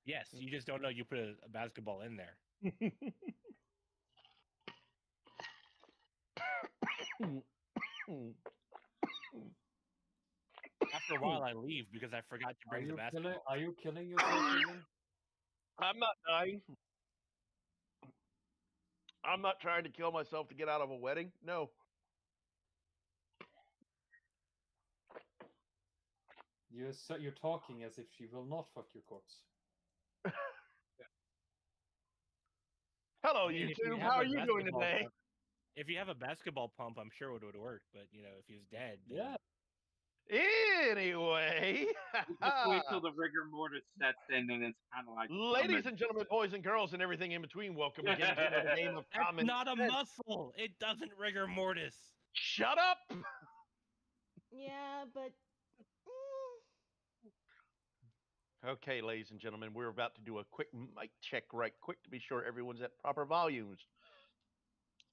Yes, you just don't know you put a basketball in there. After a while, I leave because I forgot to bring the basketball. Are you killing yourself again? I'm not dying. I'm not trying to kill myself to get out of a wedding. No. You're talking as if she will not fuck your corpse. Hello, I mean, if you YouTube. have How a are you doing basketball today? pump, if you have a basketball pump, I'm sure it would work. But if he was dead, then Yeah. Anyway, You just wait till the rigor mortis sets in, and it's kind of like ladies and gentlemen, boys and girls, and everything in between, welcome again to another game of that's Common not a Sense. muscle. It doesn't rigor mortis. Shut up! Yeah, but Okay, ladies and gentlemen, we're about to do a quick mic check right quick to be sure everyone's at proper volumes.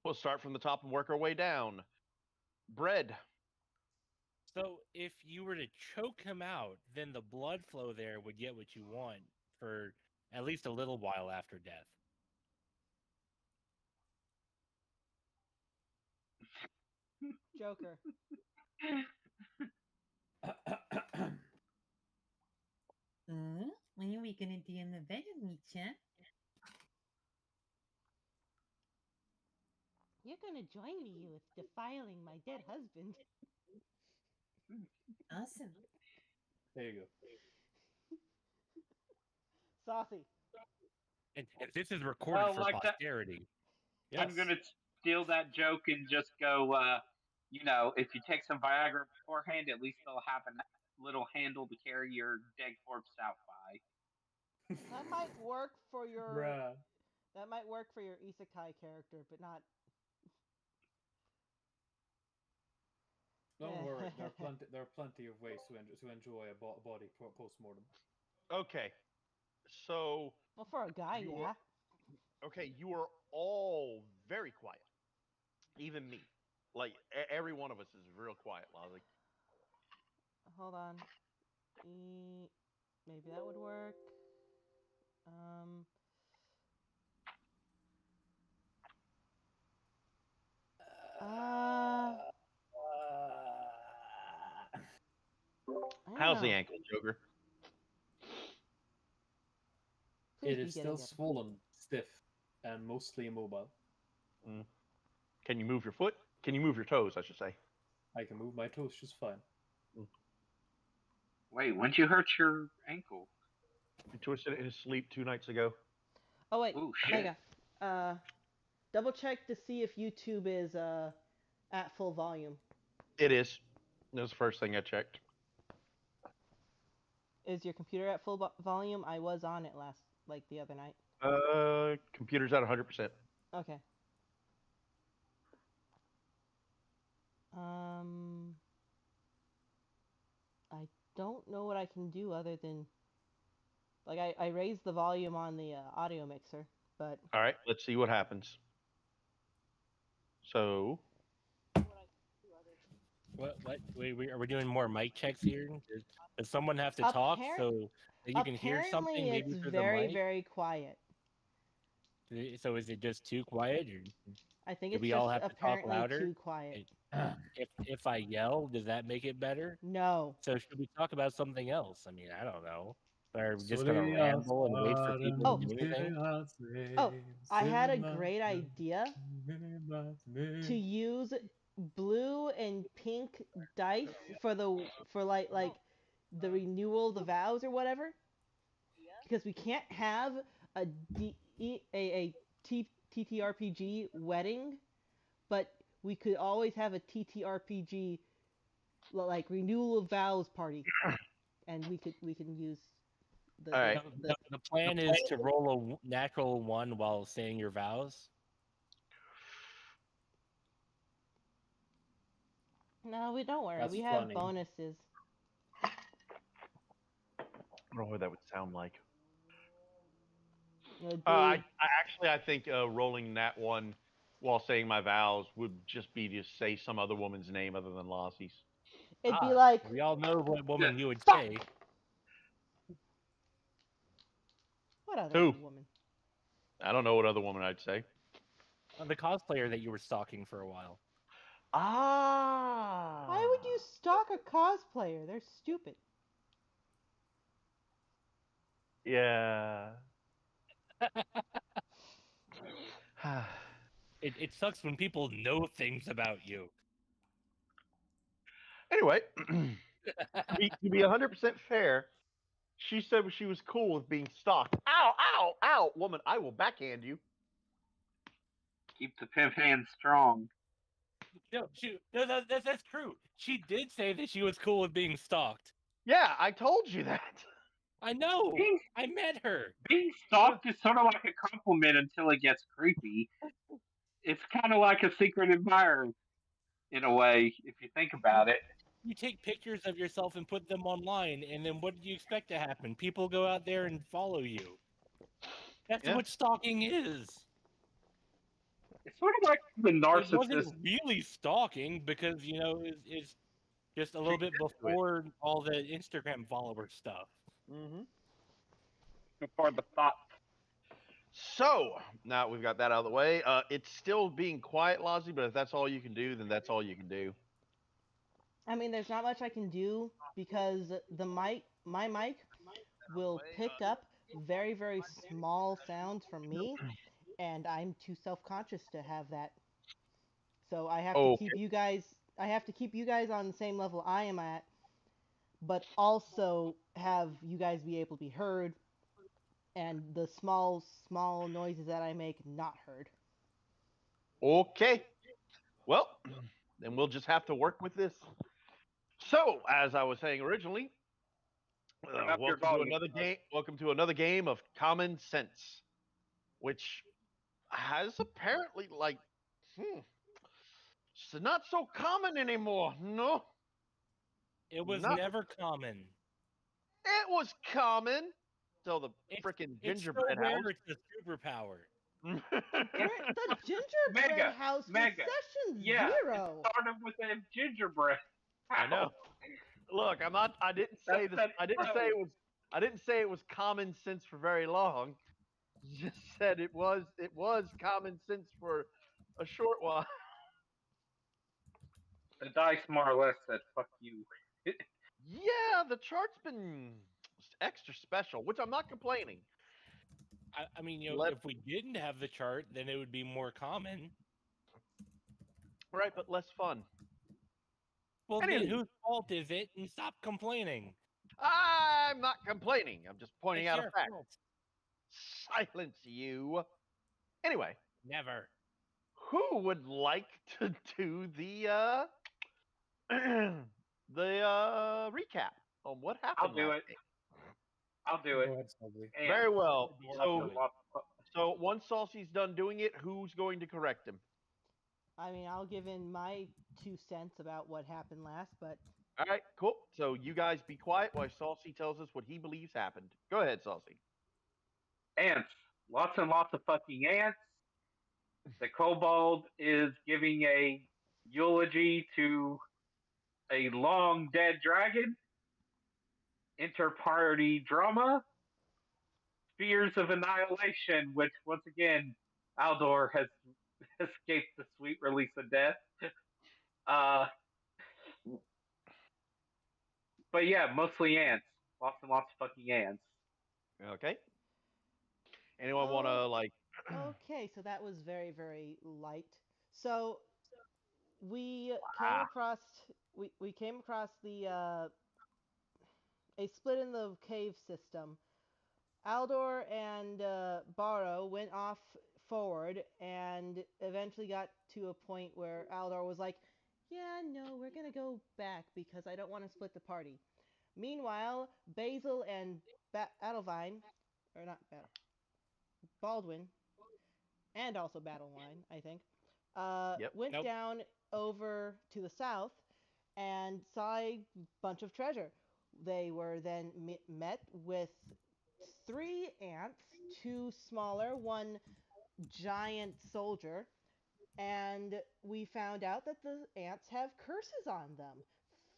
We'll start from the top and work our way down. Bread. So if you were to choke him out, then the blood flow there would get what you want for at least a little while after death. Joker. When are we gonna do in the wedding, Micha? You're gonna join me with defiling my dead husband. Awesome. There you go. Saucy. And this is recorded Well, for like that- posterity. I'm gonna steal that joke and just go. If you take some Viagra beforehand, at least they'll have a little handle to carry your dead corpse out by. That might work for your. Bruh. That might work for your isekai character, but not. Don't worry. There are plenty of ways to enjoy a body post-mortem. Okay, so Well, for a guy, yeah. okay, you are all very quiet, even me. Like every one of us is real quiet. Like, Hold on. Maybe that would work. how's the ankle, Joker? Please It be is getting still it. swollen, stiff, and mostly immobile. Can you move your foot? Can you move your toes, I should say? I can move my toes just fine. Wait, when'd you hurt your ankle? He twisted it in his sleep 2 nights ago. Oh wait, Ooh, shit. Mega. Double check to see if YouTube is at full volume. It is. That was the first thing I checked. Is your computer at full volume? I was on it the other night. Computer's at 100%. Okay. I don't know what I can do other than I raised the volume on the audio mixer, but All right, let's see what happens. So, What? Are we doing more mic checks here? Does someone have to talk so that you can hear something? apparently Maybe it's through very, the mic. very quiet. So is it just too quiet, or I think do it's we all just have to talk apparently louder? too quiet. If I yell, does that make it better? No. So should we talk about something else? I mean, I don't know. Are we just gonna ramble and wait for people to do anything? Oh, I had a great idea to use blue and pink dice for the renewal, the vows or whatever. Because we can't have a TTRPG wedding, but we could always have a TTRPG renewal of vows party, and we can use the. all right. The plan is to roll a natural one while saying your vows. No, we don't worry. That's We have funny. bonuses. I don't know what that would sound like. I think rolling that one while saying my vows would just be to say some other woman's name other than Lossie's. It'd be like We all know what woman you would Fuck! say. What other Who? woman? I don't know what other woman I'd say. The cosplayer that you were stalking for a while. Ah. Why would you stalk a cosplayer? They're stupid. Yeah. It sucks when people know things about you. Anyway, to be 100% fair, she said she was cool with being stalked. Ow, ow, ow, woman! I will backhand you. Keep the pimp hand strong. That's true. She did say that she was cool with being stalked. Yeah, I told you that. I know. Being, I met her. being stalked is sort of like a compliment until it gets creepy. It's kind of like a secret admirer in a way, if you think about it. You take pictures of yourself and put them online, and then what do you expect to happen? People go out there and follow you. That's Yeah. what stalking is. It's sort of like the It wasn't narcissist. really stalking because it's just a little bit before all the Instagram follower stuff. Mm-hmm. Before the thought. So now we've got that out of the way. It's still being quiet, Lozzie, but if that's all you can do, then that's all you can do. I mean, there's not much I can do because my mic, will pick up very, very small sounds from me, and I'm too self-conscious to have that. So I have to Okay. keep you guys. I have to keep you guys on the same level I am at, but also have you guys be able to be heard, and the small noises that I make not heard. Okay. Well, then we'll just have to work with this. So, as I was saying originally, Turn up your welcome to volume. another game. Welcome to another game of Common Sense, which has apparently it's not so common anymore. No, It was not. never common. It was common till the It's freaking it's so gingerbread rare. house. It's a superpower. The gingerbread Mega, house was mega. session Yeah, zero. it started with a gingerbread. I know. Look, I'm not. I didn't say That's this. that I didn't say it was. I didn't say it was common sense for very long. Just said it was. It was common sense for a short while. The dice more or less said, fuck you. Yeah, the chart's been extra special, which I'm not complaining. I mean, Let if we didn't have the chart, then it would be more common. right, but less fun. Well, then Anywho. whose fault is it? And stop complaining. I'm not complaining. I'm just pointing It's out a your fact. fault. Silence you. Anyway, Never. who would like to do the recap on what happened I'll do last it. game? I'll do it. Go ahead, Shelby. And Very well. I'll So once Saucy's done doing it, who's going to correct him? I mean, I'll give in my 2 cents about what happened last, but All right, cool. So you guys be quiet while Saucy tells us what he believes happened. Go ahead, Saucy. ants. Lots and lots of fucking ants. The kobold is giving a eulogy to a long dead dragon. Inter-party drama. Fears of annihilation, which once again, Aldor has escaped the sweet release of death. Uh, but yeah, mostly ants. Lots and lots of fucking ants. Okay. Anyone want to okay, so that was very, very light. So we came Ah. across we came across the a split in the cave system. Aldor and Barrow went off forward and eventually got to a point where Aldor was like, "Yeah, no, we're gonna go back because I don't want to split the party." Meanwhile, Basil and Adelvine, or not Baldwin, and also Battleline, I think, Yep. went Nope. down over to the south and saw a bunch of treasure. They were then met with 3 ants, 2 smaller, one giant soldier, and we found out that the ants have curses on them.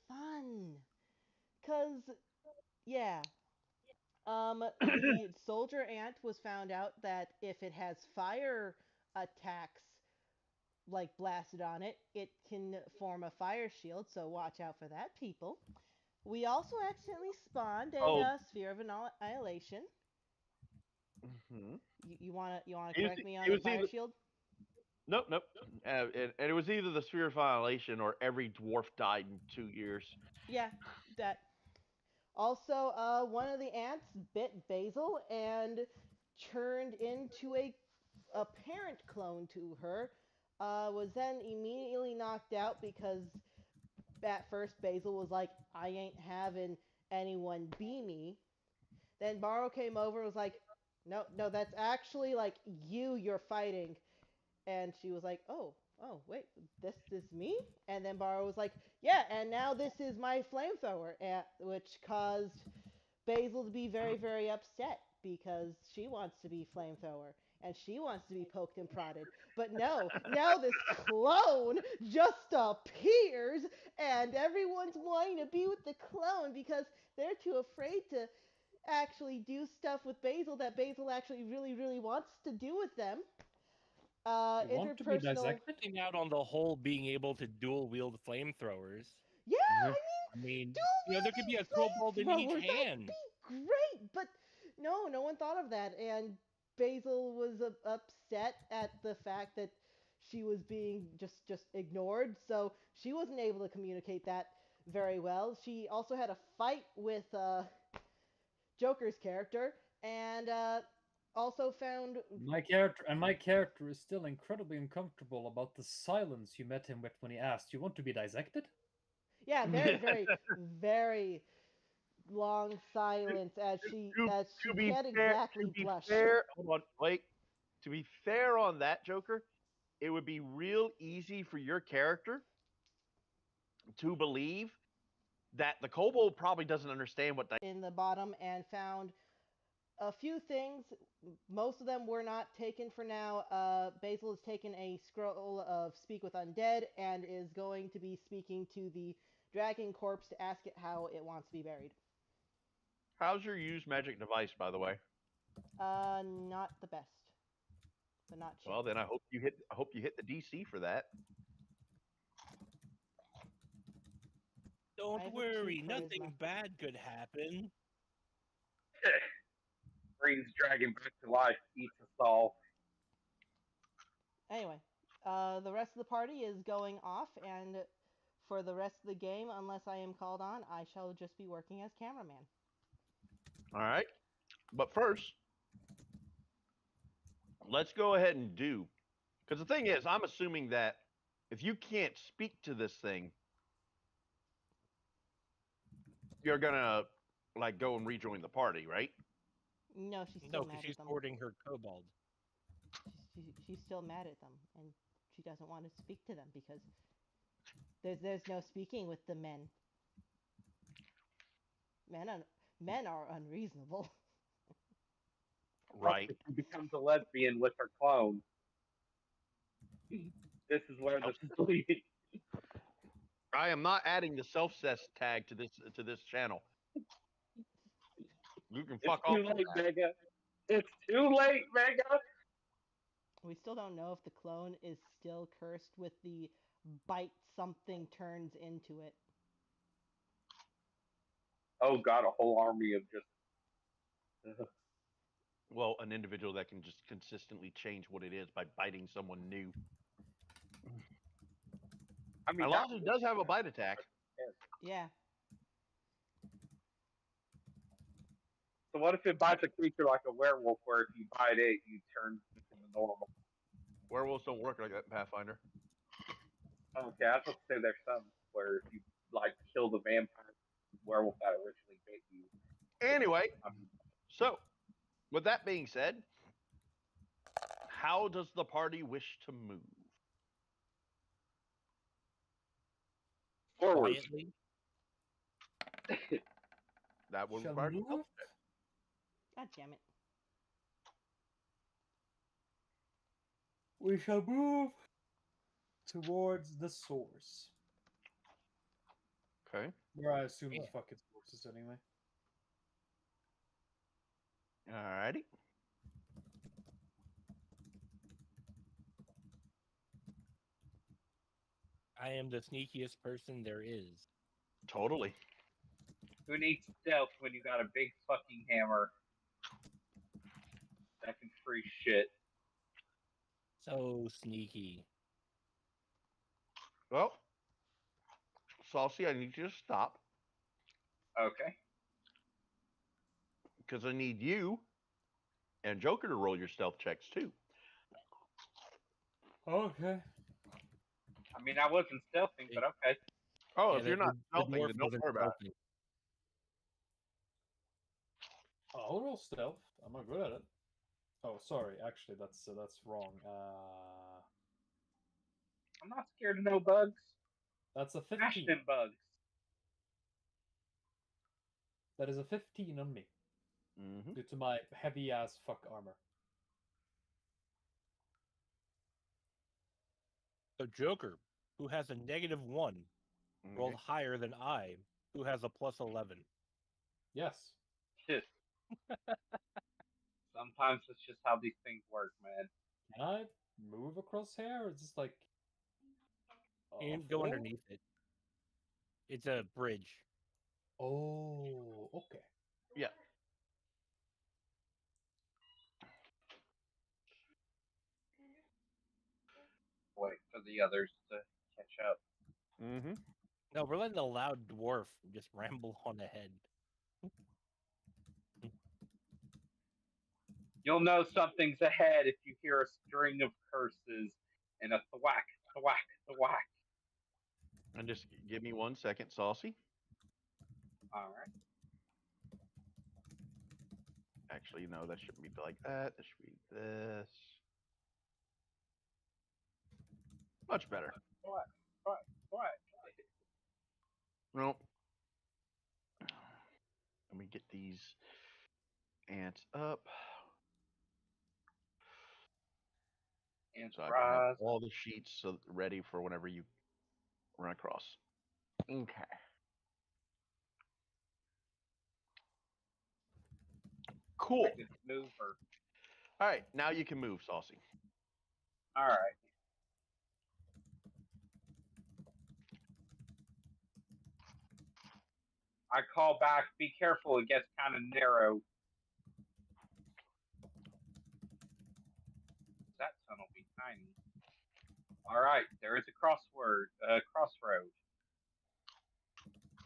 Fun! Because, yeah, The soldier ant was found out that if it has fire attacks like blasted on it, it can form a fire shield. So watch out for that, people. We also accidentally spawned a Oh. sphere of annihilation. Mhm. You wanna It was- correct me on it the was fire either- shield? Nope, nope. And it was either the sphere of annihilation or every dwarf died in 2 years. Yeah, that. Also, one of the ants bit Basil and turned into a parent clone to her. Was then immediately knocked out because at first Basil was like, "I ain't having anyone be me." Then Barrow came over and was like, "No, no, that's actually like you're fighting." And she was like, "Oh, wait, this is me?" And then Barrow was like, "Yeah, and now this is my flamethrower," which caused Basil to be very, very upset because she wants to be flamethrower and she wants to be poked and prodded. But no, now this clone just appears and everyone's wanting to be with the clone because they're too afraid to actually do stuff with Basil that Basil actually really, really wants to do with them. You want to be Interpersonal. dissected? Missing out on the whole being able to dual wield flamethrowers. Yeah, Mhm. I mean, dual there could be a wielding kobold in each flamethrowers, hand. that'd be great. But no one thought of that. And Basil was upset at the fact that she was being just ignored, so she wasn't able to communicate that very well. She also had a fight with Joker's character, and also found My character is still incredibly uncomfortable about the silence you met him with when he asked, "You want to be dissected?" yeah, very, very, very long silence as she To be can't fair, exactly blush. hold on, wait. To be fair on that, Joker, it would be real easy for your character to believe that the kobold probably doesn't understand what In the bottom and found a few things. Most of them were not taken for now. Basil has taken a scroll of Speak with Undead and is going to be speaking to the dragon corpse to ask it how it wants to be buried. How's your use magic device, by the way? Not the best, but not shit. Well, then I hope you hit the DC for that. I Don't have a 2 worry, charisma. nothing bad could happen. Brings dragon back to life, eats us all. Anyway, the rest of the party is going off, and for the rest of the game, unless I am called on, I shall just be working as cameraman. All right. But first, let's go ahead and do. Because the thing is, I'm assuming that if you can't speak to this thing, you're gonna like go and rejoin the party, right? No, she's No, still because mad she's at them. hoarding her kobold. She's still mad at them, and she doesn't want to speak to them because there's no speaking with the men. Men are unreasonable. Right. She becomes a lesbian with her clone. This is where the silly. I am not adding the self-cess tag to this channel. You can It's fuck too off. late, Mega. It's too late, Mega. We still don't know if the clone is still cursed with the bite something turns into it. Oh God, a whole army of just. Well, an individual that can just consistently change what it is by biting someone new. I mean, Elijah does have a bite attack. Yeah. So what if it bites a creature like a werewolf, where if you bite it, you turn into the normal? Werewolves don't work like that, Pathfinder. Okay, I was supposed to say there's some where if you like kill the vampire werewolf that originally bit you. Anyway, so with that being said, how does the party wish to move? Forward. Quietly. That will Shall require move? God damn it. We shall move towards the source. Okay. Where I assume Yeah. the fucking source is anyway. Alrighty. I am the sneakiest person there is. Totally. Who needs stealth when you got a big fucking hammer that can freeze shit? So sneaky. Well, Saucy, I need you to stop Okay. because I need you and Joker to roll your stealth checks too. Okay. I mean, I wasn't stealthing, but okay. Oh, Yeah, if you're not the stealthing, dwarf then don't wasn't worry about it. stealthing. I'll roll stealth. I'm not good at it. Oh, sorry. Actually, that's wrong. I'm not scared of no bugs. That's a Smash 15. them bugs. That is a 15 on me Mm-hmm. due to my heavy ass fuck armor. So Joker, who has a -1, rolled higher than I, who has a +11. Yes. Shit. Sometimes it's just how these things work, man. Can I move across here? Or is this like? You a can go floor? underneath it. It's a bridge. Oh, okay. Yeah. Wait for the others to catch up. Mm-hmm. No, we're letting the loud dwarf just ramble on ahead. You'll know something's ahead if you hear a string of curses and a thwack, thwack, thwack. And just give me 1 second, Saucy. All right. Actually, no, that shouldn't be like that. That should be this. Much better. Thwack, thwack, thwack. Well, let me get these ants up And so I can have rise. all the sheets ready for whenever you run across. Okay. Cool. I can move her. All right, now you can move, Saucy. All right. I call back. Be careful. It gets kind of narrow. That tunnel be tiny. All right. There is a crossroad.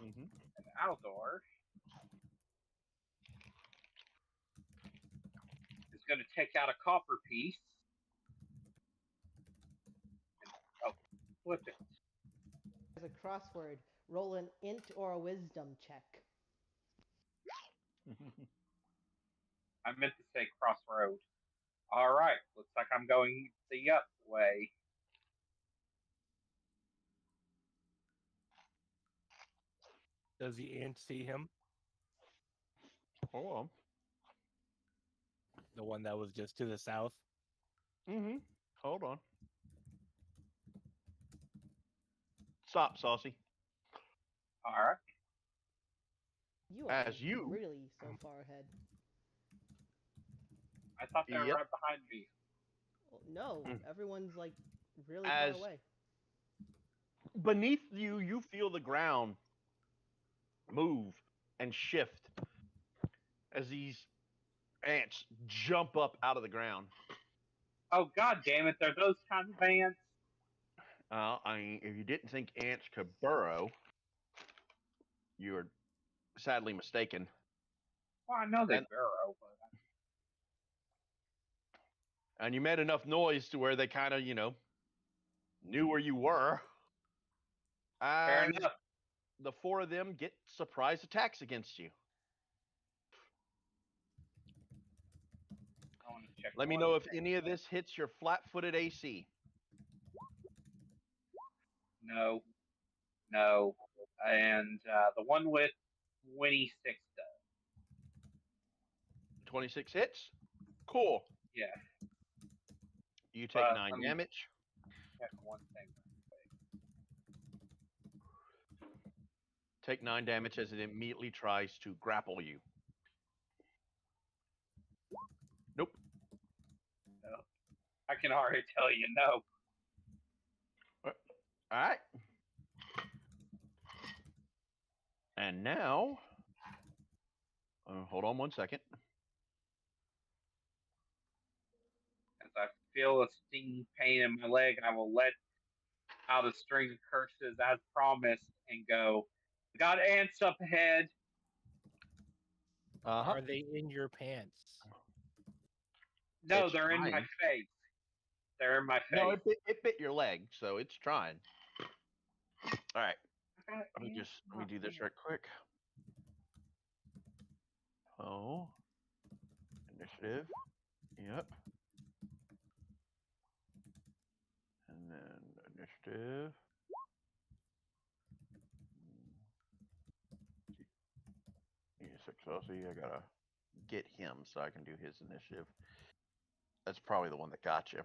Mm-hmm. And Aldor is going to take out a copper piece. And, flip it. As a crossword, roll an int or a wisdom check. I meant to say crossroad. All right. Looks like I'm going the up way. Does the ant see him? Hold The one that was just to the south? on. Mm-hmm. Hold on. Stop, Saucy. All right. You are As you- really so far ahead. I thought they were Yep. right behind me. Well, no, everyone's like really As- far away. Beneath you, you feel the ground move and shift as these ants jump up out of the ground. Oh, god damn it. They're those kind of ants. I mean, if you didn't think ants could burrow, you're sadly mistaken. Well, I know they And- burrow, but And you made enough noise to where they kind of, knew where you were. fair And enough. the 4 of them get surprise attacks against you. I want to check. Let me one know if thing. any of this hits your flat-footed AC. No. No. And the one with 26 does. 26 hits? Cool. Yeah. You take 9 let me damage. check one thing. Take 9 damage as it immediately tries to grapple you. I can already tell you no. All right. And now, hold on 1 second. As I feel a stinging pain in my leg, I will let out a string of curses as promised and go, got ants up ahead. Are they in your pants? No, It's they're in my trying. face. They're in my face. No, it bit your leg, so it's trying. All right. Let me do this right quick. Oh, initiative. Yep. And then initiative. E6LC. I gotta get him so I can do his initiative. That's probably the one that got you.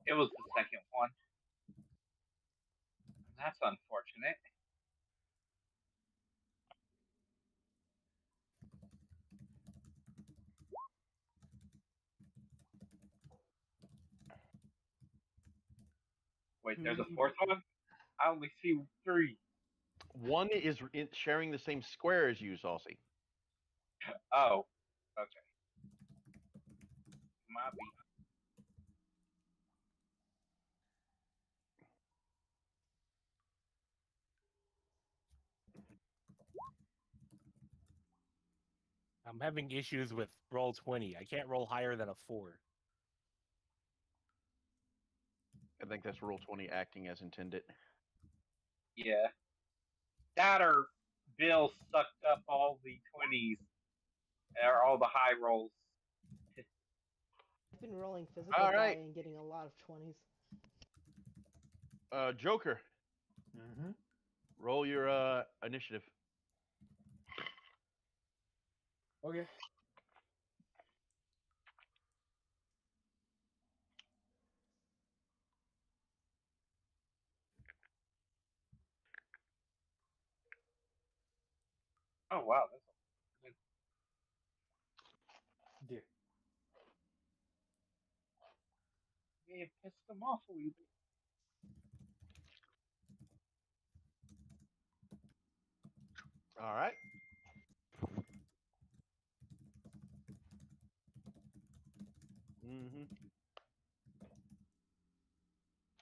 It was the second one. And that's unfortunate. Wait, there's a fourth one? I only see 3. One is sharing the same square as you, Saucy. Oh, okay. Might be. I'm having issues with roll 20. I can't roll higher than a 4. I think that's roll 20 acting as intended. Yeah. That or Bill sucked up all the 20s, or all the high rolls. I've been rolling physical All die right. and getting a lot of 20s. Joker, Mm-hmm. roll your initiative. Okay. Oh, wow. That's Dear. may have pissed them off a wee bit. All right. Mm-hmm.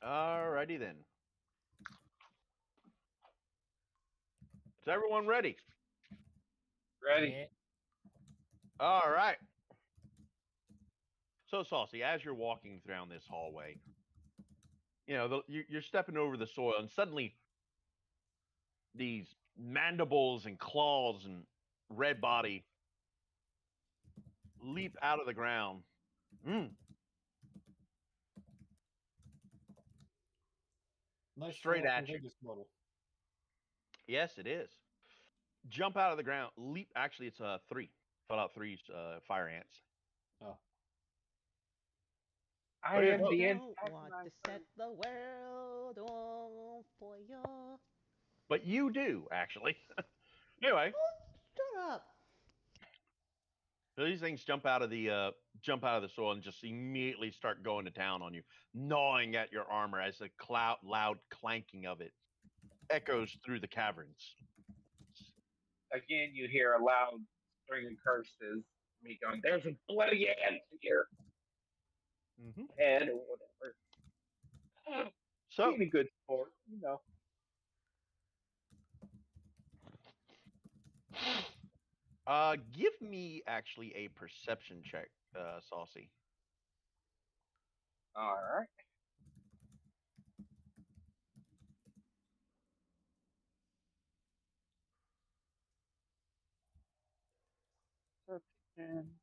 All righty then. Is everyone ready? Ready? Yeah. All right. So, Saucy, as you're walking down this hallway, you know, you're stepping over the soil, and suddenly these mandibles and claws and red body leap out of the ground. Nice Straight shot at of you. Vegas model. Yes, it is. Jump out of the ground. Leap. Actually, it's 3. Fallout 3's fire ants. Oh. I What is am it? the Don't want to set the world on fire. But you do, actually. Anyway, Shut up. so these things jump out of the soil and just immediately start going to town on you, gnawing at your armor as the loud clanking of it echoes through the caverns. Again, you hear a loud string of curses. Me going, there's a bloody ant here. Mm-hmm. Head or whatever. So, Being a good sport, you know. give me actually a perception check, Saucy. All right. Perception.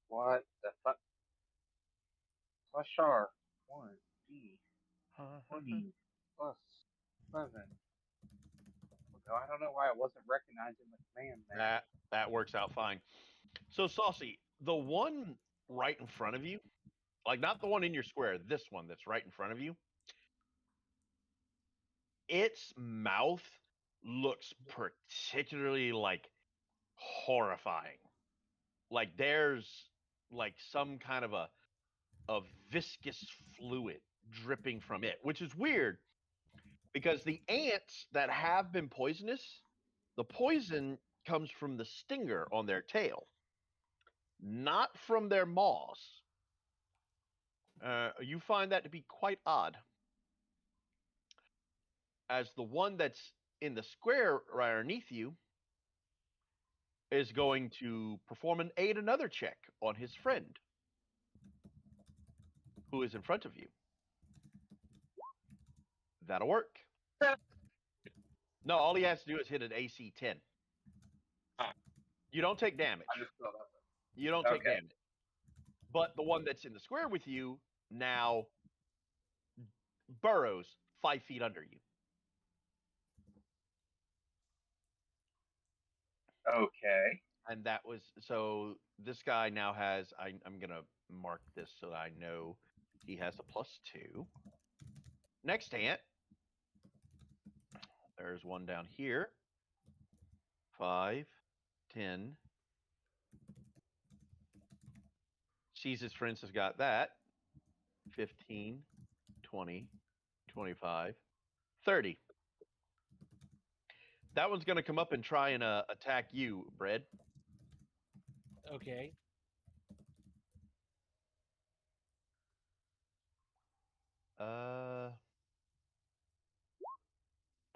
What the fuck? Plus sharp. 1D. 20 plus 7. So I don't know why it wasn't recognizing the command there. That works out fine. So Saucy, the one right in front of you, like not the one in your square, this one that's right in front of you, its mouth looks particularly like horrifying. Like there's like some kind of a viscous fluid dripping from it, which is weird because the ants that have been poisonous, the poison comes from the stinger on their tail, not from their maws. You find that to be quite odd, as the one that's in the square right underneath you is going to perform an aid another check on his friend who is in front of you. That'll work. No, all he has to do is hit an AC 10. Ah. You don't take damage. I just thought of it. You don't take Okay. damage. But the one that's in the square with you now burrows 5 feet under you. Okay. And that was so this guy now has I'm gonna mark this so that I know he has a +2. Next ant. There's one down here. 5, 10. Sees his friends has got that. 15, 20, 25, 30. That one's gonna come up and try and attack you, Bread. Okay. Uh,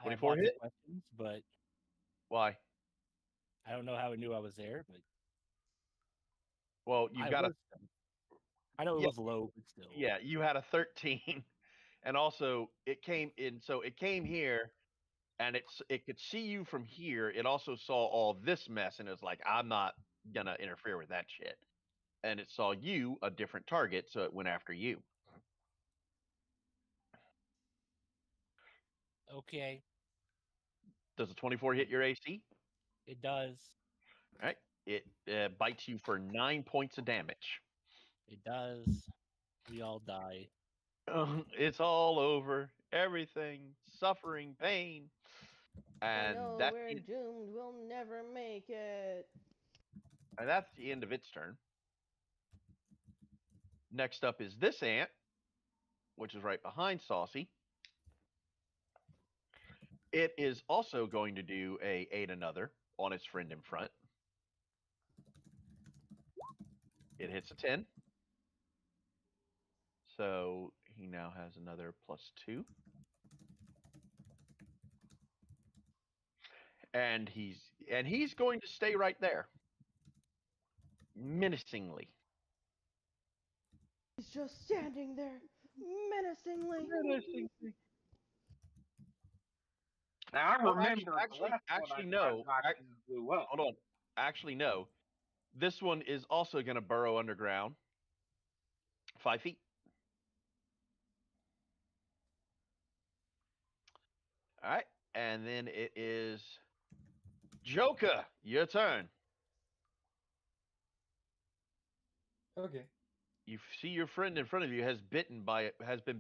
I have 24 lots of hit? questions, but Why? I don't know how it knew I was there. But Well, you've got a I know it Yeah. was low, but still. yeah. You had a 13, and also it came in. So it came here, and it could see you from here. It also saw all this mess, and it was like, I'm not gonna interfere with that shit. And it saw you, a different target, so it went after you. Okay, Does a 24 hit your AC? it does. All right. It bites you for 9 points of damage. It does. We all die. It's all over. Everything, suffering, pain, I and know that's we're doomed. We'll never make it. the end of its turn. Next up is this ant, which is right behind Saucy. It is also going to do a aid another on its friend in front. It hits a 10. So he now has another +2. And he's going to stay right there. Menacingly. He's just standing there, menacingly. Now I Oh, remember the last actually, one no. I knocked blew up. Hold on. Actually, no. This one is also going to burrow underground 5 feet. All right. And then it is Joker. Your turn. Okay. You see your friend in front of you has been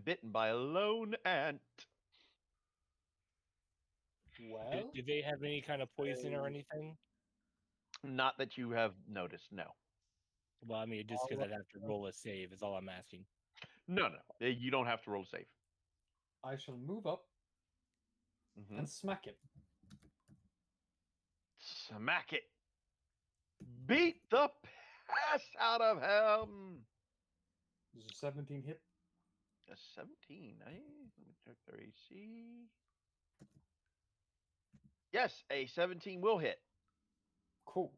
bitten by a lone ant. Well, Do they have any kind of poison or anything? Not that you have noticed, no. Well, I mean, just because I'd have to roll a save is all I'm asking. No. You don't have to roll a save. I shall move up and smack him. Smack it. Beat the piss out of him. Does a 17 hit? A 17, eh? Let me check their AC. Yes, a 17 will hit. Cool.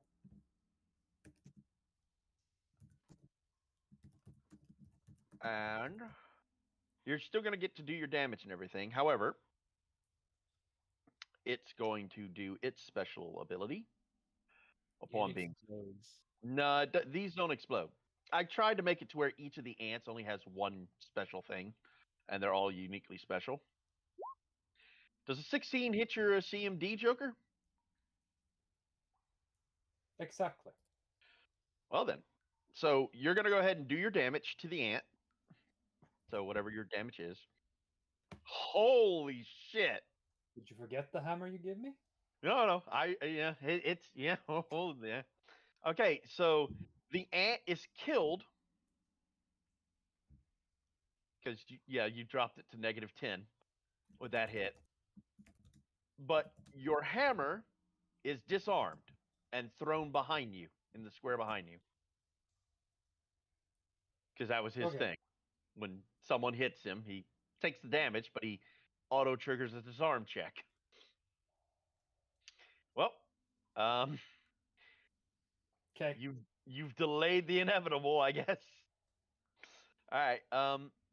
And you're still going to get to do your damage and everything. However, it's going to do its special ability upon It being. explodes. No, these don't explode. I tried to make it to where each of the ants only has one special thing, and they're all uniquely special. Does a 16 hit your CMD, Joker? Exactly. Well then. So you're going to go ahead and do your damage to the ant. So whatever your damage is. Holy shit. Did you forget the hammer you gave me? No. It's yeah. Oh, yeah. Okay, so the ant is killed because you dropped it to -10 with that hit. But your hammer is disarmed and thrown behind you in the square behind you. Because that was his Okay. thing. When someone hits him, he takes the damage, but he auto triggers a disarm check. Well, Okay. you've delayed the inevitable, I guess. All right.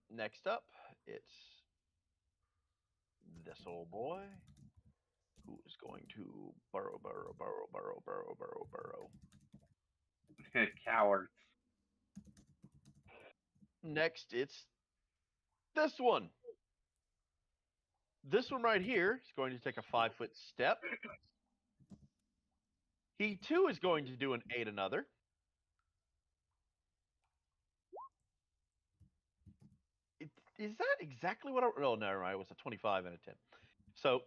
Next up, it's this old boy who is going to burrow. Coward. Next, it's this one. This one right here is going to take a 5-foot step. He too is going to do an 8 another. Is that exactly what I... Oh, never mind. It was a 25 and a 10. So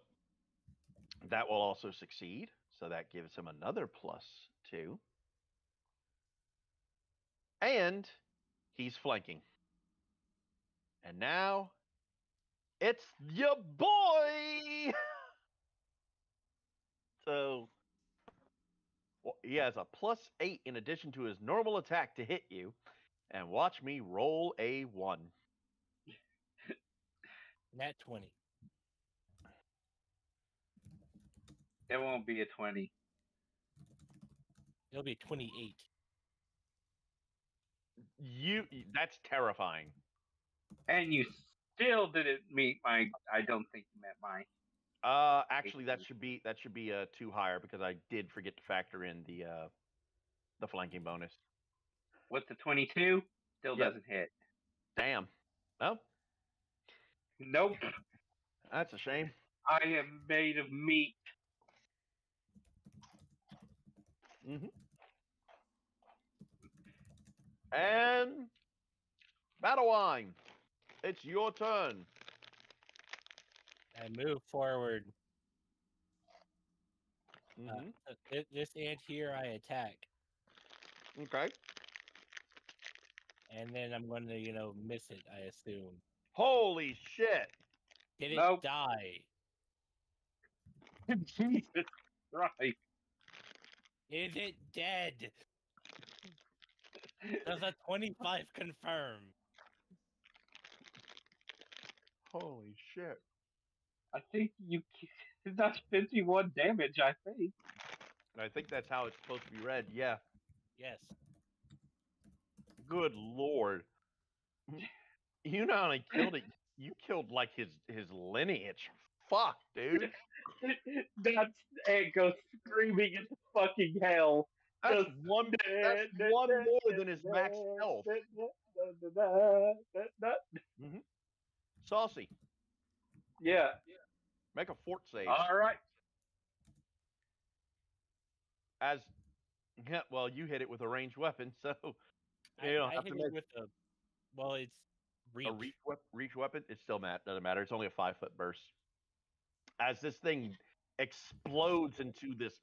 that will also succeed. So that gives him another +2. And he's flanking. And now it's your boy! So he has a +8 in addition to his normal attack to hit you. And watch me roll a 1. Nat 20. It won't be a 20. It'll be 28. That's terrifying. And you still didn't meet my. I don't think you met mine. Actually, that should be 2 higher because I did forget to factor in the flanking bonus. What's the 22? Still Yep. doesn't hit. Damn. Oh, Nope. that's a shame. I am made of meat. Mm-hmm. And Battlewine, it's your turn. I move forward. Mm-hmm. This ant here, I attack. Okay. And then I'm going to, miss it, I assume. Holy shit. Did it Nope. die? Jesus Christ. Is it dead? Does a 25 confirm? Holy shit. I think that's 51 damage, I think. I think that's how it's supposed to be read. Yeah. Yes. Good lord. You not only killed it, you killed like his lineage. Fuck, dude. It goes screaming into fucking hell. That's Just one more than his max health. Mm-hmm. Saucy, Yeah. make a fort save. All right. Well, you hit it with a ranged weapon, so I hit it with a... Well, it's reach. a reach weapon. It still doesn't matter. It's only a 5-foot burst. As this thing explodes into this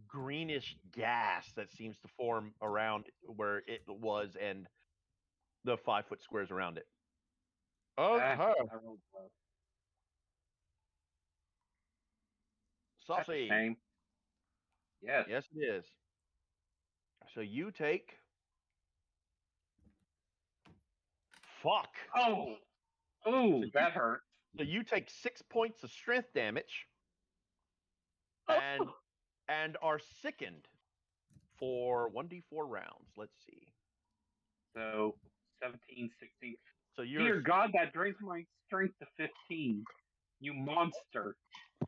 greenish gas that seems to form around where it was and the 5-foot squares around it. Okay. I rolled low. That's a Saucy. shame. Yes. Yes, it is. So you take... Fuck. Oh. Ooh, that hurt. So you take 6 points of strength damage and are sickened for 1d4 rounds. Let's see. So 17, 16. So you're Dear God, that brings my strength to 15. You monster.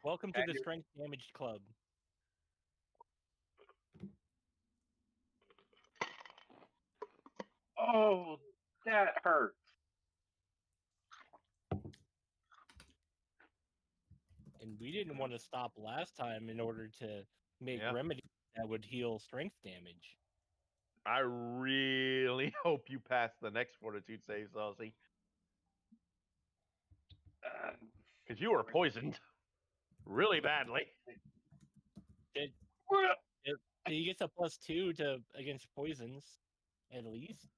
Welcome to the Strength Damage Club. Oh, that hurts. we didn't want to stop last time in order to make Yeah. remedies that would heal strength damage. I really hope you pass the next fortitude save, Saucy, because you are poisoned really badly. He gets a +2 to against poisons, at least.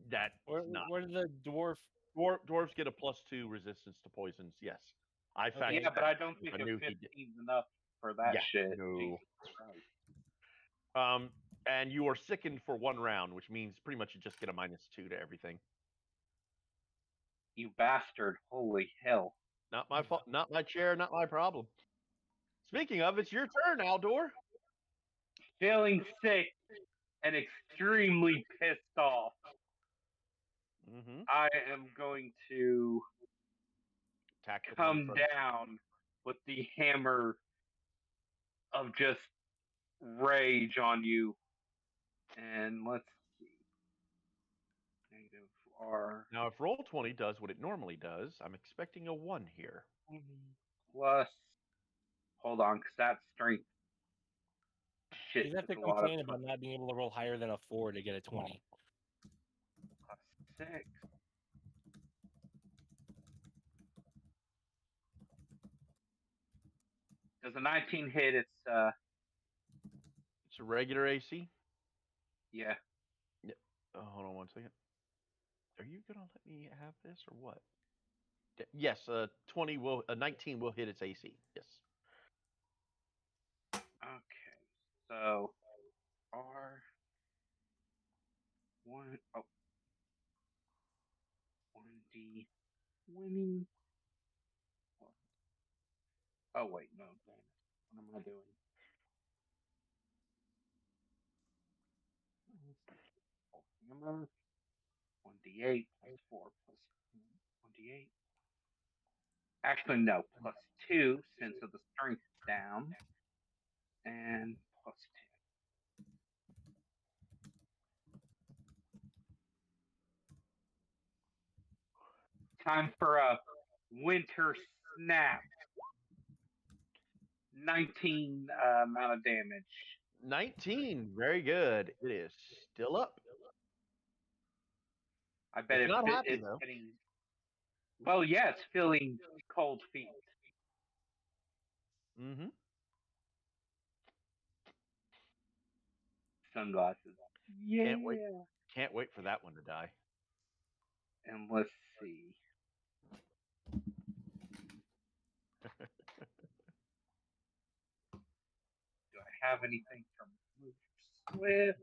That's Or not. what are the Dwarves get a +2 resistance to poisons. Yes, I Okay. factored Yeah, but I that don't in. think I a knew he did. 15's enough for that Yeah, shit. no. Jesus Christ. And you are sickened for 1 round, which means pretty much you just get a -2 to everything. You bastard. Holy hell. Not my fault. Not my chair. Not my problem. Speaking of, it's your turn, Aldor. Feeling sick and extremely pissed off. Mm-hmm. I am going to Attack the one come front. down with the hammer of just rage on you. And let's see. -R Now, if Roll20 does what it normally does, I'm expecting a 1 here. plus. Hold on, because that's strength. Shit, You have to it's a lot of complain about not being able to roll higher than a 4 to get a 20. +6. Does a 19 hit? It's It's a regular AC. yeah. Hold on 1 second. Are you gonna let me have this or what? Yes, 19 will hit its AC. Yes. Okay, so R 1 1D 20. Oh wait, no, damn it. What am I doing? Hammer 1D8 plus 4 plus 1D8. Actually, no, +2 since of the strength down, and +2. Time for a winter snap. 19 amount of damage. 19. Very good. It is still up. I bet It's not happy, it's though. getting. Well, yeah, it's feeling cold feet. Mm-hmm. Sunglasses. Yeah. Can't wait for that one to die. And let's see. Do I have anything from Move Swift?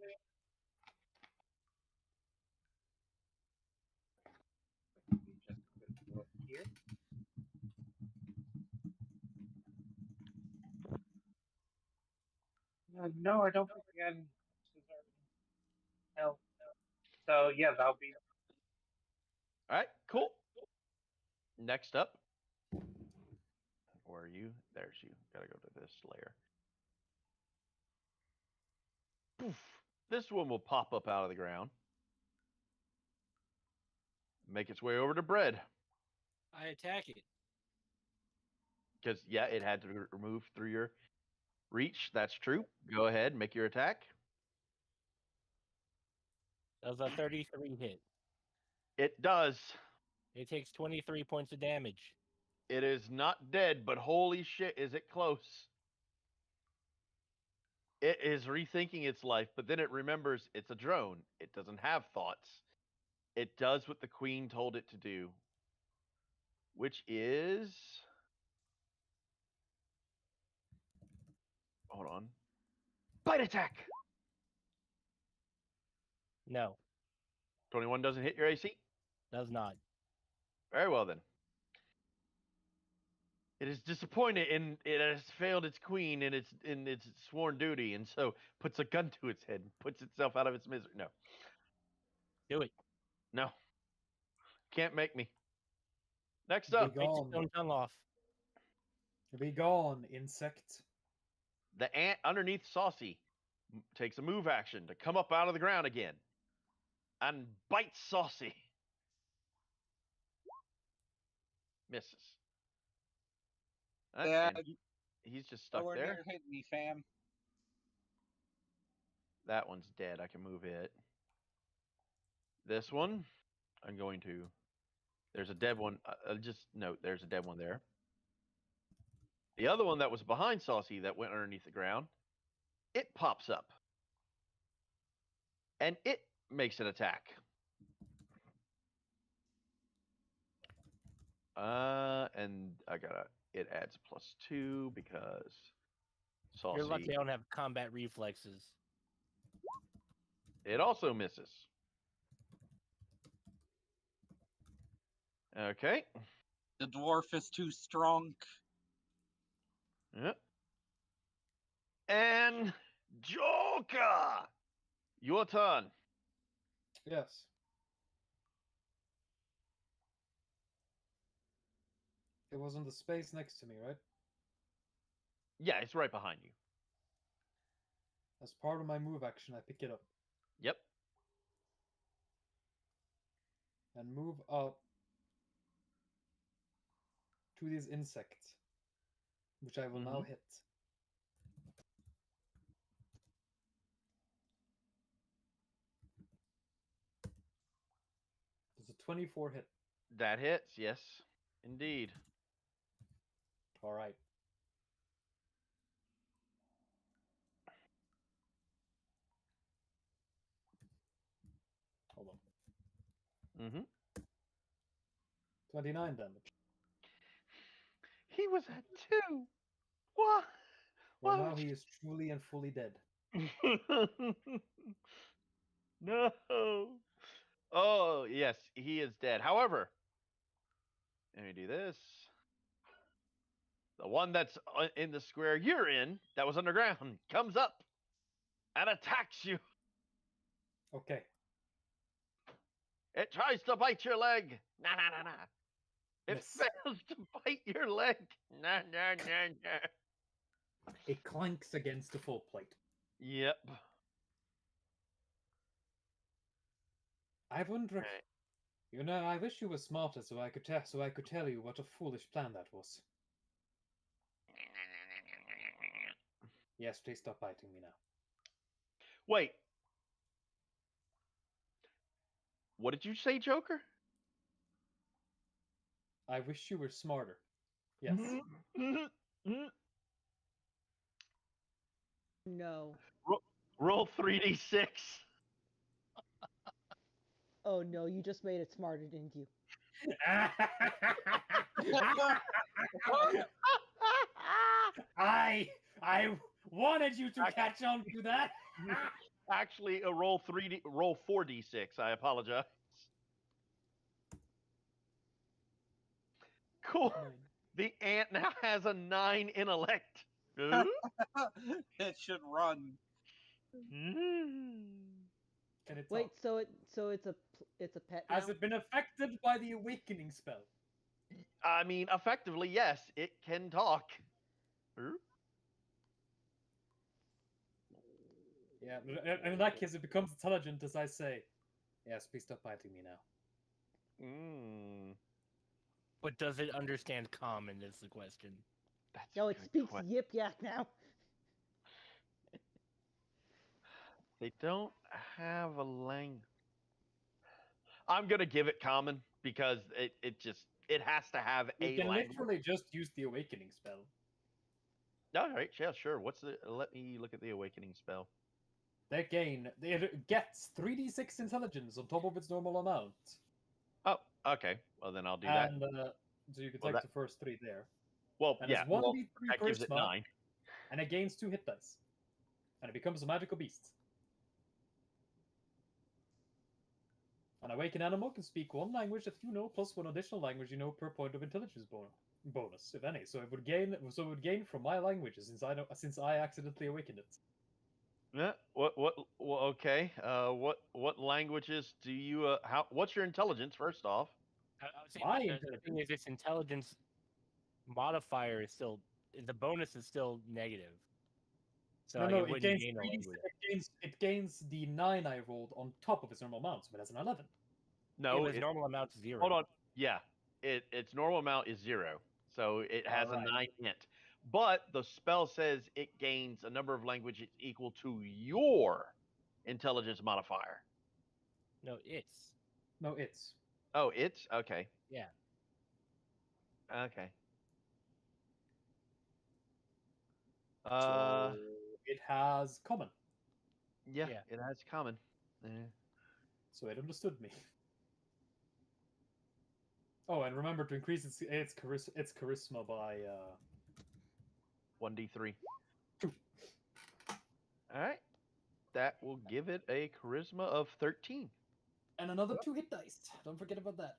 Give me just a quick look here. No, I don't think we had any. No. So yeah, that'll be. All right, cool. Next up. Where are you? There's you. Gotta go to this layer. Poof. This one will pop up out of the ground. Make its way over to Bread. I attack it. Because, yeah, it had to remove through your reach. That's true. Go ahead, make your attack. That was a 33 hit. It does. It takes 23 points of damage. It is not dead, but holy shit, is it close. It is rethinking its life, but then it remembers it's a drone. It doesn't have thoughts. It does what the queen told it to do, which is... Hold on. Bite attack! No, 21 doesn't hit your AC? does not. Very well, then. It is disappointed and it has failed its queen in its sworn duty, and so puts a gun to its head and puts itself out of its misery. No. Do it. No. Can't make me. Next Be up, Bite its gone. own tongue off. Be gone, insect. the ant underneath Saucy takes a move action to come up out of the ground again and bites Saucy. Misses. Yeah. And he's just stuck Nowhere there. near hitting me, fam. That one's dead. I can move it. This one, I'm going to. There's a dead one. Just note, there's a dead one there. The other one that was behind Saucy that went underneath the ground, it pops up. And it makes an attack. And I gotta. It adds +2 because Saucy. You're lucky I don't have combat reflexes. It also misses. Okay. The dwarf is too strong. Yep. And Joker, your turn. Yes. It was in the space next to me, right? Yeah, it's right behind you. As part of my move action, I pick it up Yep. and move up to these insects, which I will now hit. There's a 24 hit. That hits. Yes, indeed. All right. Hold on. Mm-hmm. 29 damage. He was at 2. What? Well, Why now would he is truly and fully dead. No. Oh, yes, he is dead. However, let me do this. The one that's in the square you're in, that was underground, comes up and attacks you. Okay. It tries to bite your leg. Nah, nah, nah, nah. It Miss. fails to bite your leg. Nah, nah, nah, nah. It clanks against the full plate. Yep. I wonder. Right. You know, I wish you were smarter so I could tell you what a foolish plan that was. Yes, please stop biting me now. Wait. What did you say, Joker? I wish you were smarter. Yes. No. Roll 3d6. Oh no, you just made it smarter, didn't you? I wanted you to catch on to that. Actually, roll 4d6. I apologize. Cool. 9. The ant now has a 9 intellect. It should run. Can it Wait, talk? so it's a pet now? Has it been affected by the awakening spell? I mean, effectively, yes, it can talk. Yeah, and in that case, it becomes intelligent as I say. Yes, please stop biting me now. But does it understand common is the question. That's No, a it good speaks question. yip yak now. They don't have a language. I'm gonna give it common because it has to have You a can language. literally just use the awakening spell. All right, yeah, sure. Let me look at the awakening spell. It gets 3d6 intelligence on top of its normal amount. Oh, okay. Well, then I'll do that. And so you can Well, take that- the first 3 there. Well, And yeah. it's 1d3 That gives it charisma, 9. and it gains 2 hit dice. And it becomes a magical beast. An awakened animal can speak 1 language that you know, plus 1 additional language you know per point of intelligence bonus, if any. So it would gain from my languages since I accidentally awakened it. Yeah. Okay. What languages do you? What's your intelligence first off? I would say My the thing is, its intelligence modifier is still, the bonus is still negative. So No, it it wouldn't gains gain a 3d6. language. It gains the 9 I rolled on top of its normal amount, so it has an 11. No, Yeah, but its normal amount's 0. hold on. Yeah, its normal amount is 0. So it has a Alright. 9 int. But the spell says it gains a number of languages equal to your intelligence modifier. No, it's. No, it's. Oh, it's okay. Yeah. Okay. So it has common. Yeah, Yeah. it has common. So it understood me. Oh, and remember to increase its charisma by 1d3. 2. All right. That will give it a charisma of 13. And another 2 hit dice. Don't forget about that.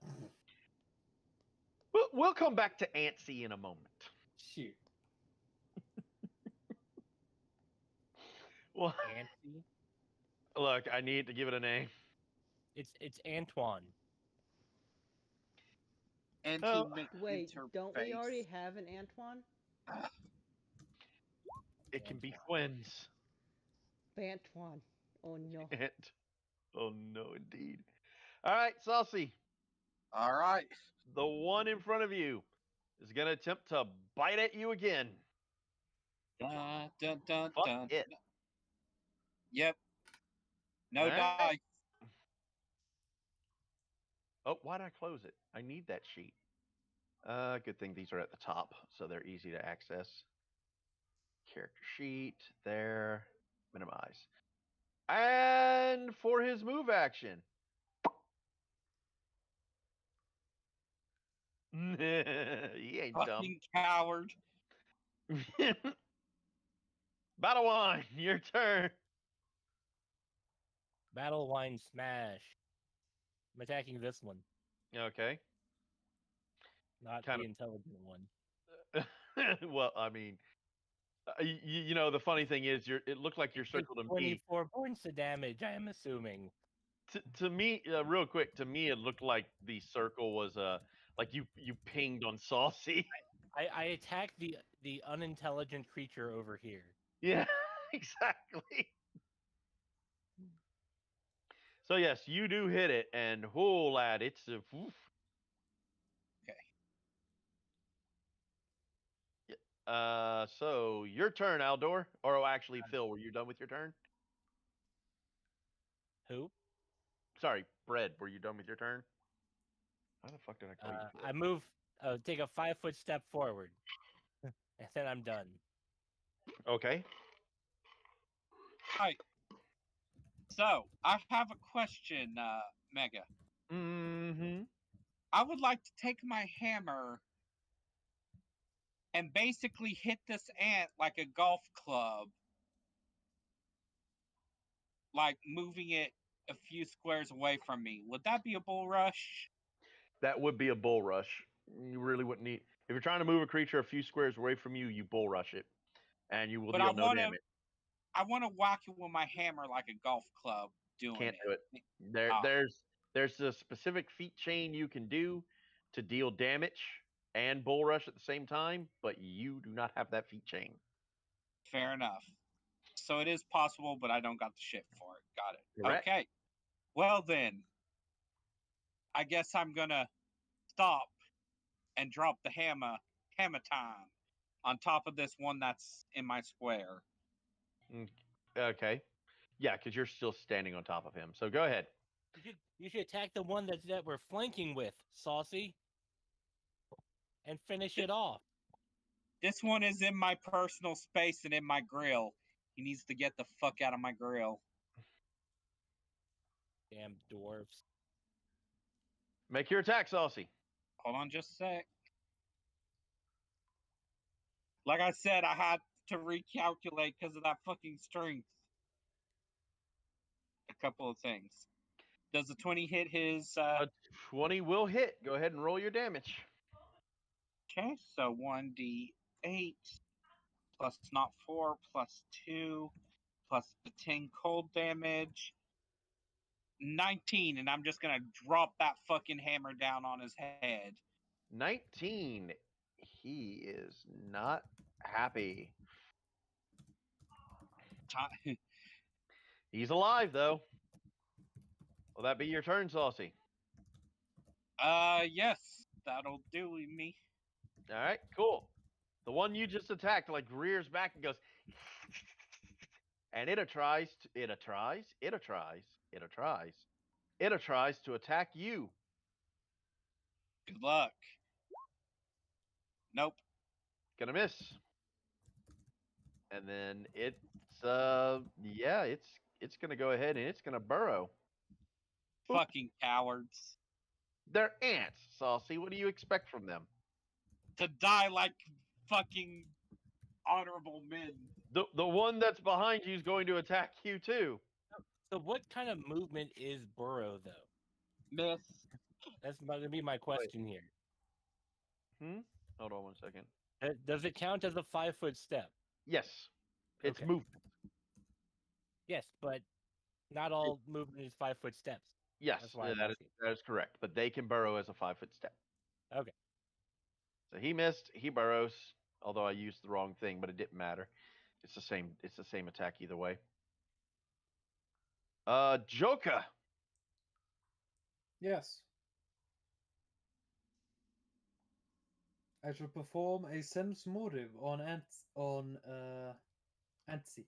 We'll come back to Antsy in a moment. Shoot. Well, Antsy. look, I need to give it a name. It's Antoine. Anti Wait, don't we interface. already have an Antoine? It can be Antoine. twins. Bantuan. Oh no. Oh no, indeed. All right, Saucy. All right. The one in front of you is going to attempt to bite at you again. Dun, dun, dun, Fuck dun. it. Yep. No All right. die. Oh, why did I close it? I need that sheet. Good thing these are at the top, so they're easy to access. Character sheet, there, minimize. And for his move action. He ain't dumb. Fucking coward. Battle Wine, your turn. Battle line smash. I'm attacking this one, Okay. not Kind the of- intelligent one. Well, I mean, you know, the funny thing is, it looked like you're It's circled him. 24 points of damage, I am assuming. To me, real quick, to me, it looked like the circle was like you pinged on Saucy. I attacked the unintelligent creature over here. Yeah, exactly. So yes, you do hit it, and whoo, lad, it's a. Oof. Okay. So your turn, Aldor. Or actually, Phil, were you done with your turn? Who? Sorry, Bread, were you done with your turn? How the fuck did I call you? Phil? I move, take a 5-foot step forward, and then I'm done. Okay. Right. So I have a question, Mega. Mm-hmm. I would like to take my hammer and basically hit this ant like a golf club, like moving it a few squares away from me. Would that be a bull rush? That would be a bull rush. You really wouldn't need. If you're trying to move a creature a few squares away from you, you bull rush it, and you will But deal no damage. I want to whack it with my hammer like a golf club. Doing Can't do it. it. Oh. There's a specific feat chain you can do to deal damage and bull rush at the same time, but you do not have that feat chain. Fair enough. So it is possible, but I don't got the shit for it. Got it. Correct. Okay. Well then, I guess I'm gonna stop and drop the hammer time on top of this one that's in my square. Okay. Yeah, because you're still standing on top of him. So go ahead. You should attack the one that we're flanking with, Saucy, and finish it off. This one is in my personal space and in my grill. He needs to get the fuck out of my grill. Damn dwarves. Make your attack, Saucy. Hold on just a sec. Like I said, I had to recalculate because of that fucking strength. A couple of things. Does the 20 hit his... A 20 will hit. Go ahead and roll your damage. Okay, so 1d8 plus not 4 plus 2 plus the 10 cold damage. 19, and I'm just gonna drop that fucking hammer down on his head. 19. He is not happy. He's alive, though. Will that be your turn, Saucy? Yes, that'll do me. All right, cool. The one you just attacked like rears back and goes, and it tries to attack you. Good luck. Nope. Gonna miss. And then it's it's gonna go ahead and it's gonna burrow. Fucking cowards. They're ants, Saucy. What do you expect from them? To die like fucking honorable men. The one that's behind you is going to attack you too. So what kind of movement is burrow though? Miss. That's gonna be my question here. Hold on 1 second. Does it count as a 5-foot step? Yes. It's Okay. movement. Yes, but not all movement is 5-foot steps. Yes, That's why I'm that asking. is correct. But they can burrow as a 5-foot step. Okay. So he missed. He burrows. Although I used the wrong thing, but it didn't matter. It's the same. It's the same attack either way. Joker. Yes. I shall perform a sense motive on Antsy.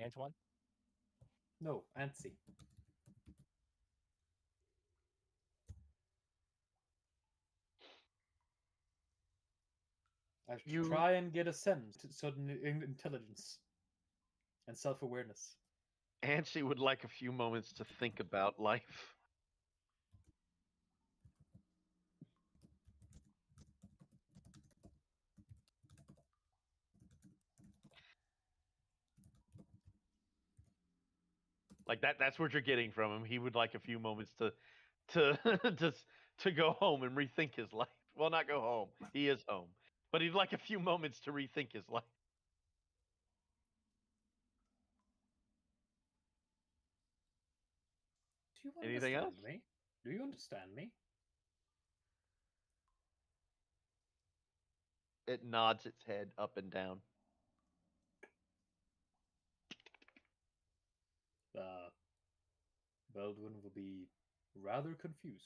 Antoine? No, Antsy. I should You- try and get a sense to sudden intelligence and self-awareness. Ansi would like a few moments to think about life. Like that's what you're getting from him. He would like a few moments to just to go home and rethink his life. Well, not go home. He is home. But he'd like a few moments to rethink his life. Do you Anything understand else? me? Do you understand me? It nods its head up and down. Baldwin will be rather confused.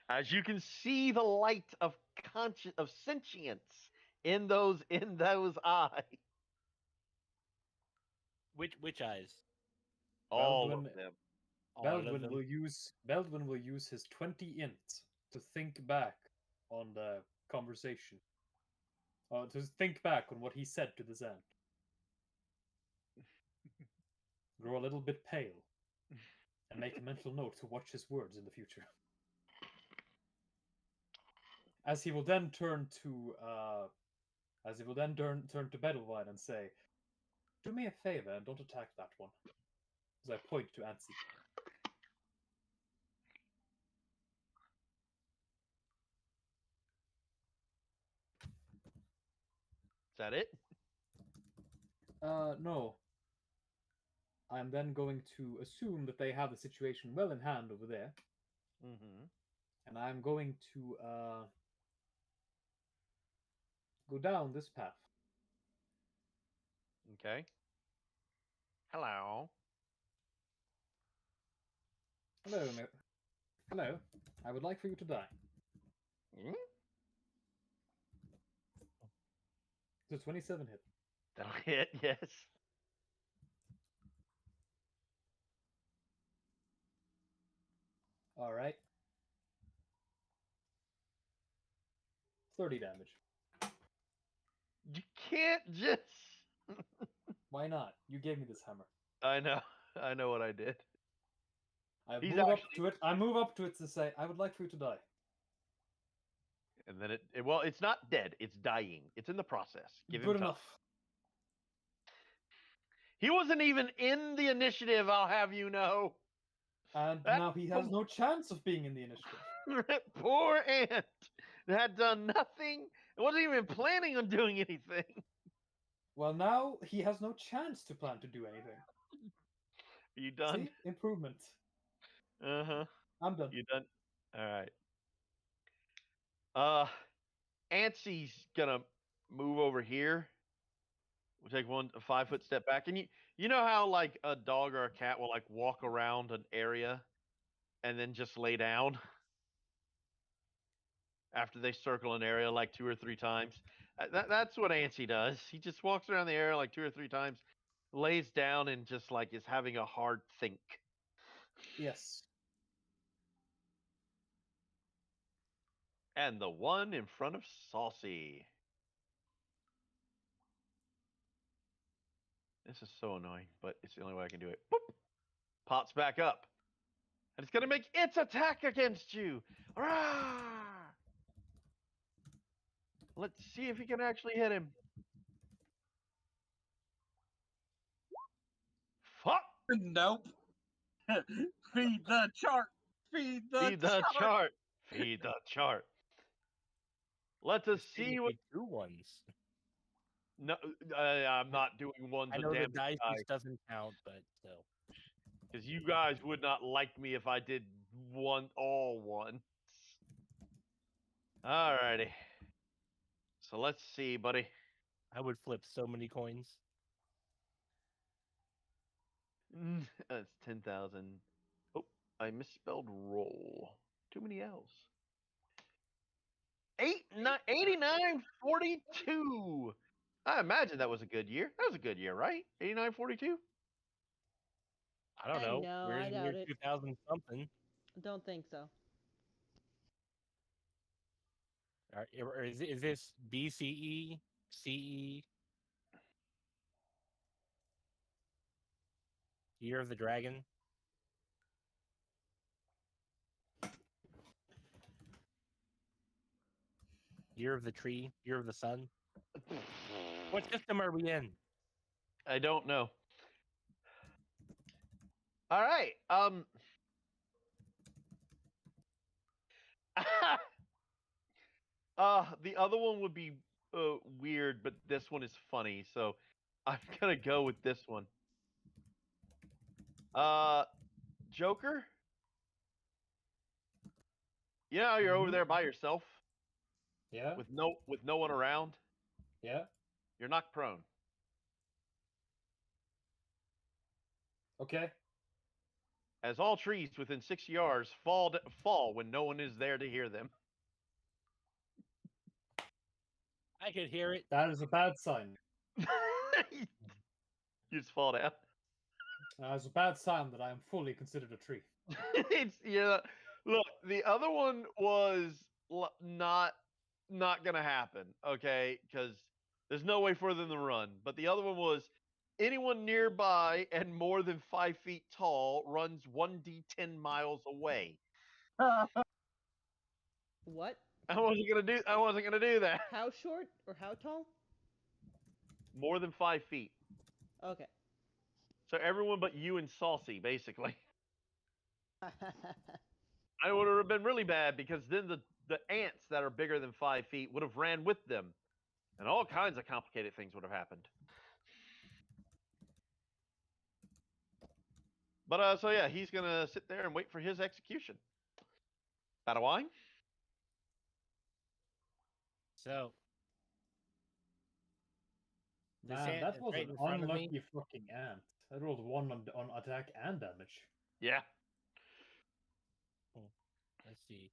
As you can see the light of sentience in those eyes. Which eyes? All Baldwin, of them. All of Baldwin them? will use his 20 int to think back on the conversation. To think back on what he said to the Zant. Grow a little bit pale. And make a mental note to watch his words in the future. As he will then turn to Bedouin and say, "Do me a favor and don't attack that one." As I point to Ansi. Is that it? No. I'm then going to assume that they have the situation well in hand over there. Mm-hmm. And I'm going to go down this path. Okay. Hello. Hello. I would like for you to die. Hmm? So 27 hit. That'll hit, yes. Alright. 30 damage. You can't just. Why not? You gave me this hammer. I know. I know what I did. I He's move up actually- to it. I move up to it to say, "I would like for you to die." And then well, it's not dead. It's dying. It's in the process. Give him Good time. enough. He wasn't even in the initiative, I'll have you know. And That- now he has no chance of being in the initiative. That poor ant had done nothing. Wasn't even planning on doing anything. Well, now he has no chance to plan to do anything. Are you done? See? Improvement. Uh-huh. I'm done. You done? All right. Antsi's gonna move over here. We'll take a 5-foot step back. And you know how like a dog or a cat will like walk around an area and then just lay down after they circle an area like 2 or 3 times. That's what Antsy does. He just walks around the area like 2 or 3 times, lays down, and just like is having a hard think. Yes. And the one in front of Saucy. This is so annoying, but it's the only way I can do it. Boop! Pops back up. And it's going to make its attack against you. Rah! Let's see if he can actually hit him. Fuck! Nope. Feed the chart. Feed the Feed the chart. chart. Feed the chart. Let us Just see what. take 2 ones. No, I'm not doing ones I with know the damage dice die, doesn't count, but still. because you guys would not like me if I did all ones. Alrighty. So let's see, buddy. I would flip so many coins. That's 10,000. Oh, I misspelled roll. Too many L's. 8942. I imagine that was a good year. That was a good year, right? 8942. I don't I know. know, Where's I doubt year it. 2000 something? Don't think so. Or is this BCE, CE, Year of the Dragon? Year of the Tree? Year of the Sun? What system are we in? I don't know. All right. The other one would be weird, but this one is funny, so I'm gonna go with this one. Joker. You know how you're over Mhm. there by yourself Yeah. with no one around. Yeah. You're knocked prone. Okay. As all trees within 6 yards fall when no one is there to hear them. I could hear it. That is a bad sign. You just fall down. It's a bad sign that I am fully considered a tree. It's yeah. Look, the other one was not gonna happen. Okay, because there's no way for them to run. But the other one was anyone nearby and more than 5 feet tall runs 1d10 miles away. What? I wasn't gonna do that. How short or how tall? More than 5 feet. Okay. So everyone but you and Saucy, basically. I would have been really bad because then the ants that are bigger than 5 feet would have ran with them, and all kinds of complicated things would have happened. But so yeah, he's gonna sit there and wait for his execution. Badawine? So. This Man, ant that is was right an in front of me. unlucky fucking ant. I rolled 1 on attack and damage. Yeah. Let's see.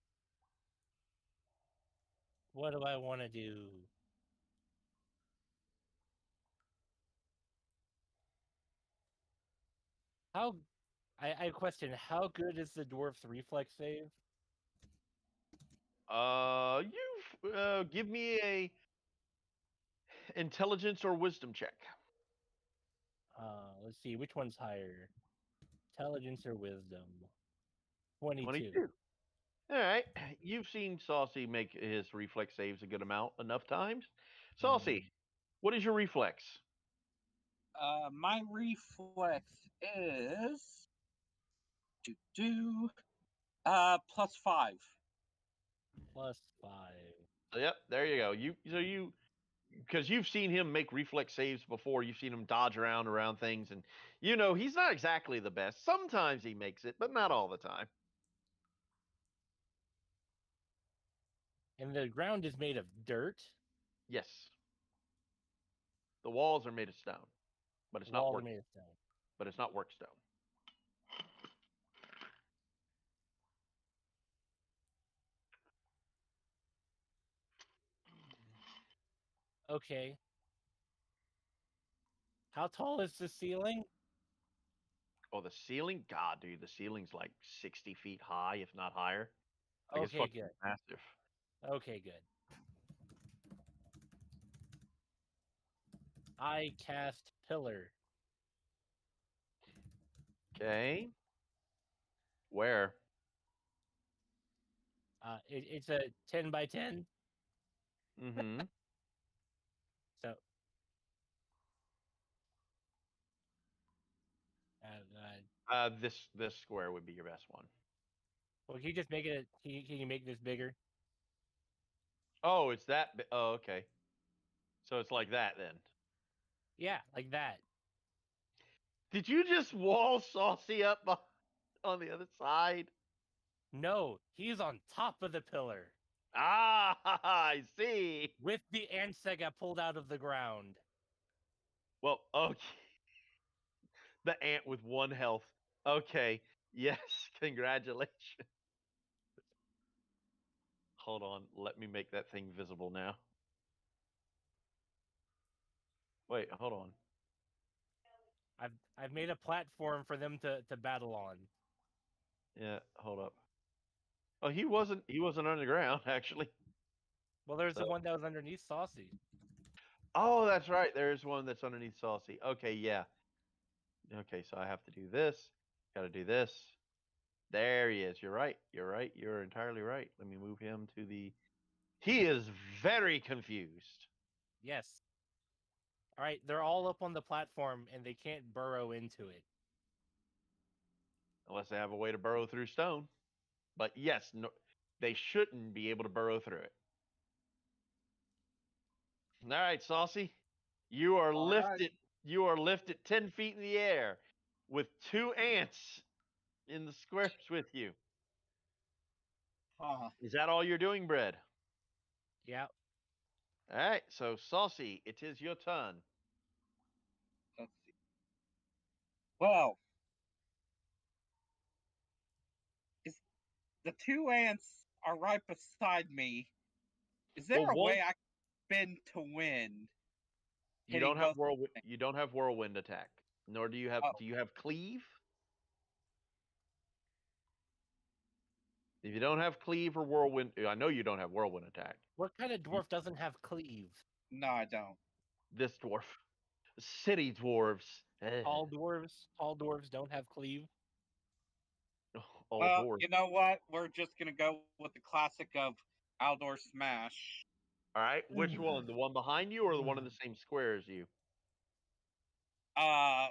What do I want to do? I question, how good is the dwarf's reflex save? You give me a intelligence or wisdom check. Let's see, which one's higher? Intelligence or wisdom? 22. 22. All right. You've seen Saucy make his reflex saves a good amount enough times. Saucy, what is your reflex? My reflex is +5. +5. Yep, there you go. Because you've seen him make reflex saves before. You've seen him dodge around things, and you know he's not exactly the best. Sometimes he makes it, but not all the time. And the ground is made of dirt. Yes. The walls are made of stone, but it's not Walls work. are made of stone. But it's not work stone. Okay. How tall is the ceiling? Oh, the ceiling? God, dude, the ceiling's like 60 feet high, if not higher. Like it's Okay, fucking good. massive. Okay, good. I cast pillar. Okay. Where? It's a 10 by 10. Mm-hmm. So, This square would be your best one. well, can you just make it? Can you make this bigger? Oh, it's that. Oh, okay. So it's like that then. Yeah, like that. Did you just wall Saucy up on the other side? No, he's on top of the pillar Ah, I see. with the ants that got pulled out of the ground. Well, okay. The ant with 1 health. Okay. Yes, congratulations. Hold on. Let me make that thing visible now. Wait, hold on. I've made a platform for them to battle on. Yeah, hold up. Oh, he wasn't underground actually. Well, there's the So- one that was underneath Saucy. Oh, that's right. There's one that's underneath Saucy. Okay, yeah. Okay, so I have to do this. Got to do this. There he is. You're right. You're right. You're entirely right. Let me move him to the. He is very confused. Yes. All right, they're all up on the platform and they can't burrow into it. Unless they have a way to burrow through stone. But yes, no, they shouldn't be able to burrow through it. All right, Saucy. You are All right. lifted. You are lifted 10 feet in the air with 2 ants in the squares with you. Huh. Is that all you're doing, Bread? Yeah. All right, so Saucy, it is your turn. Let's see. Well, is the 2 ants are right beside me. Is there Well, a one, way I can spin to win? you Hitting don't have both whirlwind. You don't have whirlwind attack, nor do you have. Oh. Do you have cleave? If you don't have cleave or whirlwind, I know you don't have whirlwind attack. What kind of dwarf doesn't have cleave? No, I don't. This dwarf, city dwarves, Tall dwarves don't have cleave. all Well, dwarves. you know what? We're just gonna go with the classic of outdoor smash. All right, which one? The one behind you or the one in the same square as you? Uh,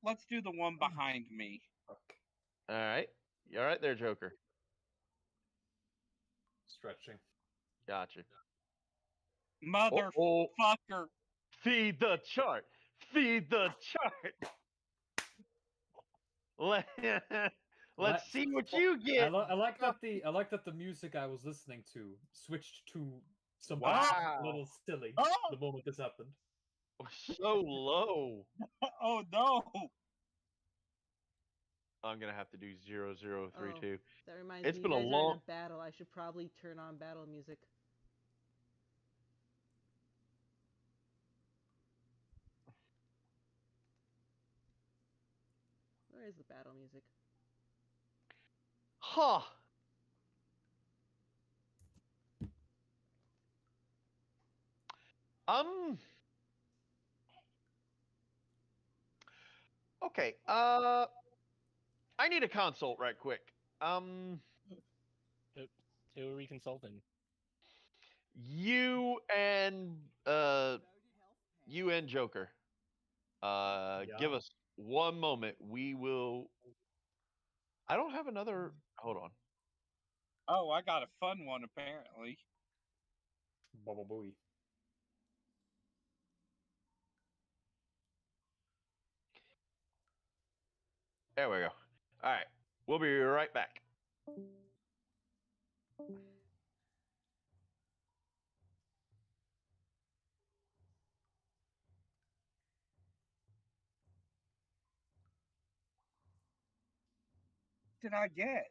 let's do the one behind me. Fuck. All right, you all right there, Joker? Stretching. Gotcha. Motherfucker. Oh, feed the chart. Feed the chart. Let's see what you get. I like that the music I was listening to switched to something Wow. a little silly Oh! the moment this happened. So low. Oh no! I'm gonna have to do 0032. That reminds It's me, been you a guys are in long. a battle. I should probably turn on battle music. Where is the battle music? Huh. Um. Okay. I need a consult right quick. Who are we consulting? You and Joker. Give us one moment. We will. I don't have another. Hold on. Oh, I got a fun one apparently. Bubble booey. There we go. All right. We'll be right back. What did I get?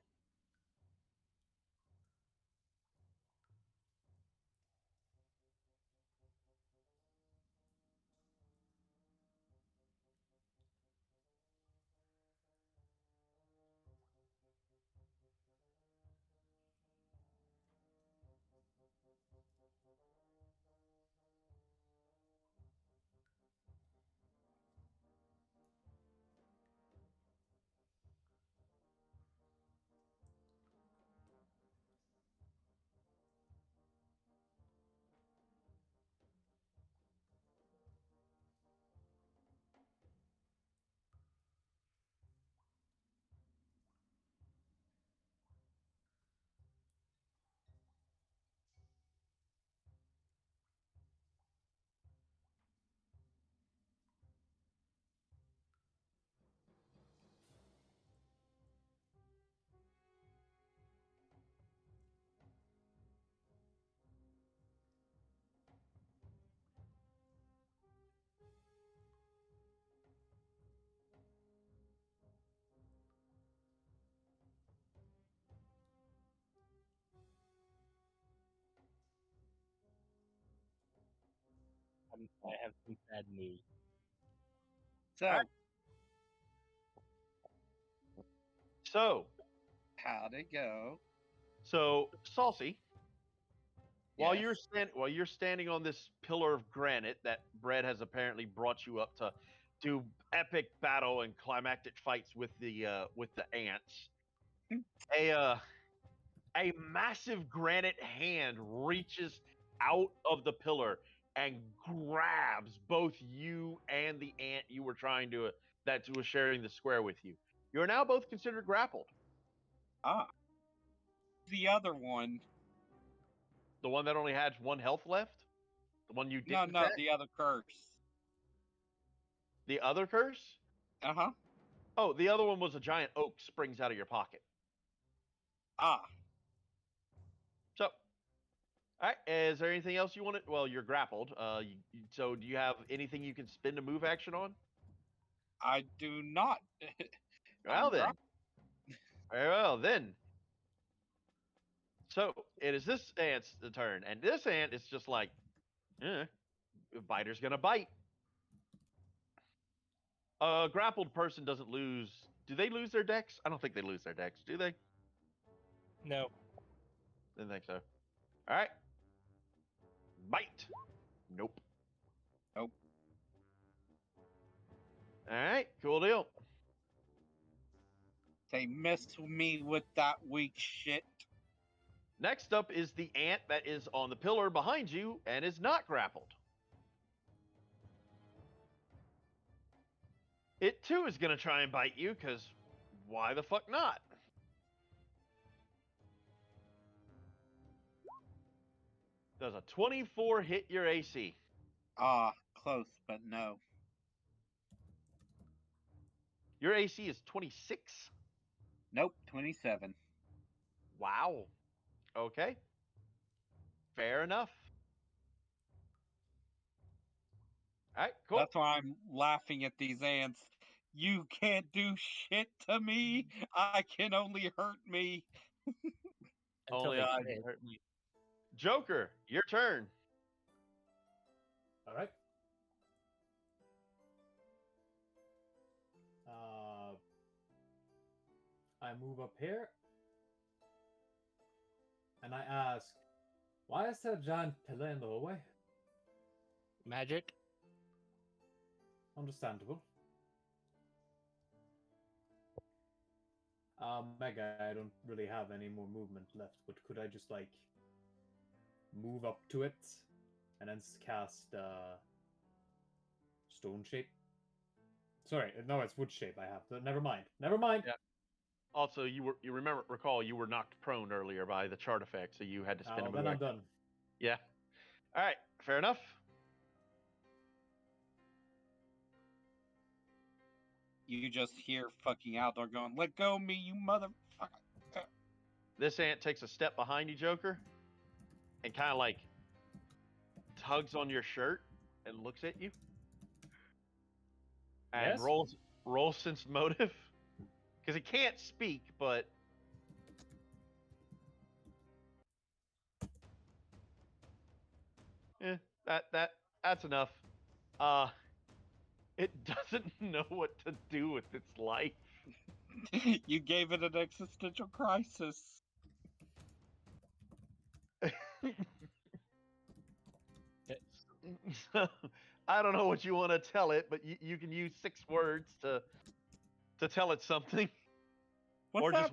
I have some sad news. So, Alright. So, how'd it go? Saucy, while Yes. you're standing on this pillar of granite that Bread has apparently brought you up to do epic battle and climactic fights with the ants, a massive granite hand reaches out of the pillar and grabs both you and the ant you were trying to that was sharing the square with you. You are now both considered grappled. Ah. The other one. The one that only had one health left, the one you didn't No, attack? the other curse. The other curse? Uh-huh. Oh, the other one was a giant oak springs out of your pocket. Ah. So, all right. Is there anything else you want to? Well, you're grappled. So do you have anything you can spend a move action on? I do not. Well I'm then. grappled. Very well then. So it is this ant's turn, and this ant is just like, a biter's gonna bite. A grappled person doesn't lose. Do they lose their dex? I don't think they lose their dex, do they? No. Didn't think so. All right. Bite. Nope. Nope. All right. Cool deal. They messed me with that weak shit. Next up is the ant that is on the pillar behind you and is not grappled. It too is going to try and bite you, because why the fuck not? Does a 24 hit your AC? Ah, close, but no. Your AC is 26? Nope, 27. Wow. Okay. Fair enough. All right, cool. That's why I'm laughing at these ants. You can't do shit to me. I can only hurt me. Until Only they I crit. can hurt me. Joker, your turn. All right. I move up here, and I ask, why is there a giant pillar in the hallway? Magic. Understandable. Mega, I don't really have any more movement left, but could I just, like, move up to it, and then cast, stone shape? Sorry, no, it's wood shape I have. Never mind. Never mind! Yeah. Also, you recall you were knocked prone earlier by the chart effect, so you had to spend a move. Then I'm done. Yeah. All right, fair enough. You just hear fucking Outdoor going, let go of me, you motherfucker. This ant takes a step behind you, Joker, and kind of like tugs on your shirt and looks at you. And Yes? roll sense motive. Because he can't speak, but that's enough. It doesn't know what to do with its life. You gave it an existential crisis. I don't know what you want to tell it, but you can use 6 words to tell it something. What's Or that?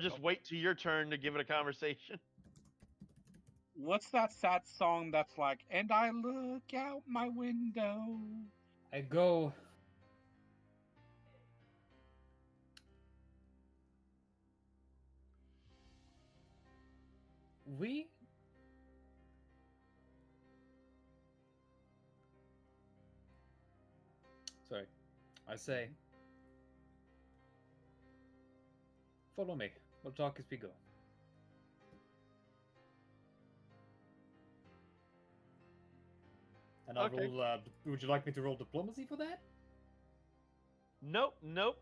just wait till your turn to give it a conversation. What's that sad song that's like, and I look out my window? I go... We... Sorry. I say... Follow me. We'll talk as we go. And I'll Okay. roll... would you like me to roll diplomacy for that? Nope.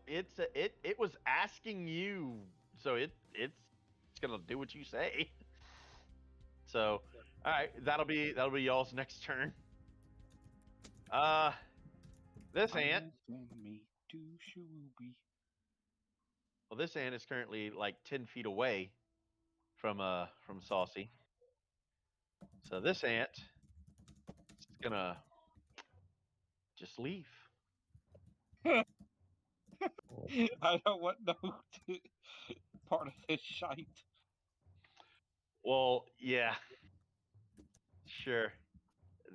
It was asking you, so it's gonna do what you say. So, all right, that'll be y'all's next turn. This ant. Send me to Shooby. Well, this ant is currently like 10 feet away from Saucy. So this ant is gonna just leave. I don't want no part of this shite. Well, yeah. Sure.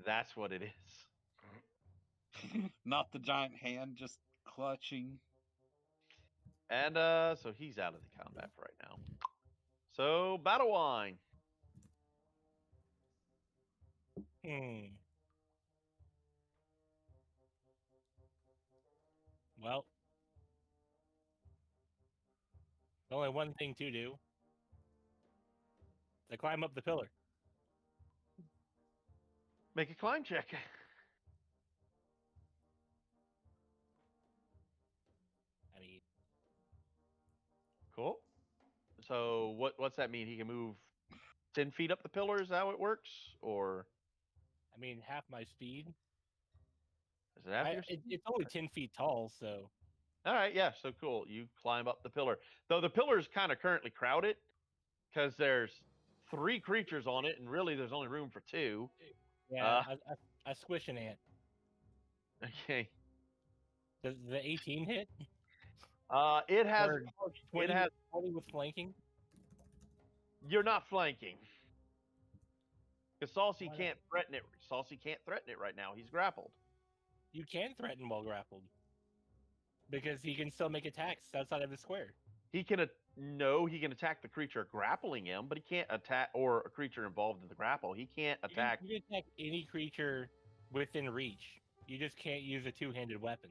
That's what it is. Not the giant hand just clutching. And so he's out of the combat for right now. So battle wine. Well, only one thing to do. To climb up the pillar. Make a climb check. I mean, Cool. So what's that mean? He can move 10 feet up the pillar? Is that how it works? Or half my speed. is it half your speed? It's only 10 feet tall, so. All right, yeah, so cool. You climb up the pillar. Though the pillar is kind of currently crowded because there's 3 creatures on it, and really there's only room for 2. Yeah, I squish an ant. Okay. Does the 18 hit? It has. Or 20, It has. 20 with flanking? You're not flanking. Because Saucy Why not? can't threaten it. Saucy can't threaten it right now. He's grappled. You can threaten while grappled. Because he can still make attacks outside of his square. He can no, he can attack the creature grappling him, but he can't attack or a creature involved in the grapple. He can't attack. You can attack any creature within reach. You just can't use a two-handed weapon.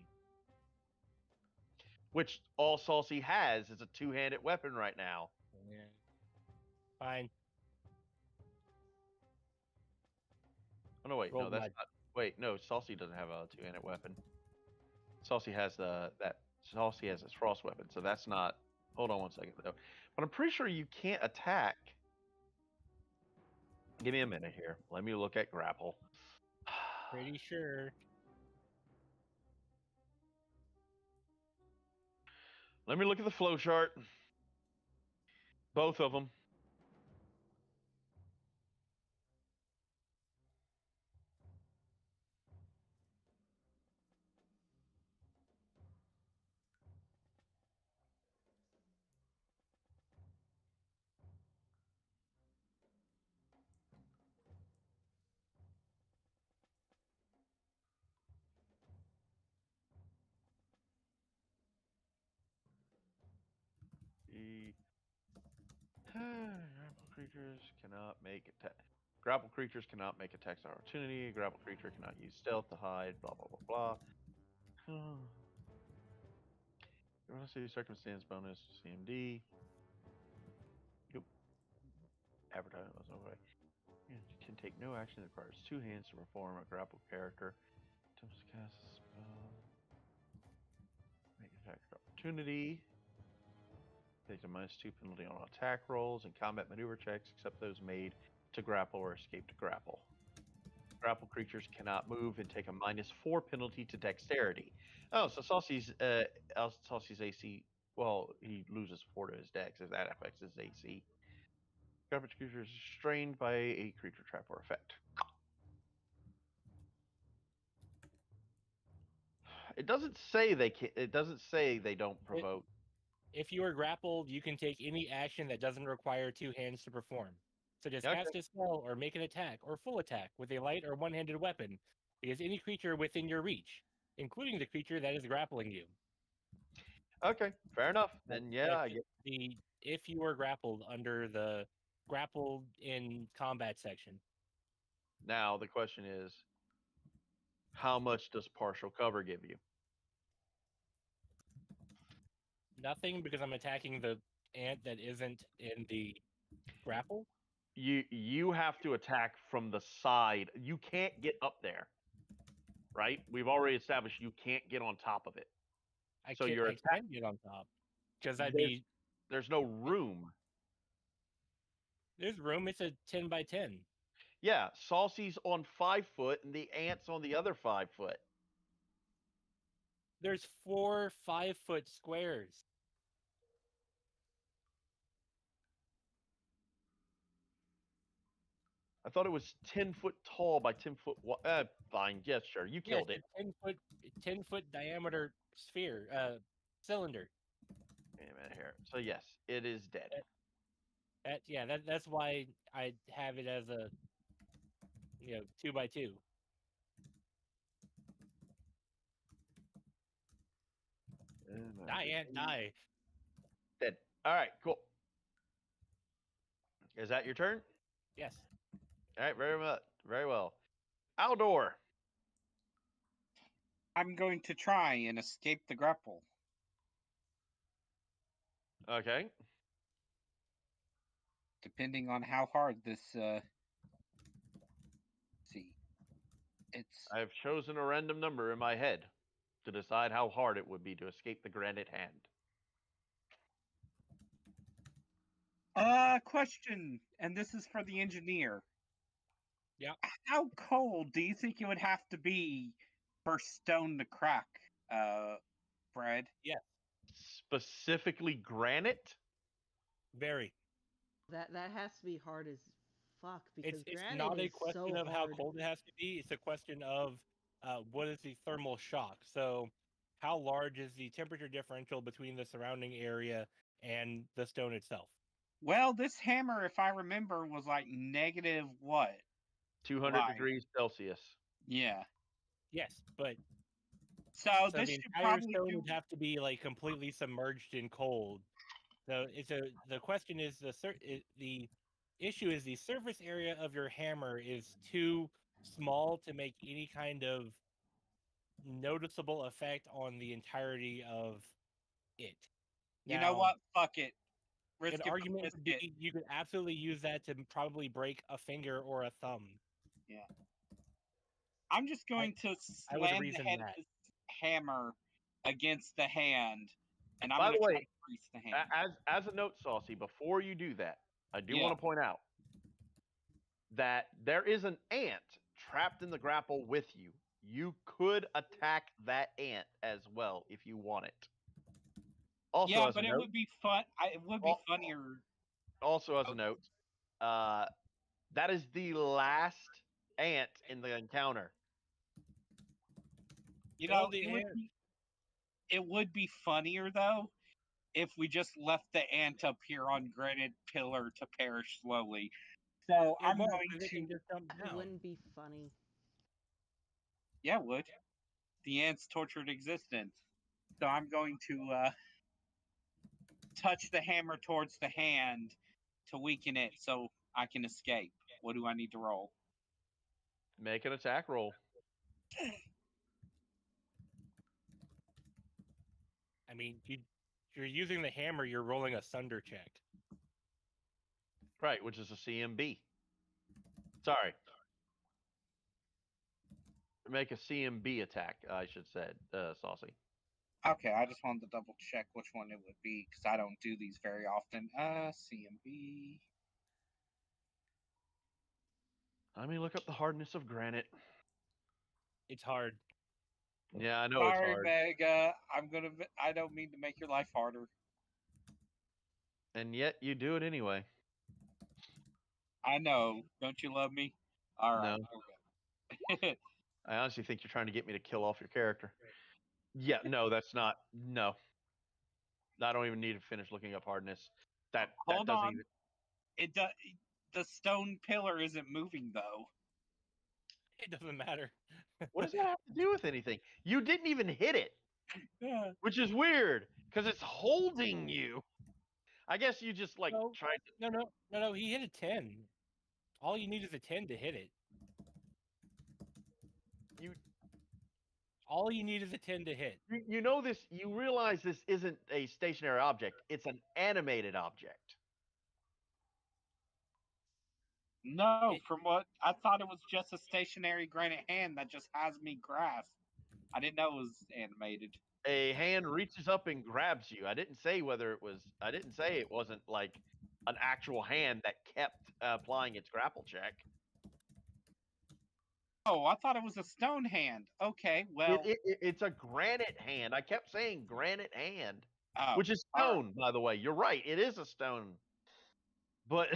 Which all Saucy has is a 2-handed weapon right now. Yeah. Fine. Oh no, wait, Roll no, that's my- not. Wait, no, Saucy doesn't have a 2-handed weapon. Saucy has Saucy has his frost weapon, so that's not. Hold on one second though. But I'm pretty sure you can't attack. Give me a minute here. Let me look at grapple. Pretty sure. Let me look at the flow chart. Both of them. The grapple creatures cannot make attack. Grapple creatures cannot make attacks of opportunity. Grapple creature cannot use stealth to hide. Blah blah blah blah. You want to see circumstance bonus CMD? Yep. Advertisement was okay. You can take no action that requires 2 hands to perform a grapple character. Attempts to cast a spell. Make attack of opportunity. Takes a -2 penalty on attack rolls and combat maneuver checks, except those made to grapple or escape to grapple. Grapple creatures cannot move and take a -4 penalty to dexterity. Oh, so Saucy's AC. Well, he loses 4 to his dex if that affects his AC. Grapple creatures are restrained by a creature trap or effect. It doesn't say they can. It doesn't say they don't provoke. If you are grappled, you can take any action that doesn't require 2 hands to perform. So just Okay. cast a spell or make an attack or full attack with a light or one-handed weapon against any creature within your reach, including the creature that is grappling you. Okay, fair enough. Then yeah, I get. If you are grappled under the grappled in combat section. Now the question is, how much does partial cover give you? Nothing, because I'm attacking the ant that isn't in the grapple. You have to attack from the side. You can't get up there, right? We've already established you can't get on top of it. I So can you're get on top. Because there's no room. there's room. It's a 10 by 10. Yeah, Saucy's on 5 foot and the ant's on the other 5 foot. There's 4 5-foot squares. I thought it was 10 foot tall by 10 foot wide. Fine, yes, sure. You Yeah, killed it's it. a 10-foot diameter sphere, cylinder. Wait a minute here. So yes, it is dead. That's why I have it as a 2x2. Die, ant, die. Dead. All right, cool. Is that your turn? Yes. All right, very well. Aldor. I'm going to try and escape the grapple. Okay. Depending on how hard this see. It's I've chosen a random number in my head to decide how hard it would be to escape the granite hand. question, and this is for the engineer. Yeah. How cold do you think it would have to be for stone to crack, Brad? Specifically granite? Very. That has to be hard as fuck because It's granite not a is question so of how hard. cold it has to be. It's a question of what is the thermal shock. So, how large is the temperature differential between the surrounding area and the stone itself? Well, this hammer, if I remember, was like negative what? 200 Like- degrees Celsius. Yeah. Yes, but So so this the should entire probably stone do. would have to be like completely submerged in cold. So the question is the issue is the surface area of your hammer is too small to make any kind of noticeable effect on the entirety of it. You know what? Fuck it. Risk An it for argument would biscuit. be you could absolutely use that to probably break a finger or a thumb. I'm just going to I would slam the reason head that. of this hammer against the hand, and I'm By going the to try way, to grease the hand. as a note, Saucy, before you do that, I do Yeah. want to point out that there is an ant trapped in the grapple with you. You could attack that ant as well if you want it. Also, Yeah, as but a it note, would be fun. It would be Al- funnier. also as Oh. a note, that is the last ant in the encounter. You Kill know, the ant. it would be funnier though if we just left the ant up here on granite pillar to perish slowly. So It I'm won't, going 'cause it can to. just jump It down. wouldn't be funny. Yeah, it would. The ant's tortured existence. So I'm going to touch the hammer towards the hand to weaken it so I can escape. What do I need to roll? Make an attack roll. I mean, you're using the hammer. You're rolling a sunder check. Right, which is a CMB. Sorry. Make a CMB attack, I should say, Saucy. Okay, I just wanted to double check which one it would be because I don't do these very often. CMB. Let me look up the hardness of granite. It's hard. Yeah, I know it's Sorry, hard. Mega. I don't mean to make your life harder. And yet you do it anyway. I know. Don't you love me? All right. No. Okay. I honestly think you're trying to get me to kill off your character. Yeah, no, that's not. No. I don't even need to finish looking up hardness. That Hold doesn't on. even. It does. The stone pillar isn't moving though. It doesn't matter. What does that have to do with anything? You didn't even hit it, Yeah. which is weird because it's holding you. I guess you just like No. tried to. No. He hit a 10. All you need is a 10 to hit it. All you need is a 10 to hit. You know this. You realize this isn't a stationary object. It's an animated object. No, from what I thought it was just a stationary granite hand that just has me grasped. I didn't know it was animated. A hand reaches up and grabs you. I didn't say whether it was. I didn't say it wasn't like an actual hand that kept applying its grapple check. Oh, I thought it was a stone hand. Okay, well, It's a granite hand. I kept saying granite hand, oh, which is all right. stone, by the way. You're right. It is a stone. But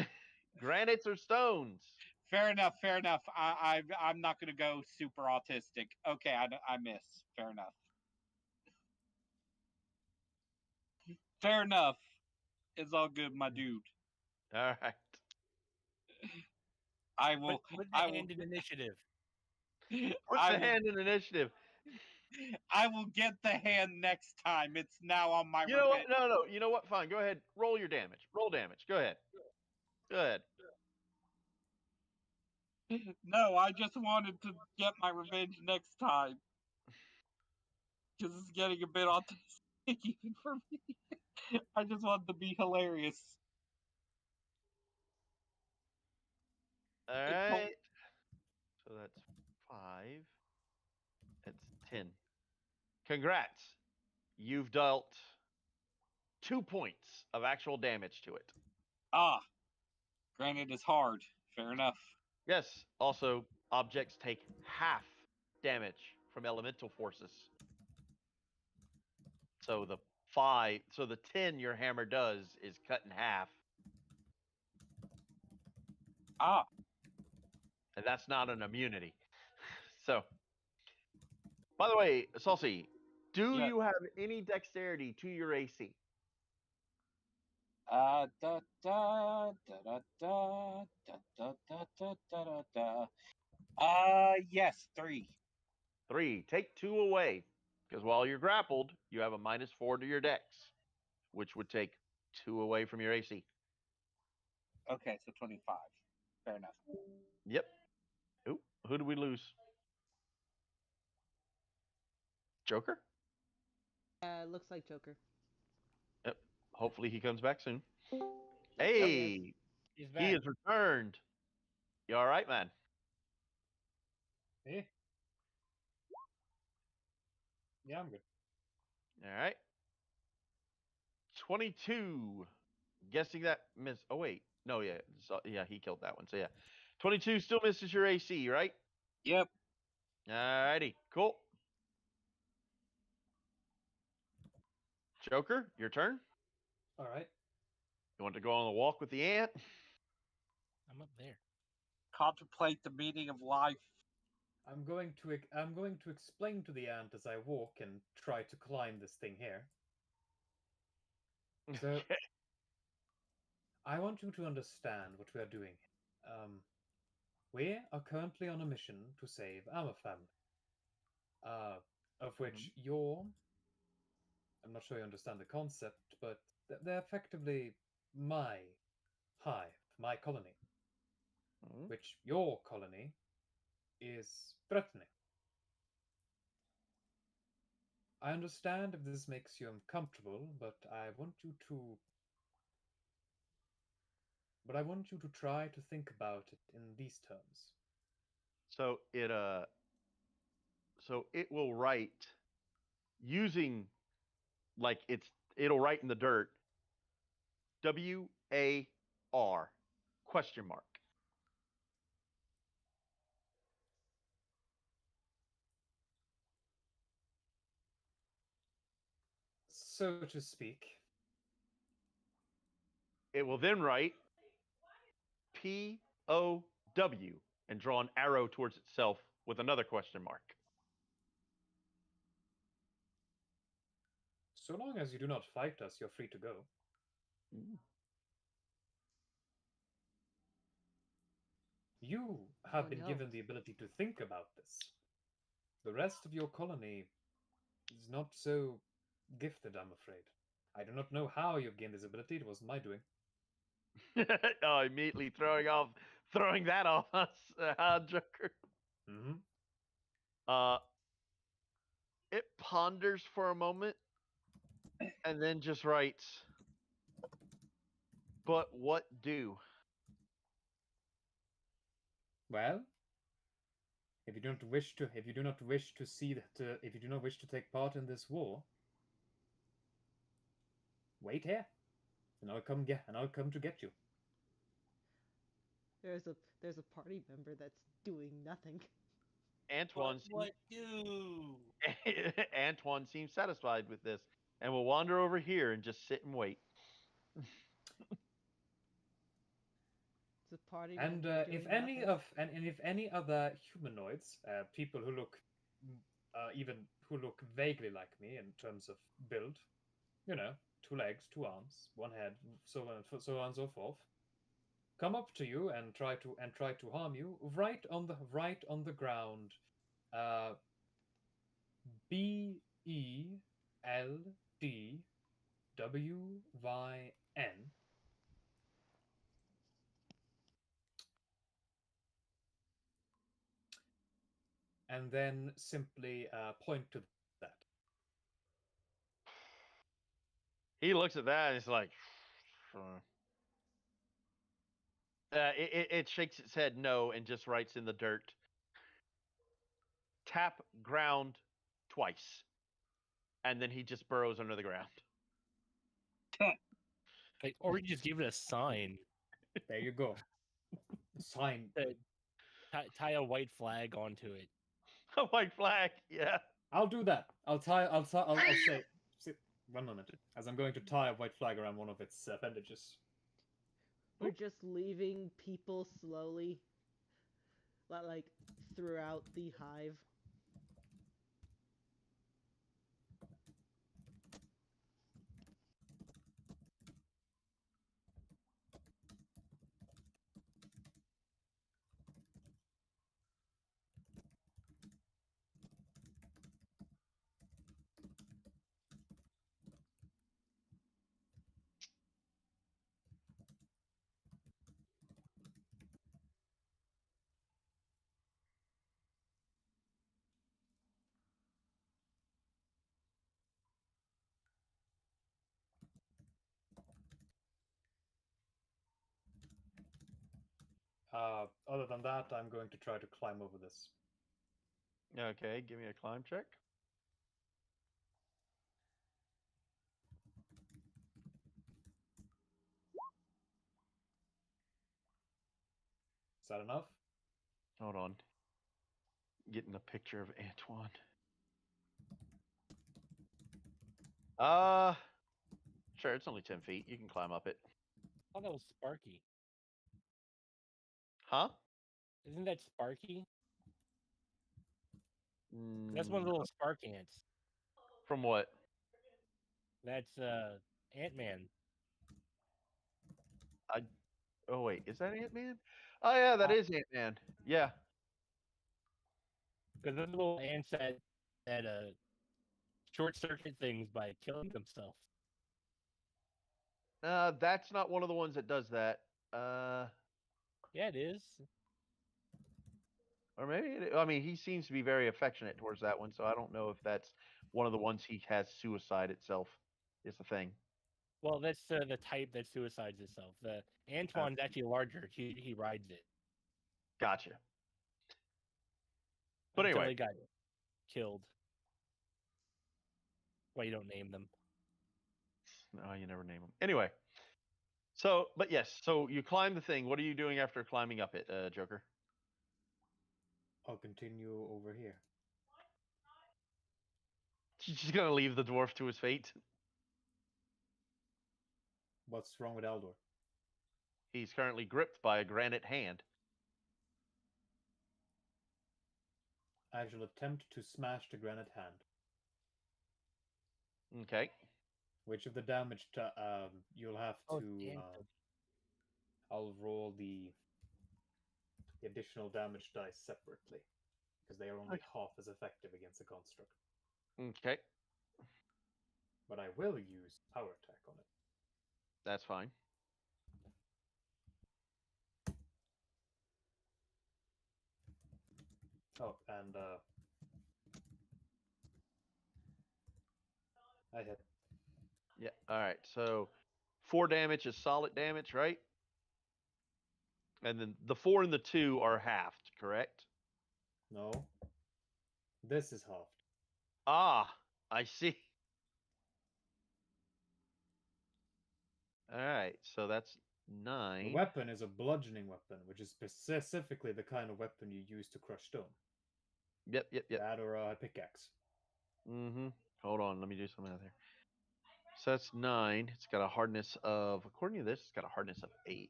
granites are stones. Fair enough. Fair enough. I'm not gonna go super autistic. Okay, I miss. Fair enough. Fair enough. It's all good, my dude. All right. I will. Put the I will. hand in initiative. Put I the will. hand in initiative. I will get the hand next time. It's now on my You know what? revenge. No. You know what? Fine. Go ahead. Roll your damage. Roll damage. Go ahead. Go ahead. No, I just wanted to get my revenge next time. Because it's getting a bit autistic even for me. I just wanted to be hilarious. All It told- right. So that's 5. That's 10. Congrats. You've dealt 2 points of actual damage to it. Ah, granted, it's hard. Fair enough. Yes. Also, objects take half damage from elemental forces. So the 10 your hammer does is cut in half, Ah, and that's not an immunity. So, by the way, Saucy, do Yeah. you have any dexterity to your AC? Da da da da da da da da da da da. Yes, 3. 3. Take 2 away, because while you're grappled, you have a -4 to your dex, which would take 2 away from your AC. Okay, so 25. Fair enough. Yep. Ooh, who do we lose? Joker? Looks like Joker. Yep. Hopefully he comes back soon. Yep, Hey, He's back. he has returned. You all right, man? Eh? Yeah, I'm good. All right. 22. Guessing that miss. Oh wait, no, yeah, yeah, he killed that one. So yeah, 22 still misses your AC, right? Yep. Alrighty, cool. Joker, your turn. All right. You want to go on the walk with the ant? I'm up there. Contemplate the meaning of life. I'm going to explain to the ant as I walk and try to climb this thing here. So Okay. I want you to understand what we are doing. We are currently on a mission to save our family, of which you're. I'm not sure you understand the concept, but they're effectively my hive, my colony, Mhm. which your colony is threatening. I understand if this makes you uncomfortable, but I want you to try to think about it in these terms. So it will write using like it'll write in the dirt WAR question mark. So to speak. It will then write POW and draw an arrow towards itself with another question mark. So long as you do not fight us, you're free to go. You have been given the ability to think about this. The rest of your colony is not so gifted, I'm afraid. I do not know how you've gained this ability. It wasn't my doing. Oh, immediately throwing that off us, Joker. Mm-hmm. It ponders for a moment and then just writes, "But what do?" Well, if you do not wish to take part in this war, wait here, and I'll come to get you. There's a party member that's doing nothing. Antoine What do? Antoine seems satisfied with this and will wander over here and just sit and wait. It's a party. And mode if doing any nothing. of and if any other humanoids, people who look even who look vaguely like me in terms of build, you know, 2 legs, 2 arms, 1 head, so on and so forth, come up to you and try to harm you right on the ground. BELDWYN, and then simply point to that. He looks at that and he's like, it shakes its head no and just writes in the dirt, tap ground twice. And then he just burrows under the ground. Like, or you just give it a sign. There you go. Sign. Tie a white flag onto it. A white flag, yeah. I'll do that. I'll say. 1 moment, as I'm going to tie a white flag around one of its appendages. We're just leaving people slowly, like throughout the hive. Other than that, I'm going to try to climb over this. Okay, give me a climb check. Is that enough? Hold on. Getting a picture of Antoine. Sure, it's only 10 feet. You can climb up it. I thought that was Sparky. Huh? Isn't that Sparky? That's one of the little spark ants. From what? That's Ant-Man. Oh wait, is that Ant-Man? Oh yeah, that is Ant-Man. Yeah. Because those little ants that short circuit things by killing themselves. That's not one of the ones that does that. Yeah, it is. Or maybe I mean, he seems to be very affectionate towards that one, so I don't know if that's one of the ones he has suicide itself. Is the thing. Well, that's the type that suicides itself. The Antoine's actually larger. He rides it. Gotcha. But until anyway, they got killed. Why you don't name them? no, you never name them. Anyway, so but yes, so you climb the thing. What are you doing after climbing up it, Joker? I'll continue over here. She's gonna leave the dwarf to his fate. What's wrong with Aldor? He's currently gripped by a granite hand. I shall attempt to smash the granite hand. Okay. Which of the damage you'll have to I'll roll the additional damage dice separately, because they are only half as effective against a construct. Okay. But I will use power attack on it. That's fine. Oh, and I hit. Yeah. All right. So 4 damage is solid damage, right? And then the 4 and the 2 are halved, correct? No. This is halved. Ah, I see. All right. So that's 9. The weapon is a bludgeoning weapon, which is specifically the kind of weapon you use to crush stone. Yep. That or a pickaxe. Mm-hmm. Hold on, let me do something out there. So that's 9. It's got a hardness of, according to this, it's got a hardness of 8.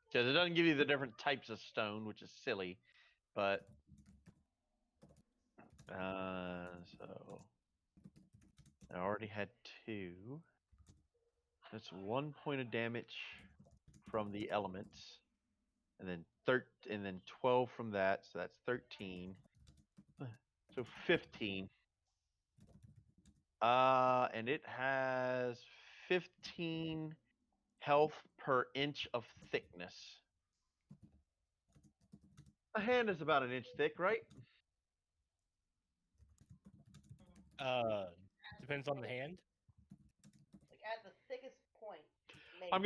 Because it doesn't give you the different types of stone, which is silly, but so I already had 2. That's 1 point of damage from the elements, and then 12 from that, so that's 13. So 15. And it has 15 health per inch of thickness. A hand is about an inch thick, right? Depends on the hand. Like at the thickest point. I'm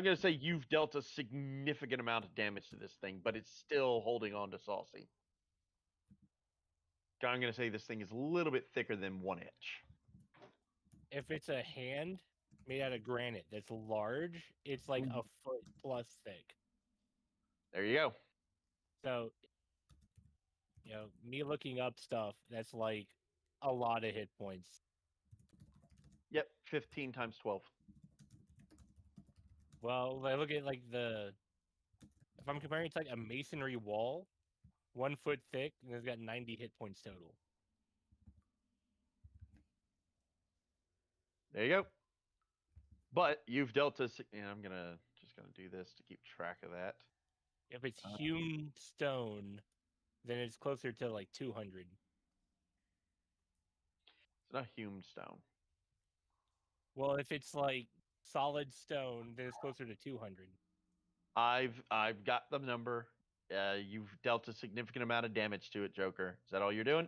gonna say you've dealt a significant amount of damage to this thing, but it's still holding on to Saucy. I'm gonna say this thing is a little bit thicker than 1 inch. If it's a hand made out of granite that's large, it's like a foot plus thick. There you go. So, me looking up stuff, that's like a lot of hit points. Yep, 15 times 12. Well, I look at like if I'm comparing it to like a masonry wall, 1 foot thick, and it's got 90 hit points total. There you go. But you've dealt a. And I'm just gonna do this to keep track of that. If it's hewn stone, then it's closer to like 200. It's not hewn stone. Well, if it's like solid stone, then it's closer to 200. I've got the number. You've dealt a significant amount of damage to it, Joker. Is that all you're doing?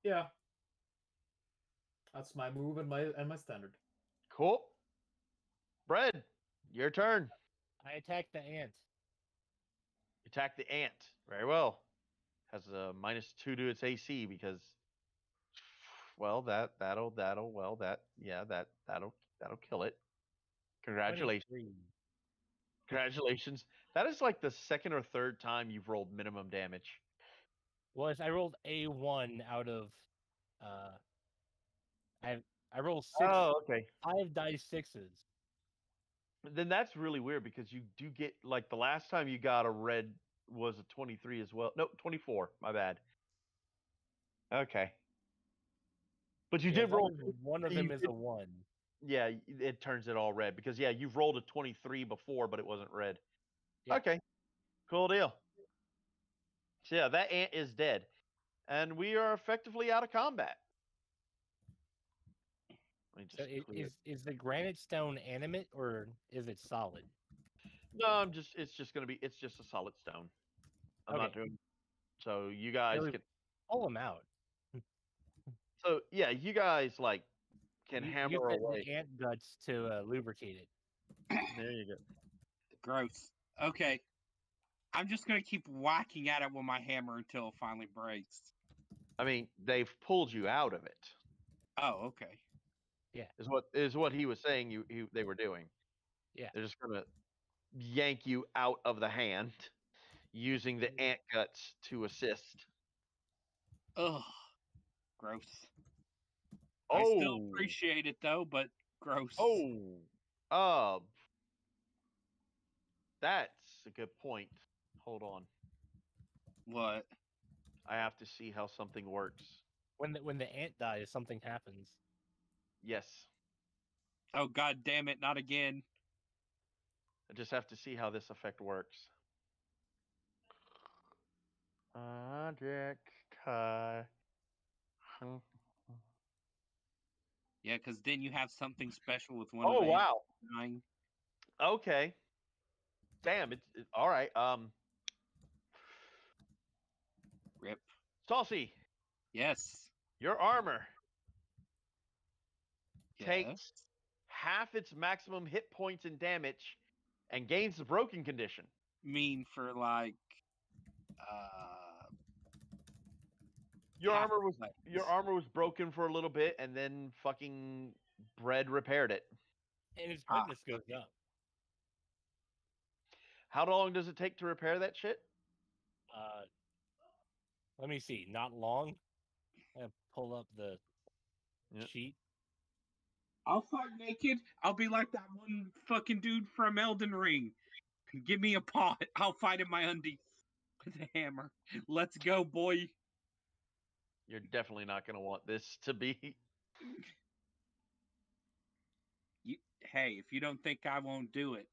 Yeah. That's my move and my standard. Cool. Bread, your turn. I attack the ant. Attack the ant. Very well. Has a -2 to its AC because, well, that'll kill it. Congratulations. 23. Congratulations. That is like the second or third time you've rolled minimum damage. Well, I rolled A1 out of, I rolled Okay. 5 dice 6s. Then that's really weird because you do get, like, the last time you got a red was a 23 as well. No, 24. My bad. Okay. But you Yeah, did as long roll. as one of you them is did- a 1. Yeah, it turns it all red because, yeah, you've rolled a 23 before, but it wasn't red. Yeah. Okay. Cool deal. So, yeah, that ant is dead. And we are effectively out of combat. Let me So just clear. is the granite stone animate or is it solid? No, it's just a solid stone. I'm not Okay. doing. So you guys Really can. pull them out. So yeah, you guys like can Use hammer away. the ant guts to lubricate it. There you go. Gross. Okay. I'm just gonna keep whacking at it with my hammer until it finally breaks. I mean, they've pulled you out of it. Oh, okay. Is what he was saying. They were doing. Yeah. They're just gonna yank you out of the hand, using the ant guts to assist. Ugh. Gross. I still appreciate it though, but gross. That's a good point. Hold on. What? I have to see how something works. When the ant dies, something happens. Yes. Oh god damn it, not again. I just have to see how this effect works. Project Kai. Yeah, because then you have something special with one Oh of the wow. dying. Okay. Damn, all right. Rip. Saucy, Yes. your armor Yes. takes half its maximum hit points and damage and gains the broken condition. Mean for like Your half armor was legs. your armor was broken for a little bit and then fucking Bread repaired it. And its quickness goes up. How long does it take to repair that shit? Let me see. Not long. Pull up the Yep. sheet. I'll fight naked. I'll be like that one fucking dude from Elden Ring. Give me a pot. I'll fight in my undies with a hammer. Let's go, boy. You're definitely not going to want this to be. Hey, if you don't think I won't do it,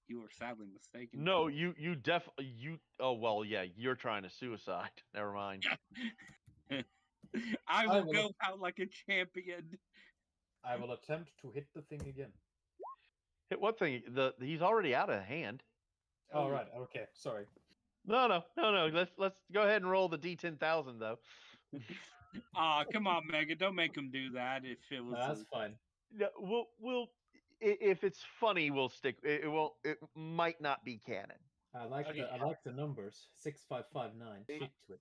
you are sadly mistaken. No, you definitely Oh well, yeah. You're trying to suicide. Never mind. I I will will- go out like a champion. I will attempt to hit the thing again. Hit what thing? He's already out of hand. Oh, right. Okay. Sorry. No. Let's go ahead and roll the D10,000 though. Aw, come on, Mega. Don't make him do that. If it was, No, that's fine. Yeah, we'll if it's funny, we'll stick. It won't. It might not be canon. I like Okay. I like the numbers. 6559. Stick to it.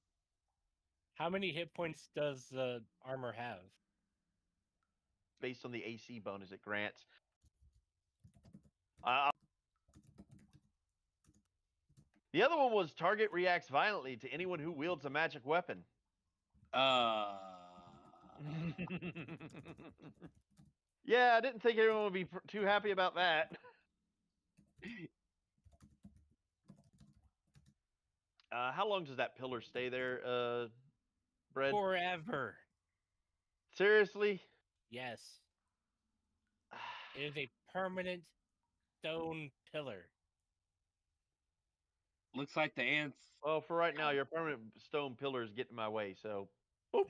How many hit points does the armor have? Based on the AC bonus it grants. The other one was target reacts violently to anyone who wields a magic weapon. Yeah, I didn't think everyone would be too happy about that. How long does that pillar stay there, Brett? Forever. Seriously? Yes. It is a permanent stone pillar. looks like the ants. Well, for right now, your permanent stone pillar is getting in my way, so. Boop.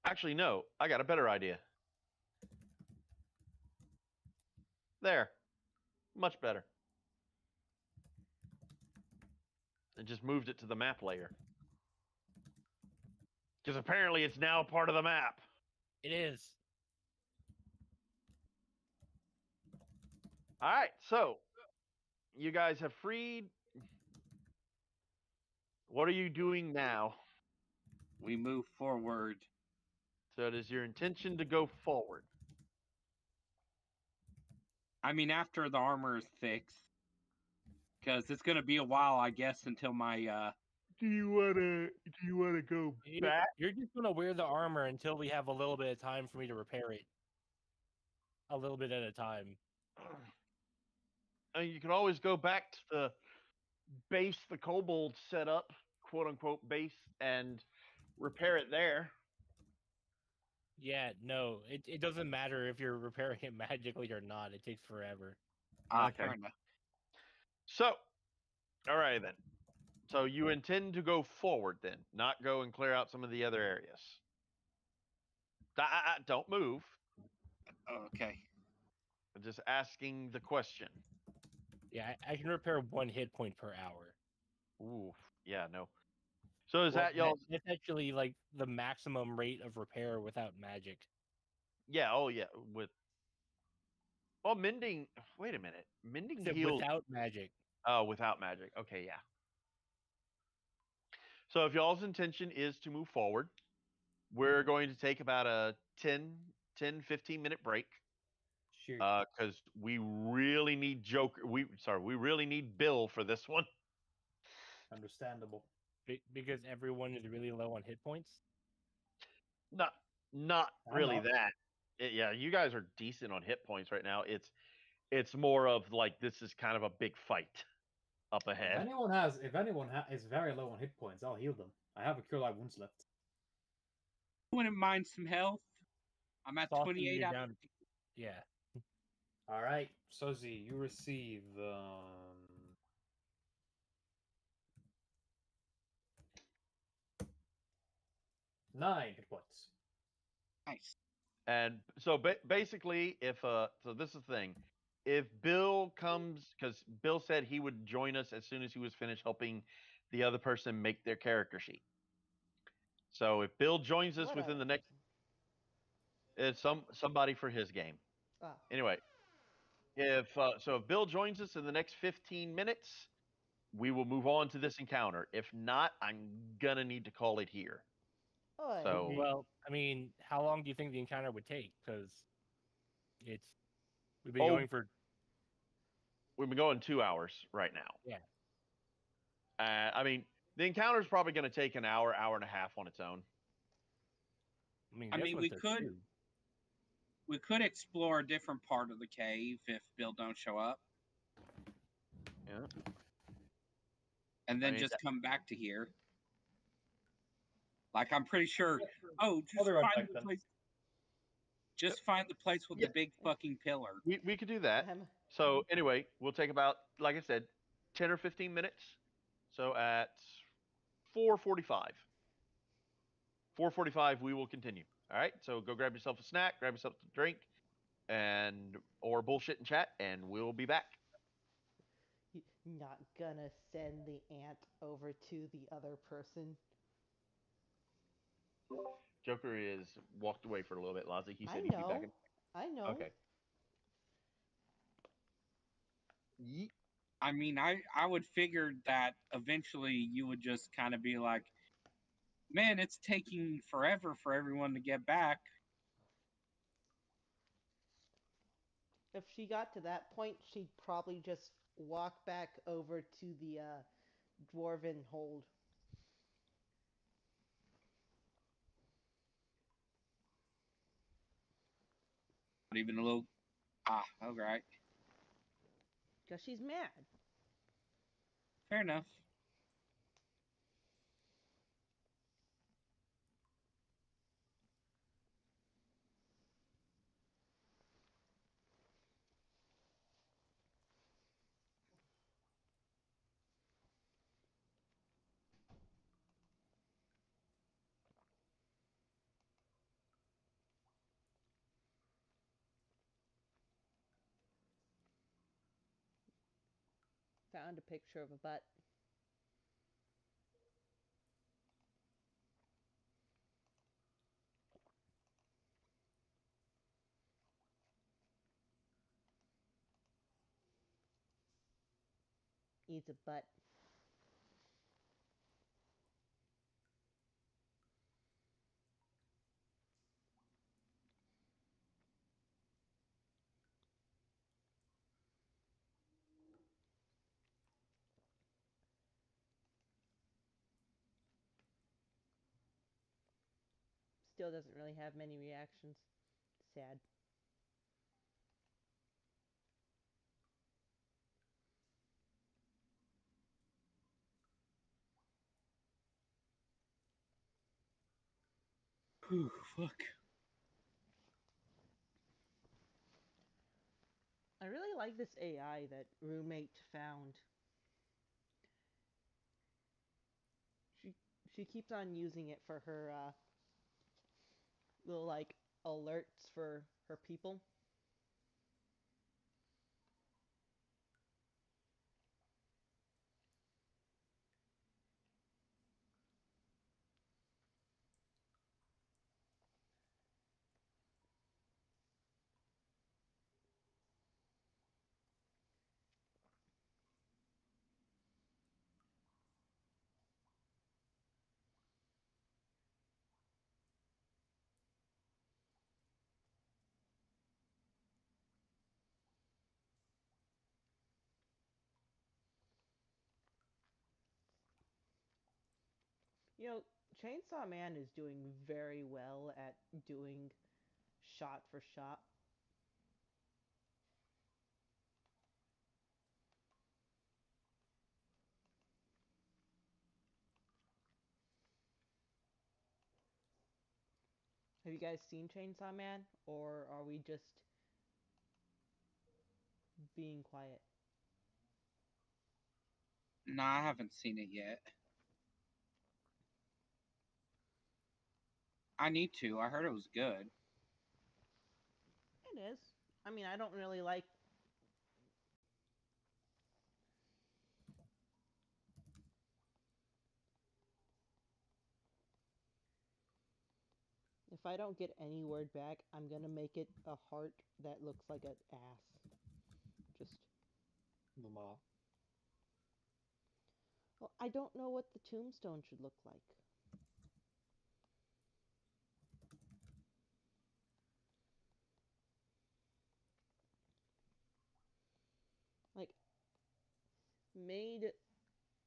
Actually, no. I got a better idea. There. Much better. And just moved it to the map layer. Because apparently it's now part of the map. It is. All right, so you guys have freed. What are you doing now? We move forward. So it is your intention to go forward. I mean, after the armor is fixed, because it's gonna be a while, I guess, until my Do you wanna go back? You're just gonna wear the armor until we have a little bit of time for me to repair it. A little bit at a time. I mean, you can always go back to the base the kobold set up, quote unquote base, and repair it there. Yeah, no, it doesn't matter if you're repairing it magically or not. It takes forever. Okay. fair enough. So, all right then. So you intend to go forward then, not go and clear out some of the other areas. Don't move. Okay. I'm just asking the question. Yeah, I can repair 1 hit point per hour. Ooh, yeah, no. So is Well, that y'all? That's actually like the maximum rate of repair without magic. Yeah. Oh, yeah. With well, mending. Wait a minute. Mending Except heals. without magic. Oh, without magic. Okay, yeah. So if y'all's intention is to move forward, we're going to take about a 10, 15 minute break. Shoot. Because we really need Joker. We really need Bill for this one. Understandable. Because everyone is really low on hit points. Not I'm really not. that. Yeah, you guys are decent on hit points right now. It's more of like this is kind of a big fight up If ahead. anyone is very low on hit points, I'll heal them. I have a cure life wounds left. Wouldn't mind some health. I'm at Saucy, 28 you're out. down. Yeah. All right, Sozi, you receive 9 hit points. Nice. And so basically, if so this is the thing. If Bill comes, because Bill said he would join us as soon as he was finished helping the other person make their character sheet. So if Bill joins us What within other the next, person? it's somebody for his game. Oh. Anyway, if Bill joins us in the next 15 minutes, we will move on to this encounter. If not, I'm gonna need to call it here. Oi. So Well, I mean, how long do you think the encounter would take? Because We've been Oh. going for We've been going 2 hours right now. Yeah. I mean, the encounter's probably going to take an hour, hour and a half on its own. I mean, I this mean, one we took could- two. We could explore a different part of the cave if Bill don't show up. Yeah. And then mean, just come back to here. Like, I'm pretty sure. Oh, just I'll be right find back the then. place. Just find the place with the big fucking pillar. We could do that. Ahem. So anyway, we'll take about, like I said, 10 or 15 minutes. So at 4:45. 4:45, we will continue. All right. So go grab yourself a snack, grab yourself a drink, or bullshit and chat, and we'll be back. Not gonna send the ant over to the other person. Joker is walked away for a little bit, Lazi. He I said he'd be know. back in. I know. Okay. Yeet. I mean, I would figure that eventually you would just kind of be like, man, it's taking forever for everyone to get back. If she got to that point, she'd probably just walk back over to the dwarven hold. Not even a little. All right. Because she's mad. Fair enough. Found a picture of a butt. Eats a butt. Still doesn't really have many reactions. Sad. Whew, fuck. I really like this AI that roommate found. She keeps on using it for her little like alerts for her people. You know, Chainsaw Man is doing very well at doing shot for shot. Have you guys seen Chainsaw Man, or are we just being quiet? No, I haven't seen it yet. I need to. I heard it was good. It is. I mean, I don't really like. If I don't get any word back, I'm gonna make it a heart that looks like an ass. Just. Mama. Well, I don't know what the tombstone should look like. made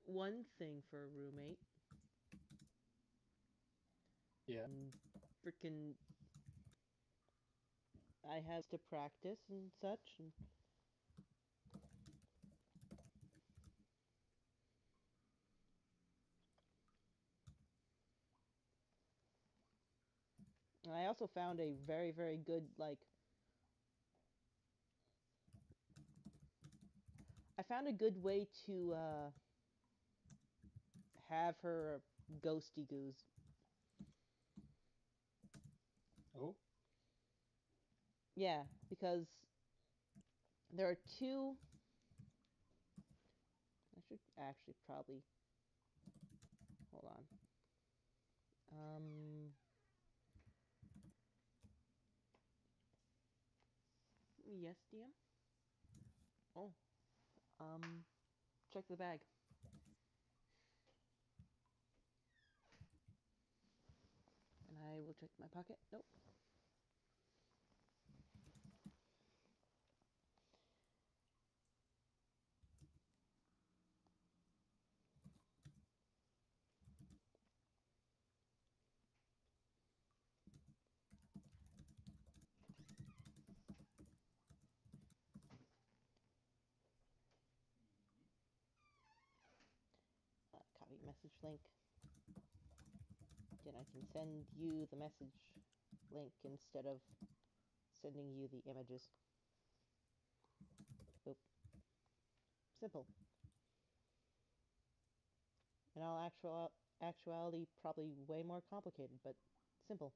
one thing for a roommate. Yeah. Freaking, I have to practice and such. And I also found a very, very good, like, I found a good way to have her ghosty goose. Oh. Yeah, because there are two. I should actually probably hold on. Yes, DM. Oh, check the bag. And I will check my pocket. Nope. Copy message link. Then I can send you the message link instead of sending you the images. Boop. Simple. In all actuality, probably way more complicated, but simple.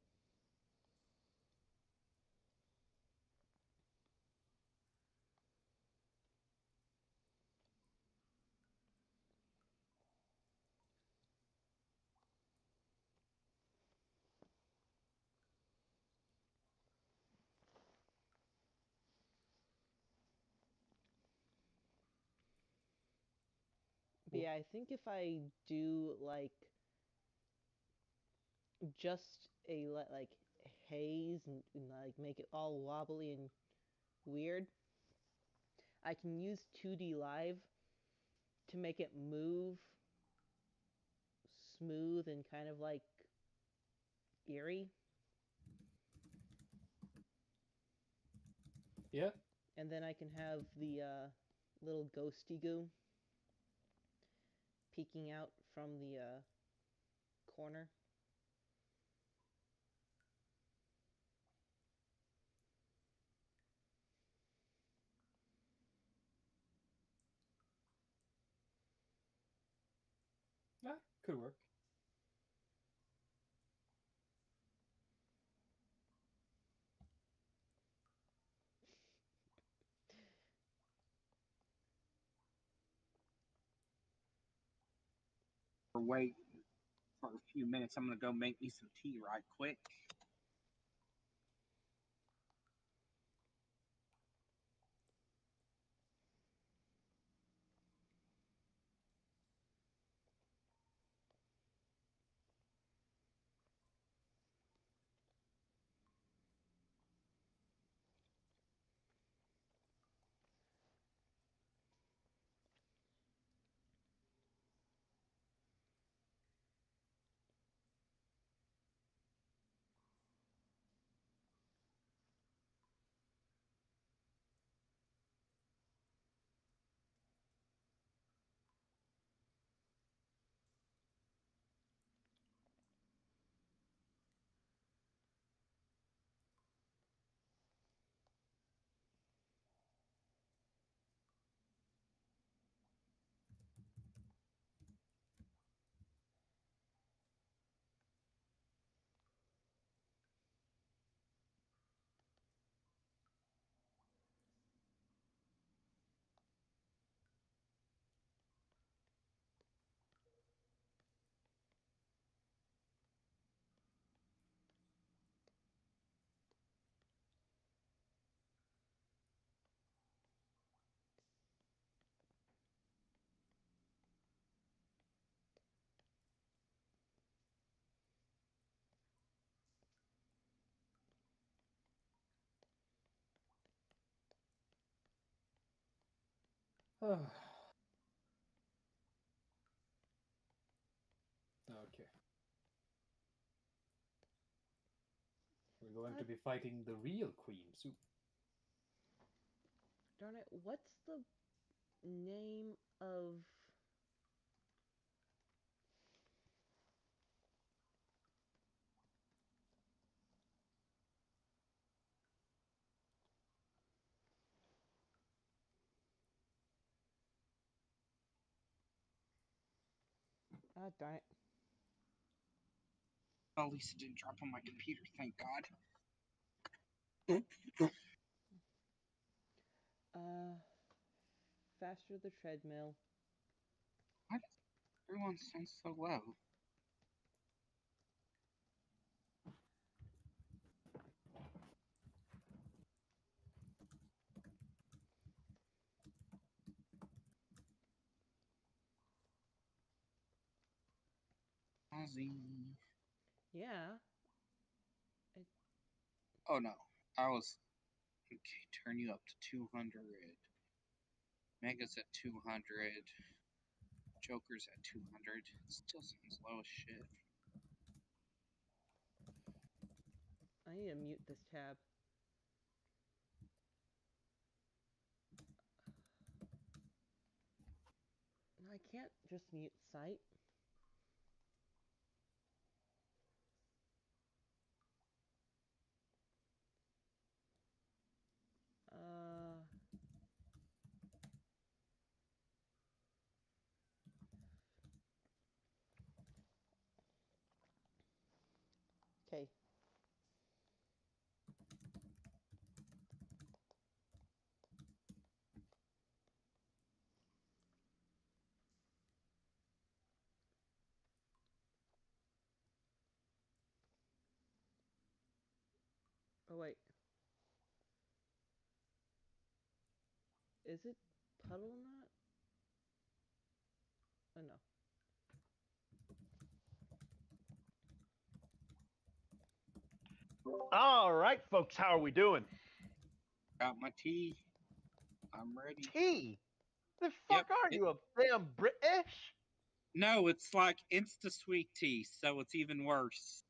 But yeah, I think if I do like just a like haze and like make it all wobbly and weird, I can use 2D Live to make it move smooth and kind of like eerie. Yeah. And then I can have the little ghosty goo peeking out from the corner. Yeah, could work. Wait for a few minutes. I'm gonna go make me some tea right quick. We're going to be fighting the real queen soon. Darn it, what's the name of... Ah, darn it. Well, at least it didn't drop on my computer, thank God. Faster the treadmill. Why does everyone sound so low? Ozzy. Yeah. Oh no, I was okay. Turn you up to 200. Mega's at 200. Joker's at 200. Still sounds low as shit. I need to mute this tab. I can't just mute site. Okay. Oh wait. Is it puddle knot? Oh no. All right, folks, how are we doing? Got my tea. I'm ready. Tea? The Yep, fuck are you, a damn British? No, it's like Insta sweet tea, so it's even worse.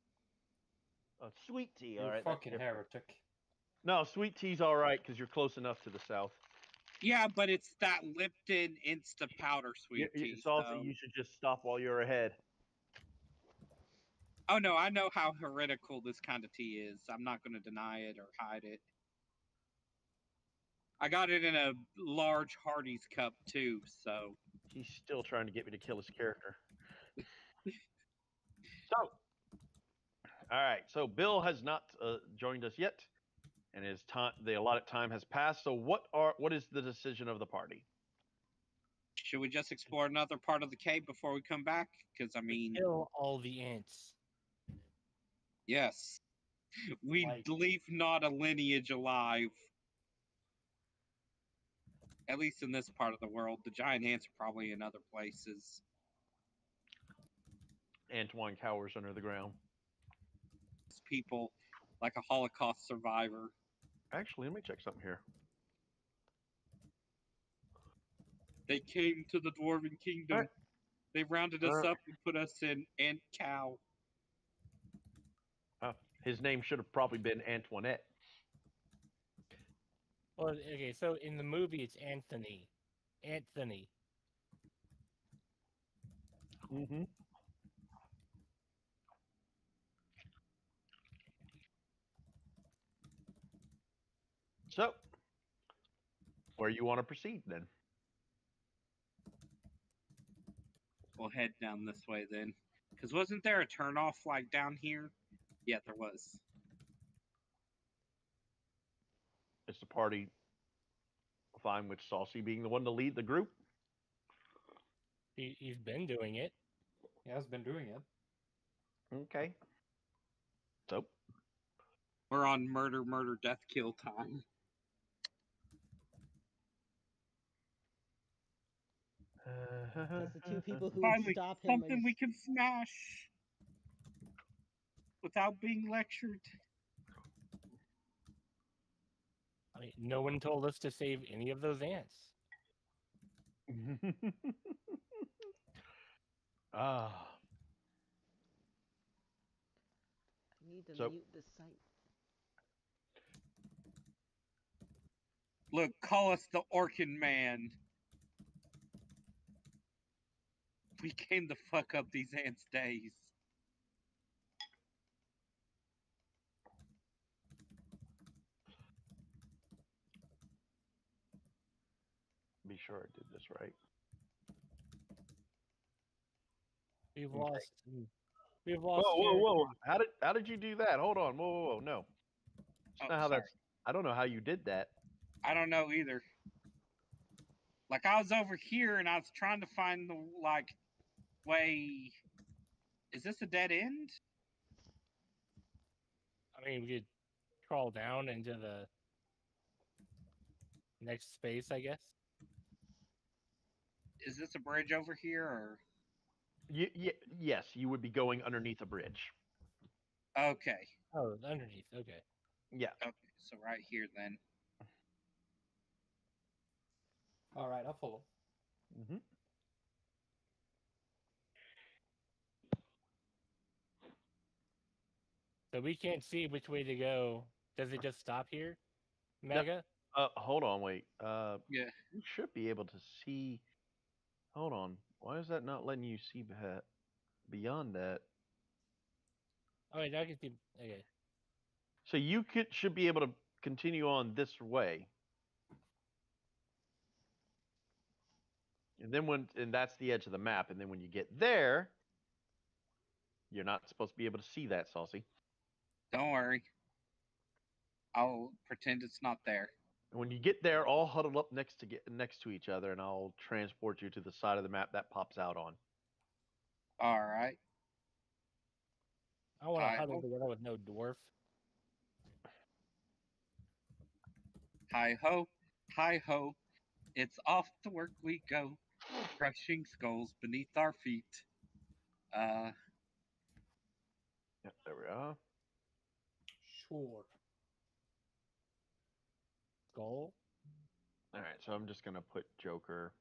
Oh, sweet tea, You all right. That's fucking different. heretic. No, sweet tea's all right because you're close enough to the south. Yeah, but it's that Lipton Insta powder sweet tea. Salsa, So... you should just stop while you're ahead. Oh no, I know how heretical this kind of tea is. I'm not going to deny it or hide it. I got it in a large Hardee's cup too, so... He's still trying to get me to kill his character. So, all right. So Bill has not joined us yet, and his time, the allotted time, has passed. So, what is the decision of the party? Should we just explore another part of the cave before we come back? Because, I mean... Kill all the ants. Yes. We Like- leave not a lineage alive. At least in this part of the world. The giant ants are probably in other places. Antoine cowers under the ground. It's people like a Holocaust survivor. Actually, let me check something here. They came to the Dwarven Kingdom. Alright. They rounded us up and put us in ant cow. His name should have probably been Antoinette. Well, okay, so in the movie it's Anthony. Anthony. Mm-hmm. So, where you want to proceed then? We'll head down this way then. Because wasn't there a turnoff like down here? Yeah, there was. Is the party fine with Saucy being the one to lead the group? He's been doing it. He has been doing it. Okay. So, We're on murder, murder, death, kill time. Because the two people who would Finally, stop him something we can smash without being lectured. I mean, no one told us to save any of those ants. Ah. I need to So- mute the site. Look, call us the Orkin Man. We came to fuck up these ants' days. Be sure I did this right. We've Okay. lost. We've Whoa, lost. whoa, whoa! How did you do that? Hold on, whoa, whoa, whoa! No, Oh, not how sorry. that's. I don't know how you did that. I don't know either. Like, I was over here and I was trying to find the, like, way. Is this a dead end? I mean, we could crawl down into the next space, I guess. Is this a bridge over here, or? Yes, you would be going underneath a bridge. Okay. Oh, underneath. Okay. Yeah. Okay, so right here then. All right, I'll follow. Mm-hmm. So we can't see which way to go. Does it just stop here, No. Mega? Hold on, wait. Yeah. You should be able to see. Hold on. Why is that not letting you see beyond that? Oh wait, I can see. Okay. So you should be able to continue on this way. And then and that's the edge of the map, and then when you get there, you're not supposed to be able to see that, Saucy. Don't worry. I'll pretend it's not there. And when you get there, all huddled up next to each other, and I'll transport you to the side of the map that pops out on. All right. I want to Hi, huddle ho. together with no dwarf. Hi ho, hi ho. It's off to work we go, crushing skulls beneath our feet. Yep, there we are. Sure. Skull. All right, so I'm just gonna put Joker.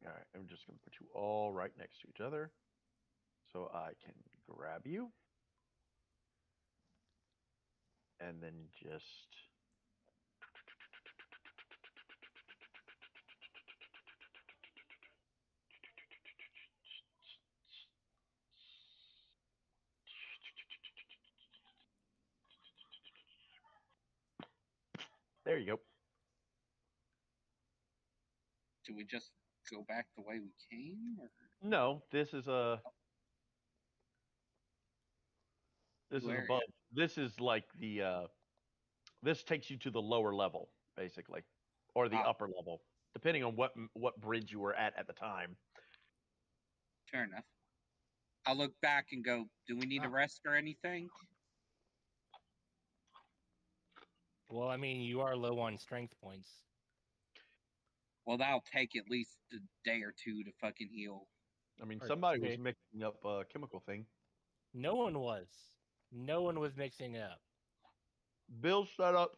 All right, I'm just gonna put you all right next to each other, so I can grab you, and then just. There you go. Do we just go back the way we came, or No, this is a. This New is area? above. This is like the. This takes you to the lower level, basically, or the Ah. upper level, depending on what bridge you were at the time. Fair enough. I'll look back and go, do we need a rest or anything? Well, I mean, you are low on strength points. Well, that'll take at least a day or two to fucking heal. I mean, Or somebody was two. mixing up a chemical thing. No one was. No one was mixing up. Bill set up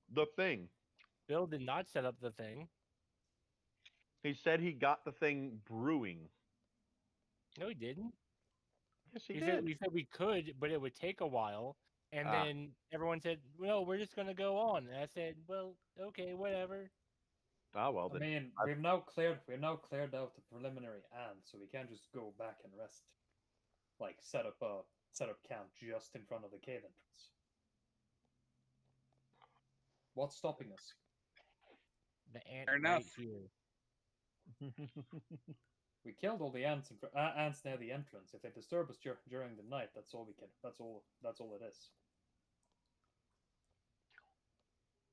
the thing. Bill did not set up the thing. He said he got the thing brewing. No, he didn't. Yes, he We did. said we could, but it would take a while. And Ah. then everyone said, "No, we're just gonna go on." And I said, "Well, okay, whatever." Ah, well I then. mean, we've now cleared out the preliminary ant, so we can't just go back and rest. Like set up camp just in front of the cave entrance. What's stopping us? The ant Fair enough. right here. We killed all the ants ants near the entrance. If they disturb us during the night, that's all we can. That's all it is.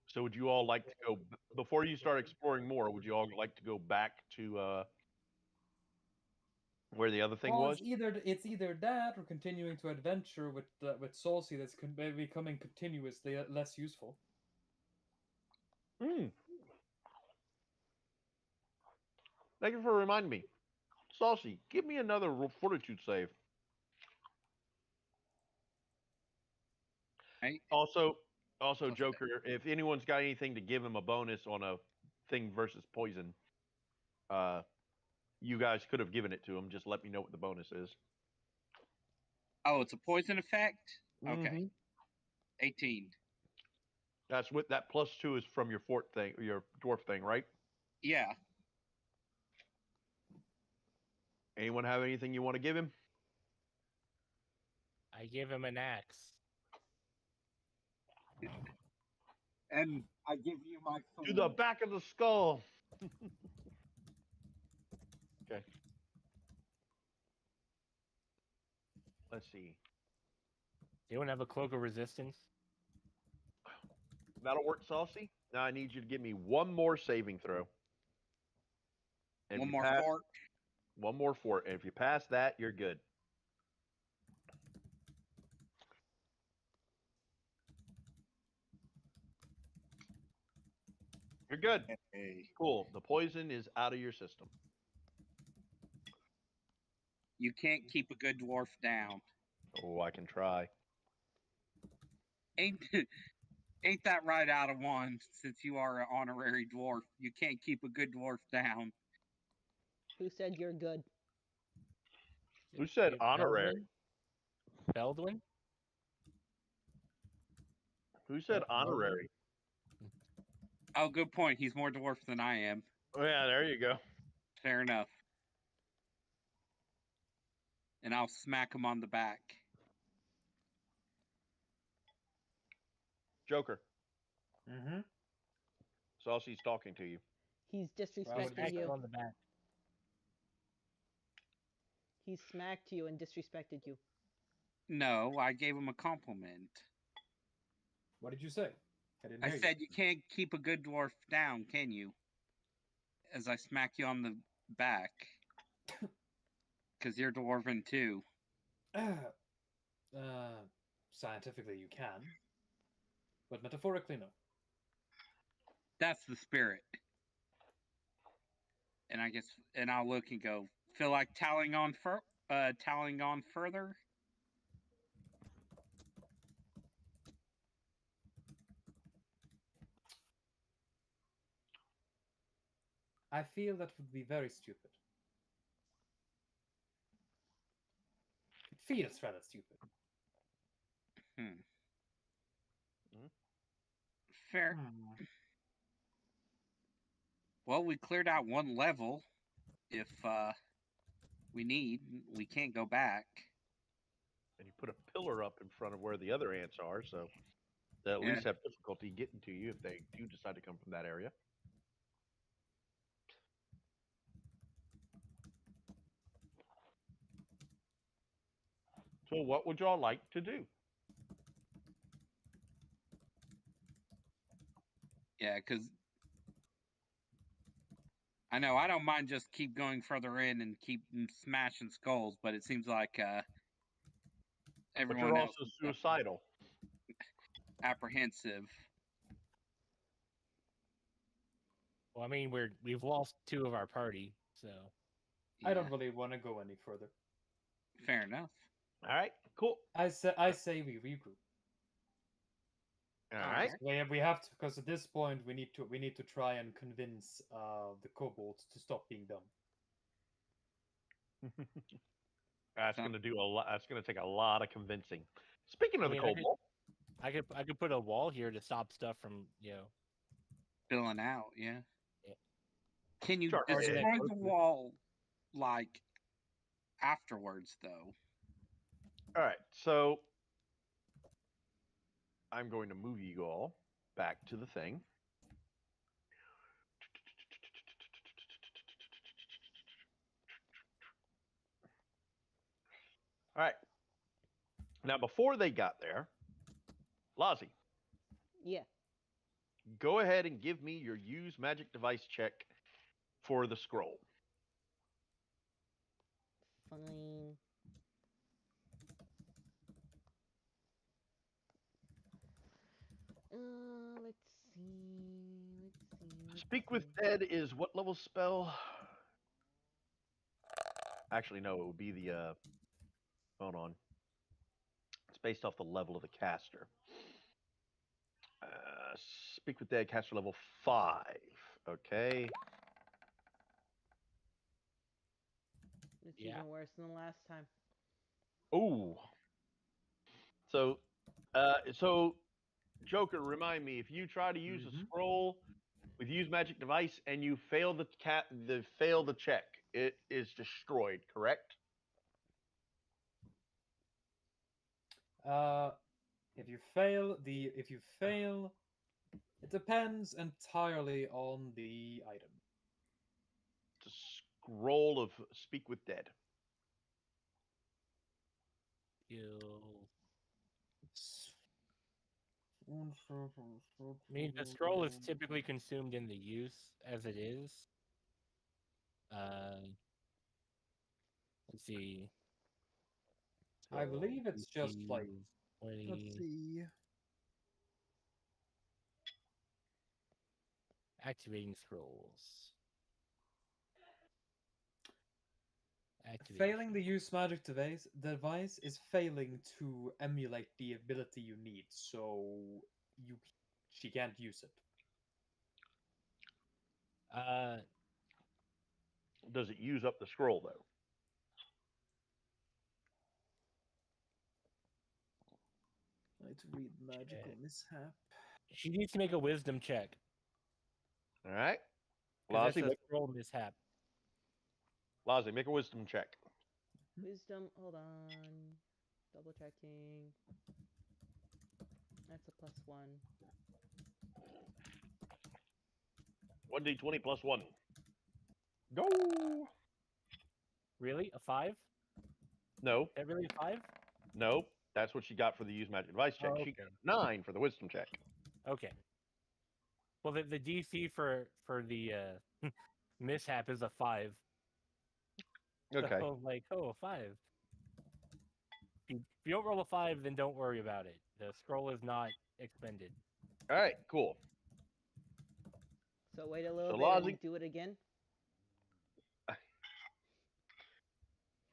So would you all like to go before you start exploring more? Would you all like to go back to where the other thing Well, was? it's either that or continuing to adventure with Saucy that's becoming continuously less useful. Hmm. Thank you for reminding me. Saucy, give me another fortitude save. Right? Also, Plus Joker, if anyone's got anything to give him a bonus on a thing versus poison, you guys could have given it to him. Just let me know what the bonus is. Oh, it's a poison effect? Okay. Mhm. 18. That's what that +2 is from your fort thing, or your dwarf thing, right? Yeah. Anyone have anything you want to give him? I give him an axe. And I give you my sword. To the back of the skull. Okay. Let's see. Anyone have a cloak of resistance? That'll work, Saucy. Now I need you to give me one more saving throw. And if One you more pass- fort. One more fort. And if you pass that, you're good. You're good. Hey. Cool. The poison is out of your system. You can't keep a good dwarf down. Oh, I can try. Ain't ain't that right out of one? Since you are an honorary dwarf, you can't keep a good dwarf down. Who said you're good? Who said Is it honorary? Beldwin? Who said Beldwin? honorary? Oh, good point. He's more dwarf than I am. Oh, yeah, there you go. Fair enough. And I'll smack him on the back. Joker. Mm-hmm. Saucy's talking to you. He's Well, disrespecting Smack him you. on the back. He smacked you and disrespected you. No, I gave him a compliment. What did you say? I didn't I hear said you can't keep a good dwarf down, can you? As I smack you on the back. Because you're dwarven too. you. Scientifically, you can, but metaphorically, no. That's the spirit. And I guess, and I'll look and go, feel like tallying on further? I feel that would be very stupid. It feels rather stupid. Fair. Well, we cleared out one level. If we need, we can't go back. And you put a pillar up in front of where the other ants are, so they at Yeah. least have difficulty getting to you if they do decide to come from that area. So what would y'all like to do? Yeah, because I know I don't mind just keep going further in and keep smashing skulls, but it seems like But everyone you're else also is suicidal. apprehensive. Well, I mean, we've lost 2 of our party, so I don't Yeah, really want to go any further. fair enough. All right, cool. I say we regroup. All Alright. right. We have to, because at this point we need to try and convince the kobolds to stop being dumb. That's Sound- going to do a lot. That's going to take a lot of convincing. Speaking of the I mean, I could- kobold, I could put a wall here to stop stuff from Filling out, yeah. Yeah. Can you Sure. destroy Yeah. the wall like afterwards though? all right. So I'm going to move you all back to the thing. All right. Now, before they got there, Lozzie, Yeah. go ahead and give me your use magic device check for the scroll. Fine. Let's see. Speak with Dead is what level spell? Actually, no, it would be the. Hold on. It's based off the level of the caster. Speak with Dead, caster level 5. Okay. It's Yeah. even worse than the last time. Ooh. So, Joker, remind me, if you try to use a Mhm. scroll with use magic device and you fail the check, it is destroyed, correct? If you fail, it depends entirely on the item. It's a scroll of Speak with Dead. Skill. I mean, the scroll is typically consumed in the use as it is. Let's see. I believe it's just like 20. let's see. Activating scrolls. Failing the use magic device is failing to emulate the ability you need, so she can't use it. Does it use up the scroll, though? I need to read magical mishap. She needs to make a wisdom check. All right. 'Cause that's Lazi, a scroll mishap. make a wisdom check. Wisdom, hold on. Double checking. That's a +1. 1d20 plus 1. Go! Really? A 5? No, Is that really a 5? no. That's what she got for the use magic device check. Oh, She okay. got a 9 for the wisdom check. Okay. Well, the DC for the mishap is a 5. Okay. So, like, a 5. If you don't roll a 5, then don't worry about it. The scroll is not expended. All right, cool. So wait a little So bit Lazi- and do it again?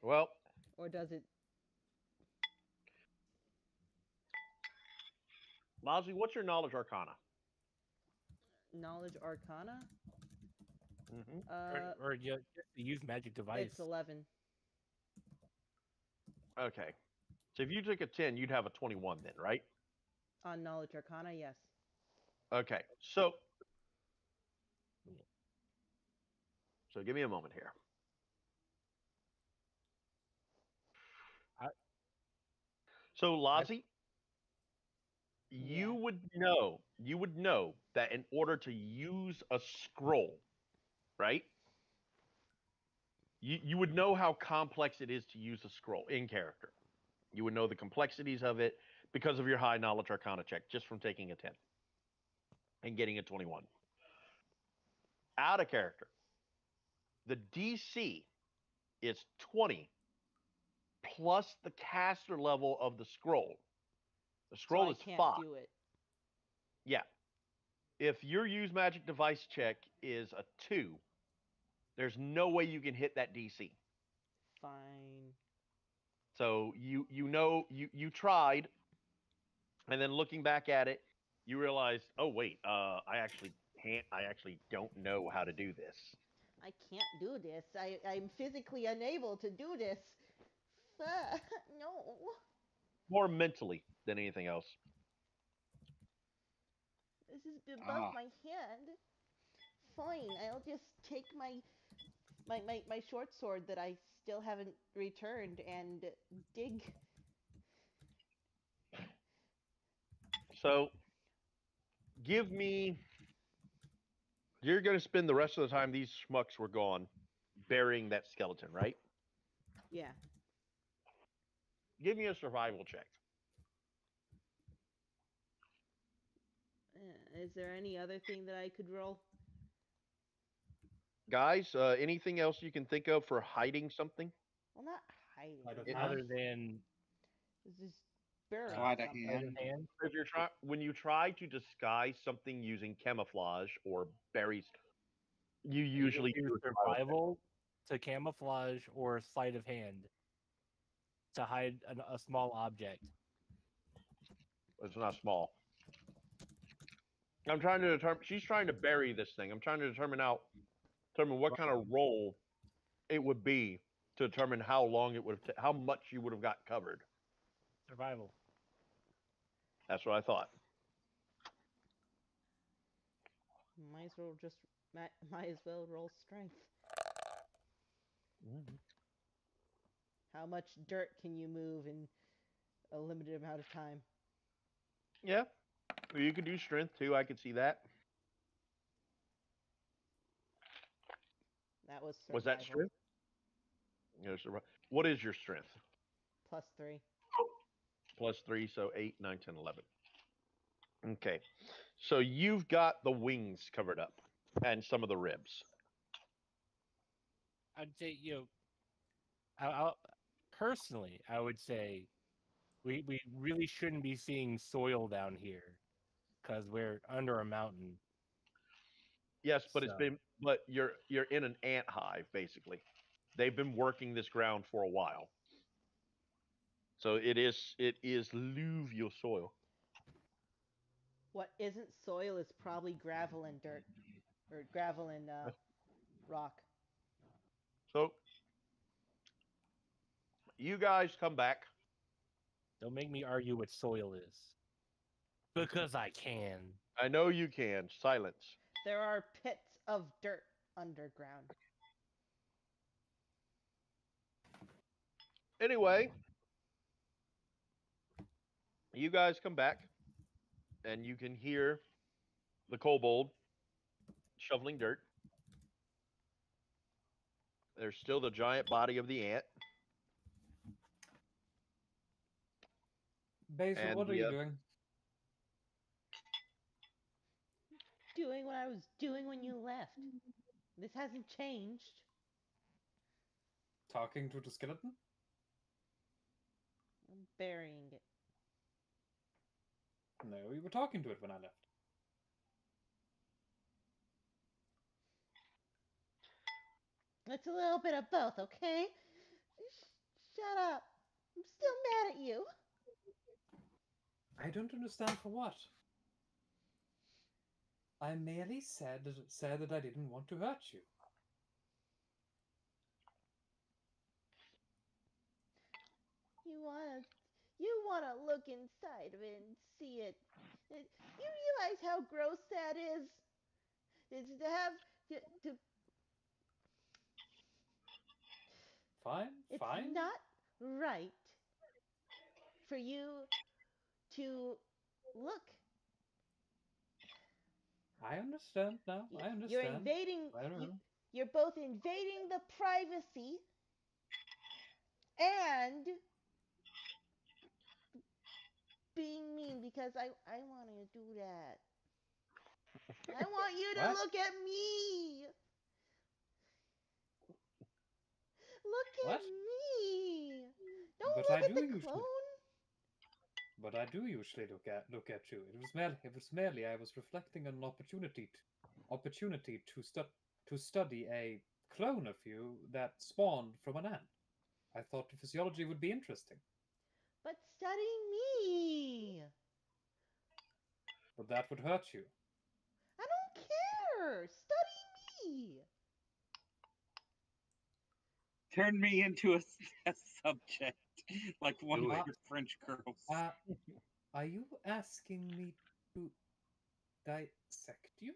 Well, Or does it? Lazi, what's your knowledge arcana? Knowledge Arcana? Mm-hmm. Or just use magic device. It's 11. Okay. So if you took a 10, you'd have a 21 then, right? On Knowledge Arcana, yes. Okay. So give me a moment here. So Lazi, you would know that in order to use a scroll, right? You would know how complex it is to use a scroll in character. You would know the complexities of it because of your high knowledge arcana check, just from taking a 10 and getting a 21. Out of character, the DC is 20 plus the caster level of the scroll. The scroll so is I can't 5. do it. Yeah. If your use magic device check is a 2, there's no way you can hit that DC. Fine. So you tried, and then looking back at it, you realized, oh wait, I actually don't know how to do this. I can't do this. I'm physically unable to do this. No. More mentally than anything else. This is above my head. Fine, I'll just take my short sword that I still haven't returned and dig. So give me. You're going to spend the rest of the time these schmucks were gone burying that skeleton, right? Yeah. Give me a survival check. Is there any other thing that I could roll? Guys, anything else you can think of for hiding something? Well, not hiding. Other than This is burying Sleight of something. hand. If you're when you try to disguise something using camouflage or berries, you usually use do a survival to camouflage or sleight of hand to hide a small object. It's not small. I'm trying to determine. She's trying to bury this thing. I'm trying to determine what kind of roll it would be to determine how long it would, how much you would have got covered. Survival. That's what I thought. Might as well just might as well roll strength. How much dirt can you move in a limited amount of time? Yeah. Well, you could do strength too. I could see that. That was survival. Was that strength? Yeah, what is your strength? +3. +3, so 8, 9, 10, 11. Okay. So you've got the wings covered up and some of the ribs. I'd say, I'll personally, I would say we really shouldn't be seeing soil down here because we're under a mountain. Yes, but So- you're in an ant hive basically. They've been working this ground for a while. So it is alluvial soil. What isn't soil is probably gravel and dirt, or gravel and rock. So you guys come back. Don't make me argue what soil is. Because I can. I know you can. Silence. There are pits of dirt underground. Anyway, you guys come back and you can hear the kobold shoveling dirt. There's still the giant body of the ant. Basil, And what are you doing? Doing what I was doing when you left. This hasn't changed. Talking to the skeleton? I'm burying it. No, we were talking to it when I left. It's a little bit of both, okay? Shut up. I'm still mad at you. I don't understand for what. I merely said that I didn't want to hurt you. You wanna look inside of it and see it. You realize how gross that is? It's to have to. Fine, It's fine. not right for you to look. I understand now. I understand. You're invading. I don't know. You're both invading the privacy and being mean because I want to do that. I want you to What? look at me. Look What? at me. Don't But look I at do the usually. clone. But I do usually look at you. It was merely I was reflecting on an opportunity to study a clone of you that spawned from an ant. I thought the physiology would be interesting. But studying me. But that would hurt you. I don't care. Study me. Turn me into a subject, like one Do of it. your French girls. Are you asking me to dissect you?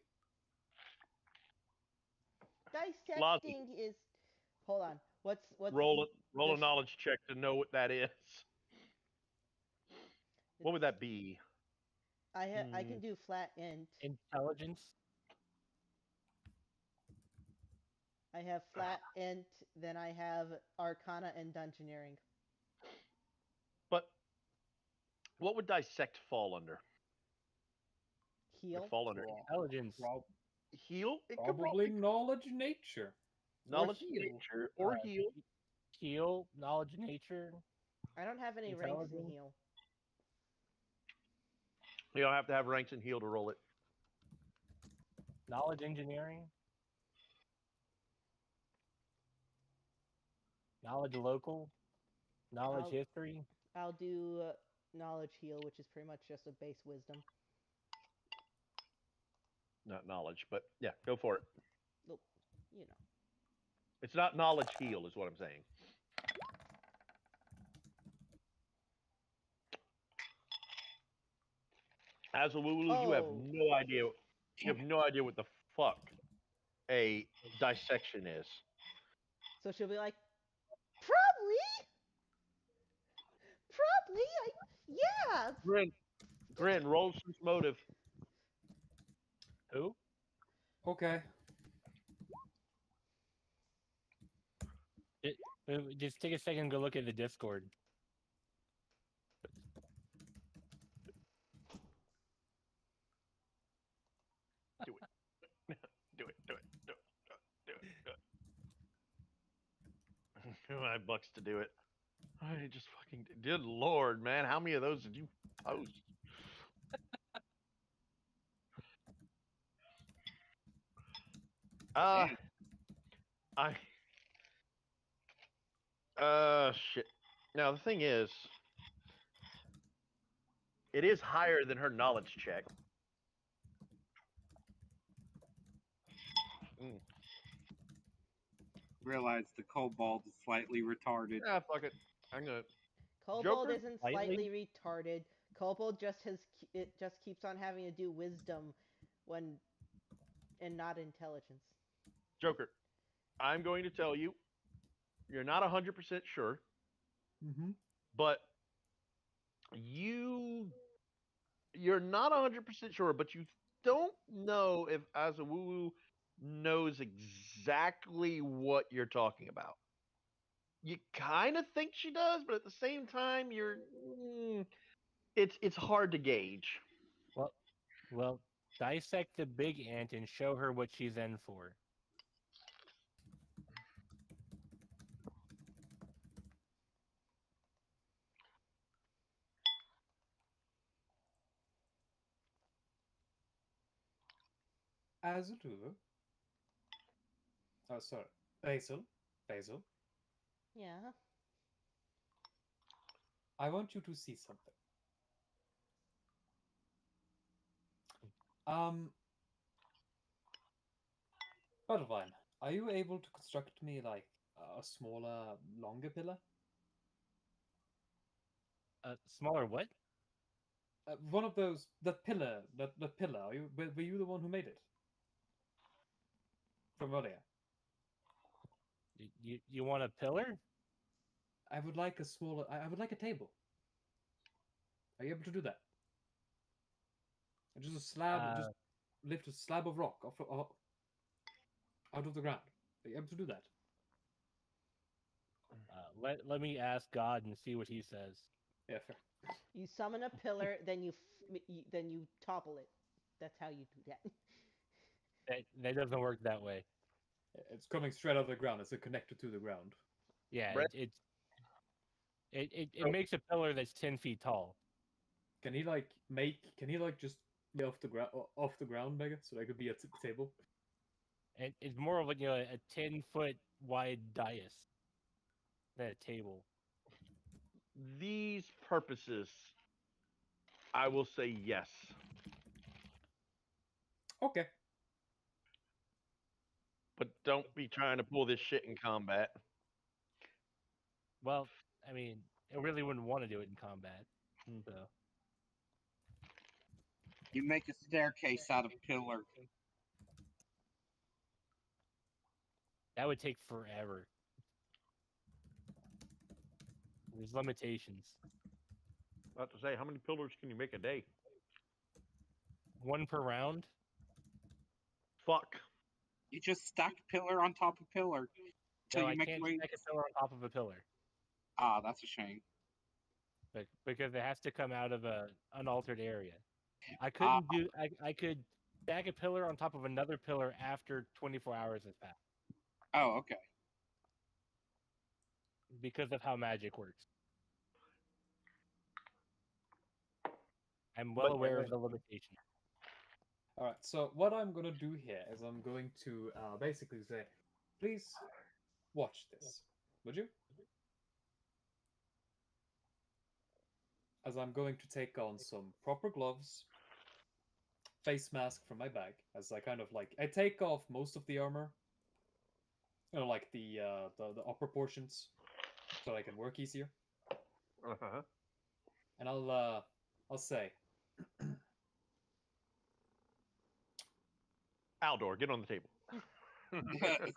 Dissecting is. Hold on. What's Roll a the- knowledge check to know what that is. What would that be? I can do flat int. Intelligence? I have flat int, then I have arcana and dungeoneering. But what would dissect fall under? Heal. Would fall under Intelligence. heal? It could Probably knowledge nature. knowledge, heal. nature, or heal. Heal, knowledge, nature. I don't have any ranks in Intelligence. heal. You don't have to have ranks in heal to roll it. Knowledge engineering. Knowledge local. Knowledge history. I'll do knowledge heal, which is pretty much just a base wisdom. Not knowledge, but yeah, go for it. Well, you know. It's not knowledge heal, is what I'm saying. As a Wooloo, you have Oh. no idea You have no idea what the fuck a dissection is. So she'll be like, probably, yeah. Grin, roll sense motive. Who? Okay. Just take a second and go look at the Discord. Do it. I have bucks to do it. I just fucking. Good lord, man. How many of those did you post? Dang. Shit. Now, the thing is, it is higher than her knowledge check. Realize the kobold is slightly retarded. Ah, fuck it. I'm gonna. Kobold Joker? isn't Slightly? slightly retarded. Kobold it just keeps on having to do wisdom when and not intelligence. Joker, I'm going to tell you, you're not 100% sure, Mm-hmm. but you're not 100% sure, but you don't know if Azawoo knows exactly what you're talking about. You kind of think she does, but at the same time, it's hard to gauge. Well, dissect the big ant and show her what she's in for. Azulu. Oh, sorry. Basil. Yeah. I want you to see something. Buttervine, are you able to construct me like a smaller, longer pillar? Smaller what? One of those, the pillar. Are you? Were you the one who made it? From earlier. You want a pillar? I would like a smaller. I would like a table. Are you able to do that? Just a slab. Just lift a slab of rock out of the ground. Are you able to do that? Let me ask God and see what he says. Yeah, fair. You summon a pillar, then you topple it. That's how you do that. That doesn't work that way. It's coming straight out of the ground. It's connected to the ground. Yeah, Brett? it makes a pillar that's 10 feet tall. Can he like just get off the ground, Mega, so that could be a table? And it's more of like a 10-foot wide dais than a table. These purposes, I will say yes. Okay. But don't be trying to pull this shit in combat. Well, I mean, I really wouldn't want to do it in combat. So You make a staircase out of pillar. that would take forever. There's limitations. About to say, how many pillars can you make a day? One per round. Fuck. You just stack pillar on top of pillar till No, you I make can't way. stack a pillar on top of a pillar, Ah, that's a shame. but because it has to come out of a unaltered area. I Ah. couldn't do. I could stack a pillar on top of another pillar after 24 hours has passed Oh, okay. because of how magic works. I'm well But- aware of the limitation. All right. So what I'm gonna do here is I'm going to basically say, please watch this, would you? As I'm going to take on some proper gloves, face mask from my bag, as I kind of like I take off most of the armor, like the upper portions, so I can work easier. Uh-huh. And I'll say, Aldor, get on the table.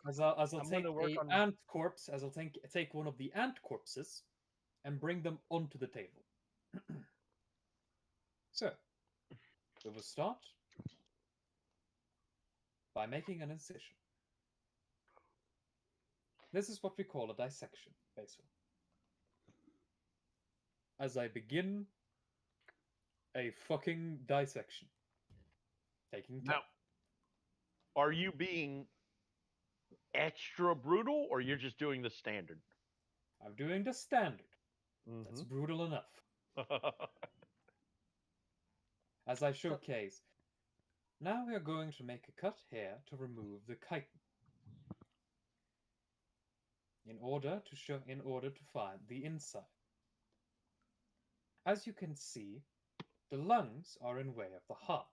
As I'll I'm take gonna work a on- ant corpse, as I'll take one of the ant corpses, and bring them onto the table. So, we will start by making an incision. This is what we call a dissection, Basil. As I begin a fucking dissection. Taking time. Now, are you being extra brutal, or you're just doing the standard? I'm doing the standard. That's brutal enough. As I showcase, now we are going to make a cut here to remove the chitin. In order to find the inside. As you can see, the lungs are in way of the heart.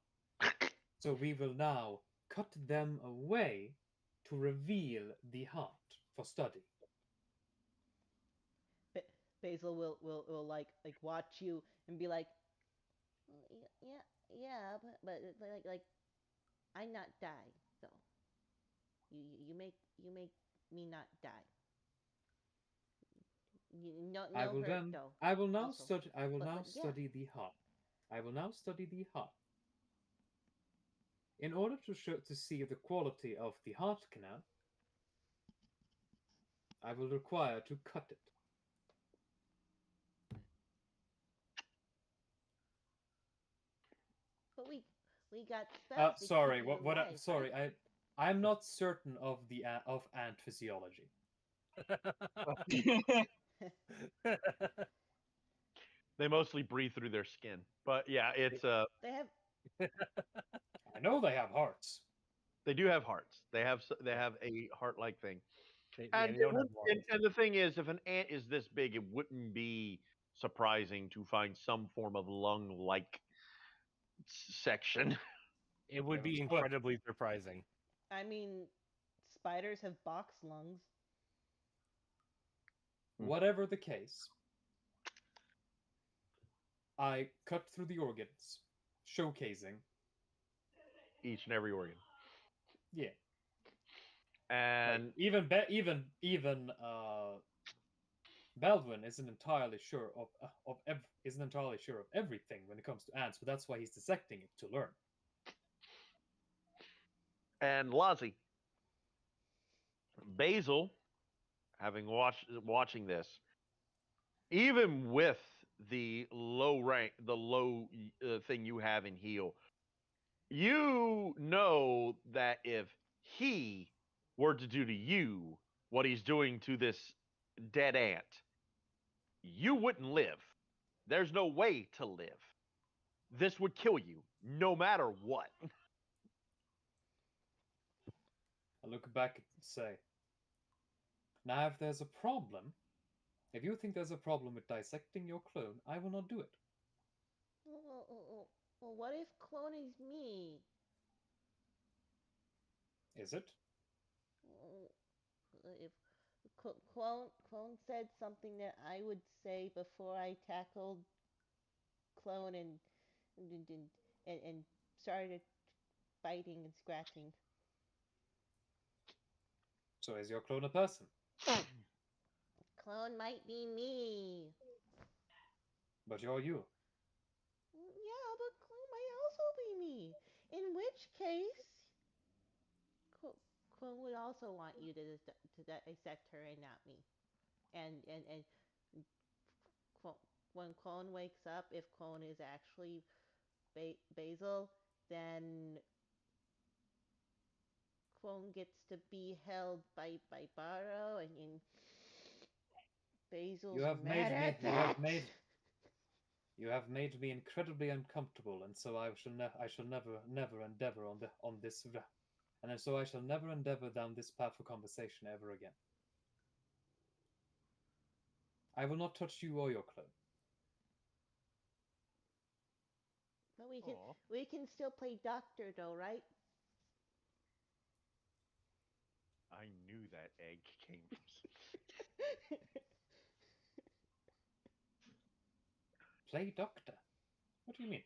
So we will now cut them away to reveal the heart for study. Basil will like watch you and be like, yeah, but like I not die though. You make me not die. No I will hurt then. though. I will now also. study. I will But- now but yeah. study the heart. I will now study the heart. In order to see the quality of the heart canal, I will require to cut it. But we got steps. to Sorry. keep you What? alive, Sorry. right? I'm not certain of the of ant physiology. They mostly breathe through their skin, but yeah, it's They have I know they have hearts. they do have hearts. They have a heart-like thing. And, they it don't have wouldn't- lungs. and the thing is, if an ant is this big, it wouldn't be surprising to find some form of lung-like section. It would Yeah, be but- incredibly surprising. I mean, spiders have box lungs. Whatever the case, I cut through the organs, showcasing. Each and every organ. Yeah. And Like, even Baldwin isn't entirely sure isn't entirely sure of everything when it comes to ants, but that's why he's dissecting it to learn. and Lazi, Basil, having watching this, even with the low rank, the low thing you have in heal, you know that if he were to do to you what he's doing to this dead ant, you wouldn't live. There's no way to live. This would kill you, no matter what. I look back and say, now if there's a problem, if you think there's a problem with dissecting your clone, I will not do it. Well, what if cloning's me? Is it? If clone said something that I would say before I tackled clone and started biting and scratching. So is your clone a person? Clone might be me. But you're you. Yeah, but clone might also be me. In which case, clone would also want you to dissect her and not me. And when clone wakes up, if clone is actually Basil, then clone gets to be held by Barrow, and Basil's mad at that. You have made me incredibly uncomfortable, and so I shall never endeavor on this, and so I shall never endeavor down this path for conversation ever again. I will not touch you or your clone. But we can still play doctor though, right? I knew that egg came from. Play doctor? What do you mean?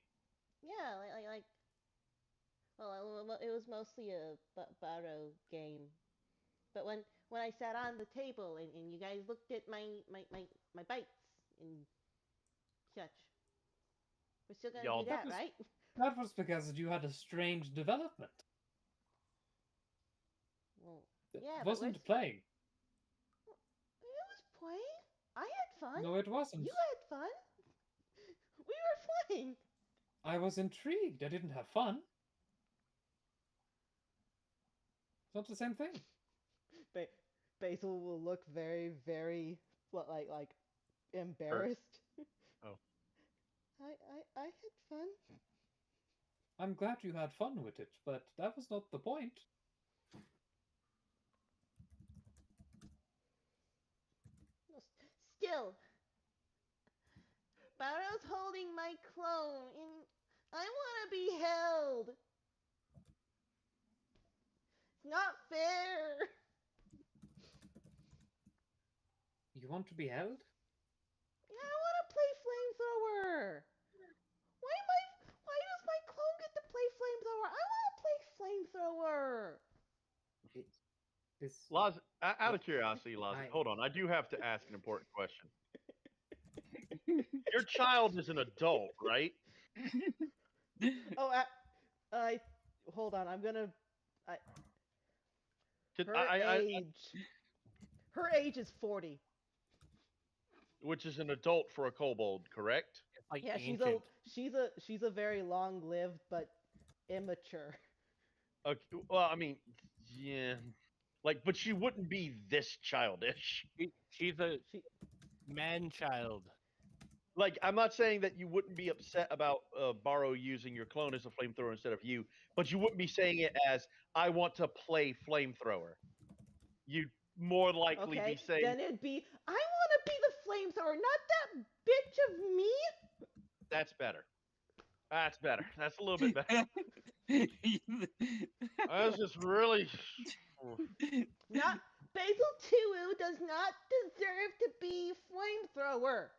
Yeah, like Well, it was mostly a Baro game. But when I sat on the table and you guys looked at my bites and such, we're still gonna Y'all do that, was- right? That was because you had a strange development. Well, It yeah, but wasn't playing. it was playing. I had fun. No, it wasn't. You had fun. We were playing. I was intrigued. I didn't have fun. It's not the same thing. Basil will look very, very like embarrassed. Oh. I had fun. I'm glad you had fun with it, but that was not the point. Still, Baro's holding my clone, and I want to be held. It's not fair. You want to be held? Yeah, I want to play flamethrower. Why does my clone get to play flamethrower? I want to play flamethrower. This. Loz, out of curiosity, Loz, I- hold on. I do have to ask an important question. Your child is an adult, right? Oh, I hold on. I'm gonna. Could- Her I- age. Her age is 40. which is an adult for a kobold, correct? It's like Yeah, ancient. she's a very long-lived but immature. Okay, well, I mean, yeah, like, but she wouldn't be this childish. She's a She man-child. Like, I'm not saying that you wouldn't be upset about Borrow using your clone as a flamethrower instead of you, but you wouldn't be saying it as "I want to play flamethrower." You'd more likely okay? be saying, Then it'd be I want to be the flamethrower, not that bitch of me. "That's better. That's better. That's a little bit better." I was just really. Not Basil Tuu does not deserve to be flamethrower.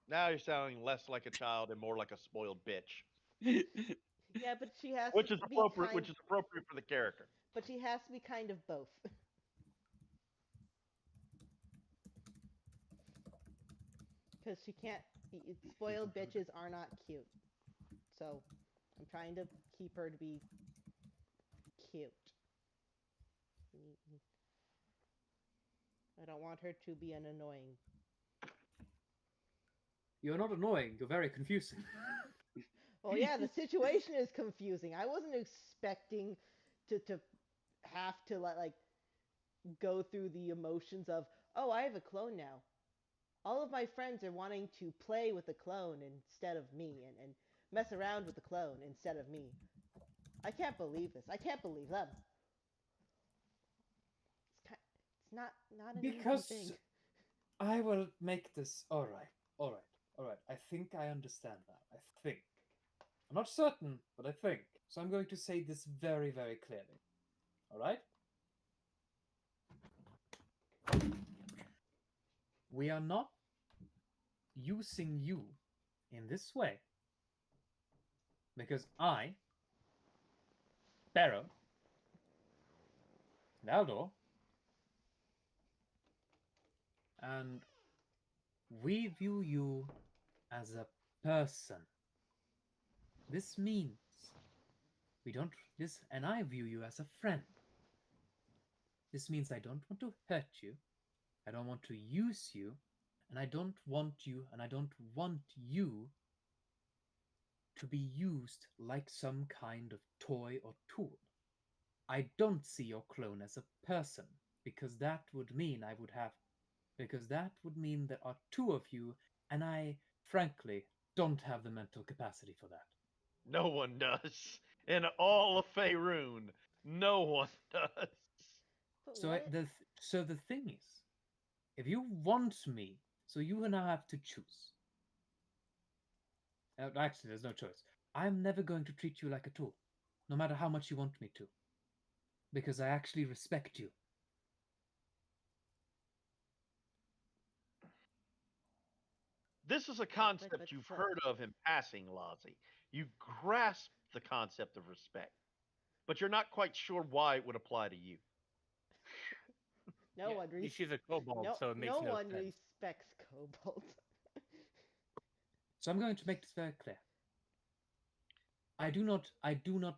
Now you're sounding less like a child and more like a spoiled bitch, Yeah, but she has which to is be appropriate. kind. Which is appropriate for the character. But she has to be kind of both. Because she can't. Spoiled bitches are not cute. So I'm trying to keep her to be cute. I don't want her to be an annoying. You're not annoying. You're very confusing. Well, yeah, the situation is confusing. I wasn't expecting to have to like go through the emotions of, oh, I have a clone now. All of my friends are wanting to play with the clone instead of me and mess around with the clone instead of me. I can't believe this. I can't believe them. It's not an Because easy thing. I will make this. All right. All right. All right. I think I understand that. I think. I'm not certain, but I think. So I'm going to say this very, very clearly. All right? We are not using you in this way because I, Barrow, and Aldor, and we view you as a person. This means we don't. This, and I view you as a friend. This means I don't want to hurt you. I don't want to use you, and I don't want you, and I don't want you to be used like some kind of toy or tool. I don't see your clone as a person, because that would mean there are two of you, and I, frankly, don't have the mental capacity for that. No one does. In all of Faerun, no one does. But So what? so the thing is, if you want me, so you now have to choose. Actually, there's no choice. I'm never going to treat you like a tool, no matter how much you want me to, because I actually respect you. This is a concept you've heard of in passing, Lozzie. You grasp the concept of respect, but you're not quite sure why it would apply to you. No Yeah, one she's a kobold, so it makes no no one sense. respects kobolds. So I'm going to make this very clear. I do not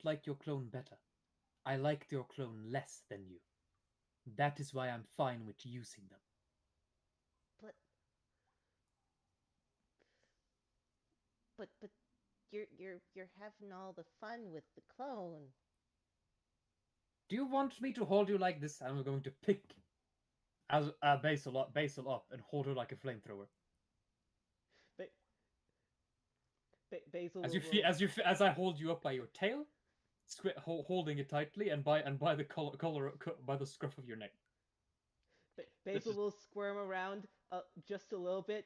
like your clone better. I like your clone less than you. That is why I'm fine with using them. But you're having all the fun with the clone. Do you want me to hold you like this? I'm going to pick Basil up and hold her like a flamethrower. Basil As I hold you up by your tail, holding it tightly, and by the by the scruff of your neck. Basil will squirm around just a little bit,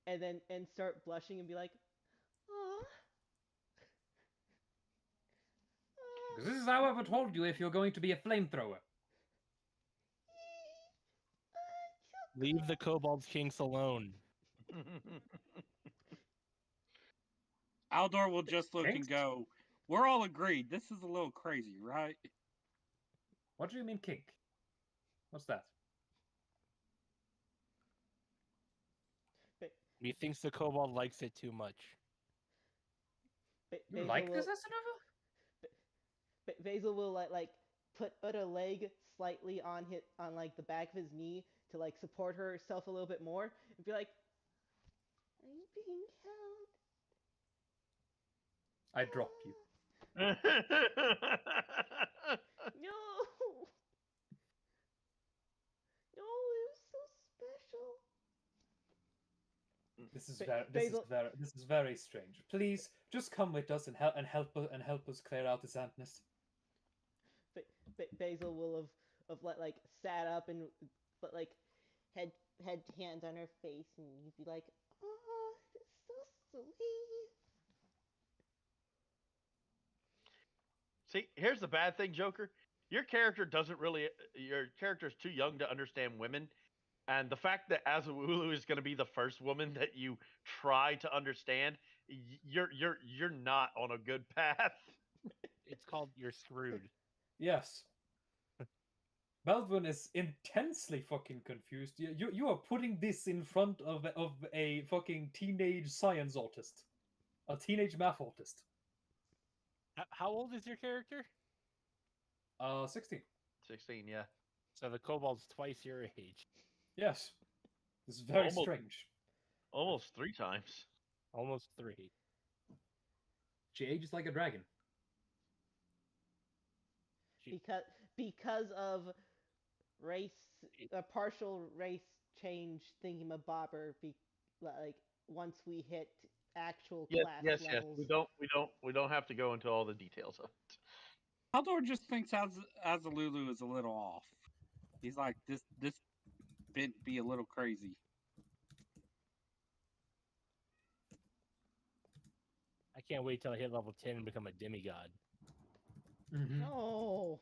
and start blushing and be like, "Oh." Because this is how I would hold you if you're going to be a flamethrower. Leave the kobold's kinks alone. Aldor will just look Kinks? and go, "We're all agreed. This is a little crazy, right?" What do you mean kink? What's that? He thinks the kobold likes it too much. You like this, Asanova? Basil will like put a leg slightly on like the back of his knee to like support herself a little bit more and be like, "Are you being held?" I drop you. No. No, it was so special. This is very strange. Please just come with us and help us clear out this antness. Basil will have like sat up and but like had hands on her face, and you'd be like, "Oh, it's so sweet." See, here's the bad thing, Joker. Your character doesn't really. Your character's too young to understand women, and the fact that Azawulu is going to be the first woman that you try to understand, you're not on a good path. It's called You're Screwed. Yes. Baldwin is intensely fucking confused. You are putting this in front of a fucking teenage science autist, a teenage math autist. How old is your character? 16. 16, yeah. So the kobold's twice your age. Yes. This is very Almost. strange. Almost 3 times. Almost 3. She ages like a dragon. Because of a partial race change thingamabobber, like once we hit actual class levels. We don't have to go into all the details of it. Aldor just thinks Azalulu is a little off. He's like, this bit be a little crazy. I can't wait till I hit level 10 and become a demigod. Mm-hmm. No.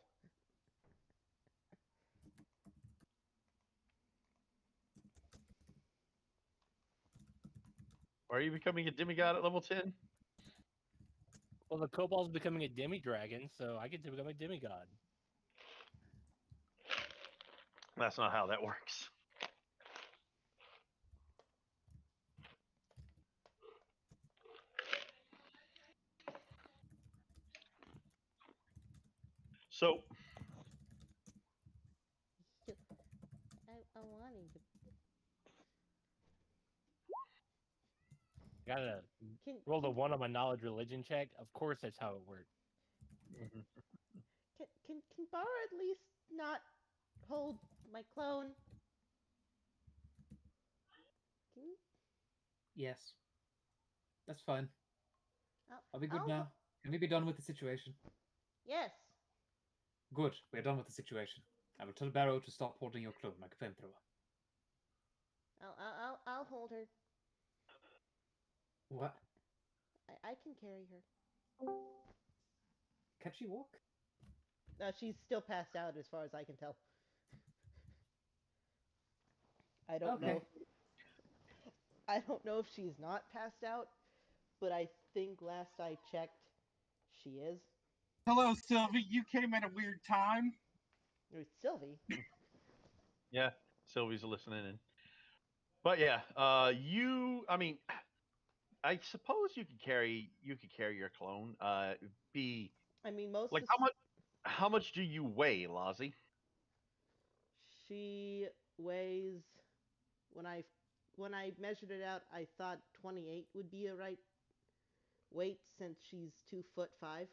Are you becoming a demigod at level 10? Well, the kobold's becoming a demi-dragon, so I get to become a demigod. That's not how that works. So, I wanted to. Gotta roll the 1 on my knowledge religion check. Of course, that's how it works. Can Bar at least not hold my clone? Can you? Yes. That's fine. I'll be good I'll- now. Can we be done with the situation? Yes. Good. We're done with the situation. I will tell Barrow to stop holding your clone like a flamethrower. I'll hold her. What? I can carry her. Can she walk? She's still passed out as far as I can tell. I don't Okay. know. I don't know if she's not passed out, but I think last I checked, she is. Hello, Sylvie. You came at a weird time. It's Sylvie. Yeah, Sylvie's listening in. But yeah, I mean, I suppose you could carry your clone. Be I mean, most like of how much do you weigh, Lozzie? she weighs. When I when I measured it out, I thought 28 would be a right weight since she's 2'5".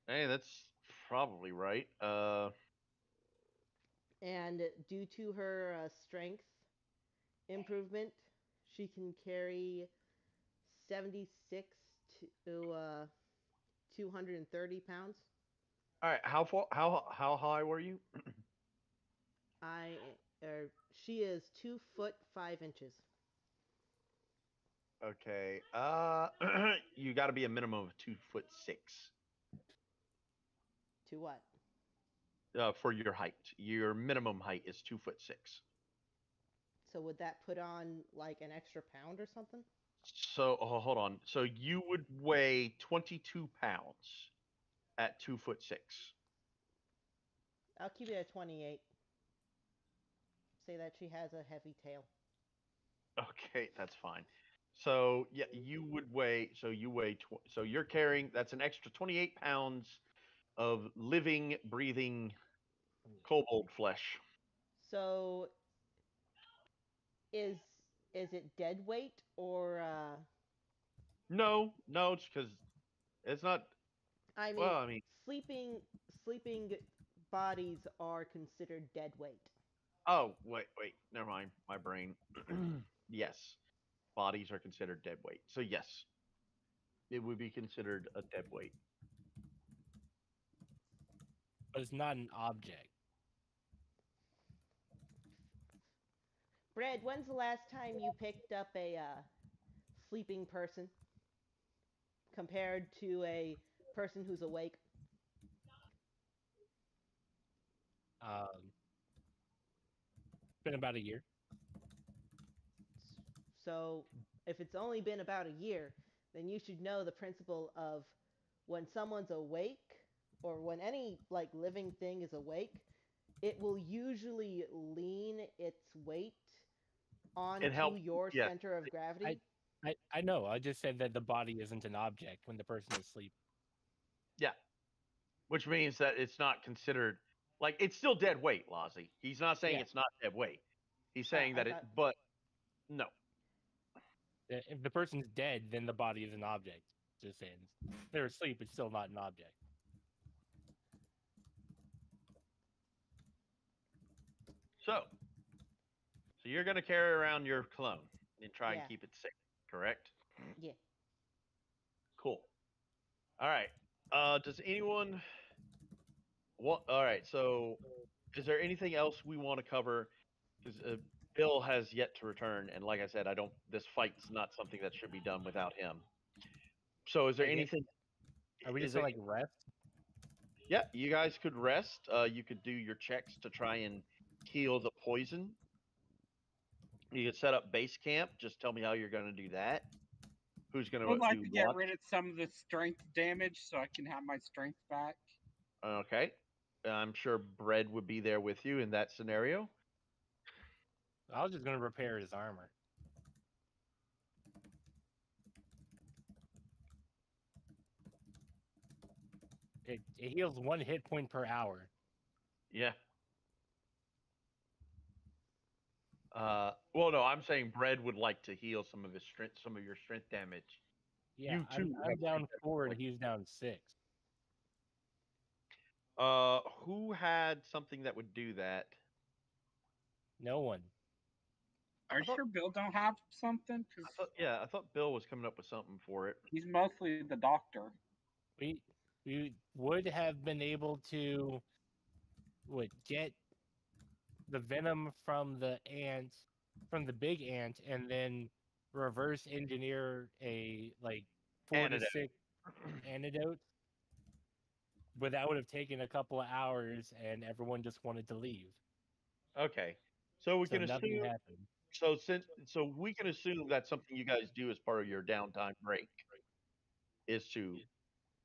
Hey, that's probably right. And due to her strength improvement, she can carry 76 to 230 pounds. All right, how high were you? I she is 2'5". Okay. You got to be a minimum of 2'6" To what? for your height. Your minimum height is 2'6". So would that put on like an extra pound or something? So hold on. So you would weigh 22 pounds at 2'6". I'll keep it at 28. Say that she has a heavy tail. Okay, that's fine. So yeah, you would weigh. So you weigh. So you're carrying. That's an extra 28 pounds of living, breathing kobold flesh. So is is it dead weight or No, no, it's because it's not. I mean Well, I mean, sleeping bodies are considered dead weight. oh wait, never mind. My brain. Yes, bodies are considered dead weight. So yes, it would be considered a dead weight. But it's not an object. Brad, when's the last time you picked up a sleeping person compared to a person who's awake? Been about a year. So if it's only been about a year, then you should know the principle of when someone's awake or when any like living thing is awake, it will usually lean its weight It onto helps. your Yeah, center of gravity. I know. I just said that the body isn't an object when the person is asleep. yeah. Which means that it's not considered like it's still dead weight, Lozzie. He's not saying Yeah. it's not dead weight. He's Oh, saying I that it, thought but no. If the person's dead, then the body is an object. Just saying. If they're asleep, it's still not an object. So you're gonna carry around your clone and try and Yeah. keep it safe, correct? yeah. Cool. All right. Does anyone want? All right. So, is there anything else we want to cover? Because Bill has yet to return, and like I said, I don't. This fight's not something that should be done without him. So, is there I guess- anything? Are we Is just there? gonna like rest? Yeah, you guys could rest. You could do your checks to try and heal the poison. You could set up base camp. Just tell me how you're going to do that. Who's going I would to like do to get what? rid of some of the strength damage so I can have my strength back. Okay. I'm sure Bread would be there with you in that scenario. I was just gonna repair his armor. It heals 1 hit point per hour. Yeah. Well, no, I'm saying Bread would like to heal some of his strength, some of your strength damage. Yeah, You I'm, too I'm have down strength 4 and damage. he's down 6. Who had something that would do that? No one. Are you thought- sure Bill don't have something? Because I thought Bill was coming up with something for it. he's mostly the doctor. We would have been able to get the venom from the ant, from the big ant, and then reverse engineer a like 4 to Antidote. 6 antidote. But that would have taken a couple of hours, and everyone just wanted to leave. Okay. So we So can nothing assume happened. So we can assume that's something you guys do as part of your downtime break is to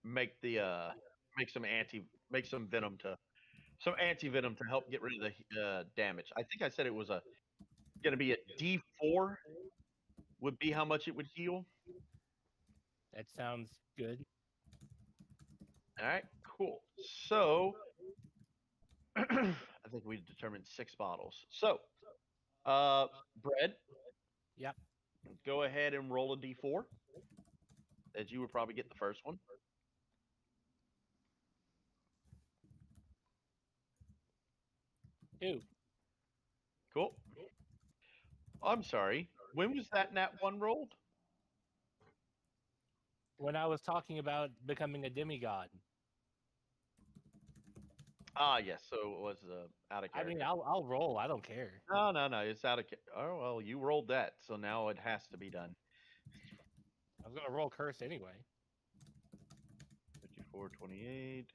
make the make some anti venom to help get rid of the damage. I think I said it was going to be a D4 would be how much it would heal. That sounds good. All right, cool. So I think we determined 6 bottles. So, Bread, Yep. go ahead and roll a D4, as you would probably get the first one. Two. Cool. I'm sorry. When was that nat 1 rolled? When I was talking about becoming a demigod, Ah, yes. So it was out of I character. mean, I'll roll. I don't care. No. It's out of. Oh well, you rolled that, so now it has to be done. I was gonna roll curse anyway. 54, 28.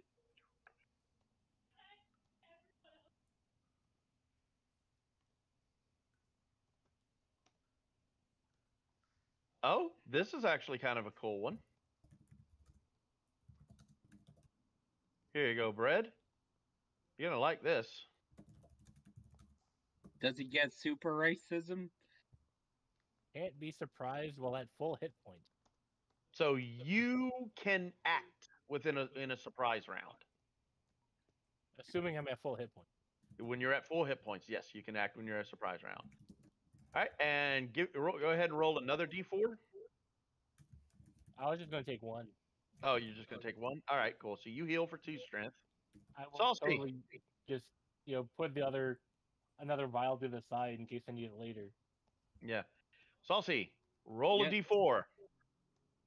Oh, this is actually kind of a cool one. Here you go, Bread. You're gonna like this. Does he get super racism? Can't be surprised while at full hit points. So you can act in a surprise round. Assuming I'm at full hit points. When you're at full hit points, yes, you can act when you're at a surprise round. All right, and go ahead and roll another D4. I was just gonna take one. Oh, you're just gonna take one. All right, cool. So you heal for 2 strength. I will Saucy. totally just put another vial to the side in case I need it later. Yeah, Saucy, roll Yeah. a D4.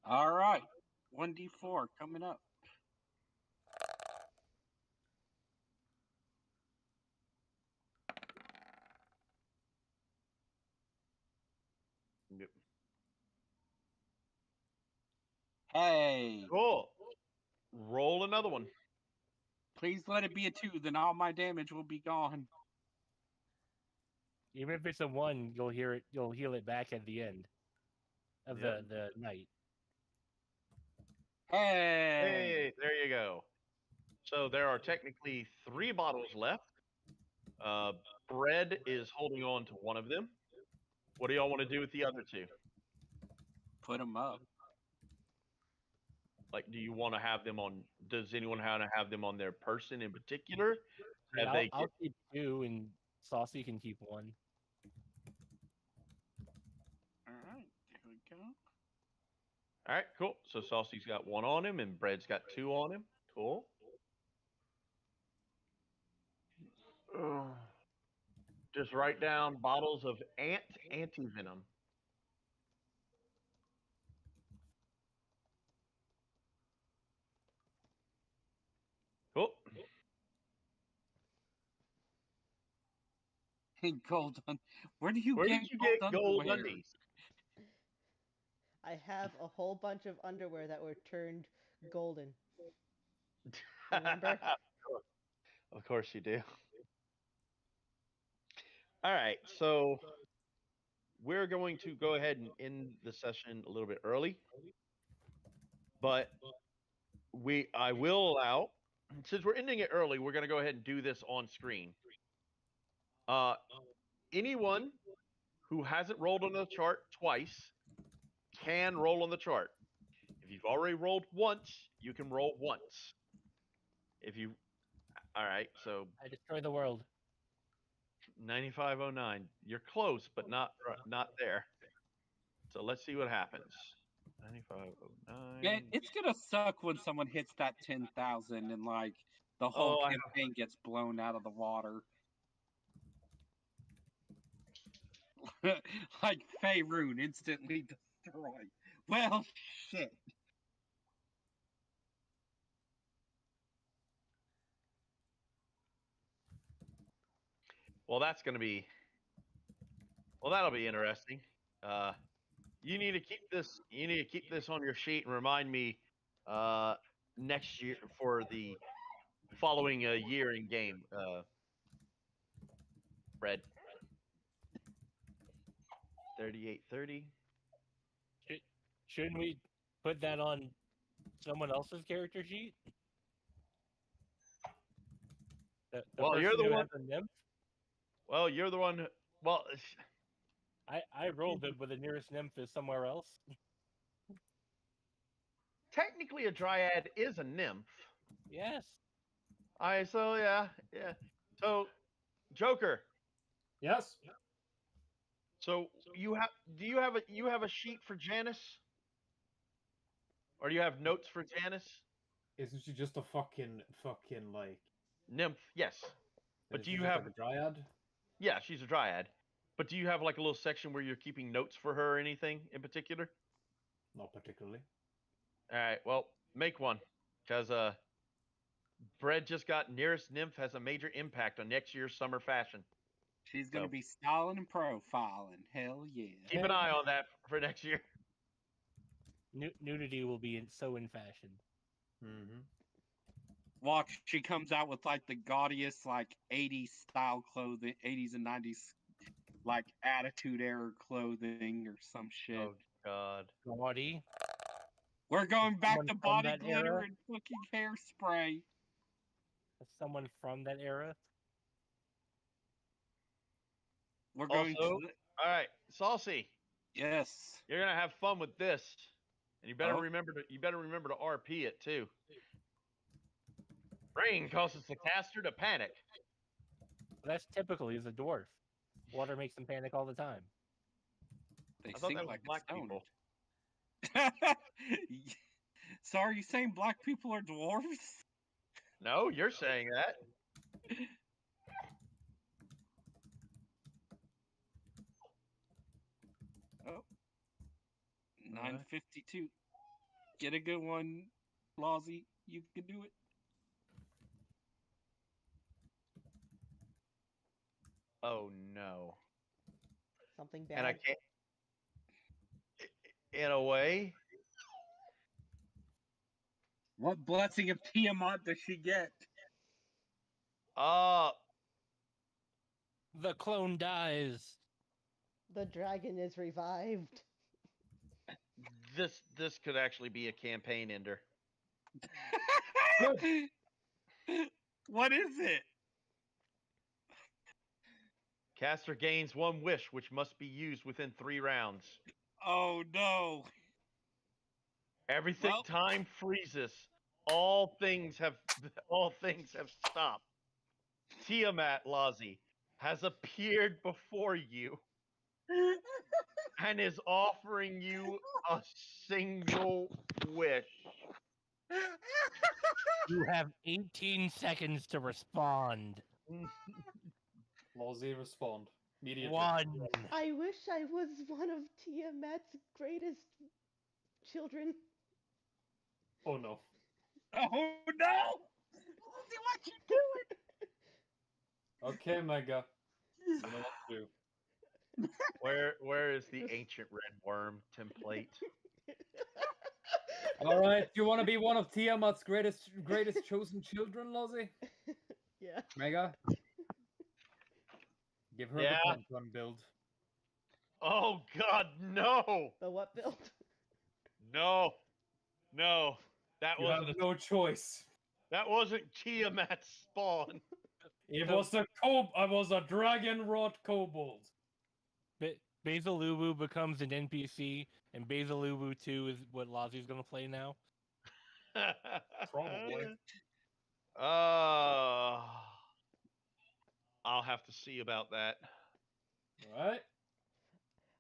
All right, 1d4 coming up. Yep. Hey, Cool. Roll another one. please let it be a 2, then all my damage will be gone. Even if it's a 1, you'll heal it back at the end of Yep. the night. Hey, Hey, there you go. So there are technically 3 bottles left. Bread is holding on to one of them. What do y'all want to do with the other 2? put him up. Like, do you want to have them on? Does anyone want to have them on their person in particular? And Have they? I'll keep 2, and Saucy can keep 1. All right, there we go. All right, cool. So Saucy's got 1 on him, and Bread's got 2 on him. Cool. Just write down bottles of anti-venom. Cool. Gold un- Where do you Where get did you get gold underwear? undies? I have a whole bunch of underwear that were turned golden. Remember? Of course you do. All right, so we're going to go ahead and end the session a little bit early, but I will allow, since we're ending it early, we're going to go ahead and do this on screen. Anyone who hasn't rolled on the chart twice can roll on the chart. If you've already rolled once, you can roll once. All right, so I destroy the world. 9509. You're close, but not there. So let's see what happens. 9509. Yeah, it's gonna suck when someone hits that 10,000 and like the whole Oh, campaign gets blown out of the water. Like Faerun instantly destroyed. Well, shit. Well, that's going to be. Well, that'll be interesting. You need to keep this. You need to keep this on your sheet and remind me next year for the following year in game. Fred. 3830. Shouldn't we put that on someone else's character sheet? The Well, person you're the who one. has a nymph? Well, you're the one. Well, I rolled it, but the nearest nymph is somewhere else. technically, a dryad is a nymph. Yes. So yeah. So, Joker. Yes. So you have? Do you have a sheet for Janice? Or do you have notes for Janice? Isn't she just a fucking like? Nymph, yes. But Isn't do she you just have? like a dryad? Yeah, she's a dryad. But do you have like a little section where you're keeping notes for her or anything in particular? Not particularly. All right, well, make one, because Bread just got nearest nymph has a major impact on next year's summer fashion. She's gonna So- be styling and profiling. Hell yeah. Keep an eye on that for next year. Nudity will be so in fashion. Mm-hmm. Watch, she comes out with like the gaudiest like 80s style clothing, 80s and 90s like attitude era clothing or some shit. Oh God. Gaudy. We're going back someone to from body that glitter era? and fucking hairspray. Someone from that era. We're going Also, to all right, Saucy, yes. you're gonna have fun with this, and you better Oh. remember to RP it too. Rain causes the caster to panic. That's typical. He's a dwarf. Water makes him panic all the time. They I thought sing that was like black a stone. people. So are you saying black people are dwarves? No, you're saying that. Oh. 9:52. Get a good one, Lawsy. You can do it. Oh no. Something bad. And I can't. In a way, What blessing of Tiamat does she get? uh, The clone dies. The dragon is revived. this could actually be a campaign ender. What is it? Caster gains one wish, which must be used within 3 rounds. Oh no. Everything Well- time freezes. All things have stopped. Tiamat Lazi has appeared before you and is offering you a single wish. You have 18 seconds to respond. Lawsy, respond immediately. 1. I wish I was one of Tiamat's greatest children. Oh no. Oh no! Lawsy, what you doing? Okay, Mega. You know what to do. Where is the ancient red worm template? All right, you want to be one of Tiamat's greatest chosen children, Lawsy? Yeah. Mega. Give her Yeah. the Pentagon build. Oh God, no, The what build? no, no. That You have wasn't no choice. Tiamat's spawn. It So- was a dragon wrought kobold. Basil Ubu becomes an NPC, and Basil Ubu 2 is what Lazi's going to play now. Probably. I'll have to see about that. Right?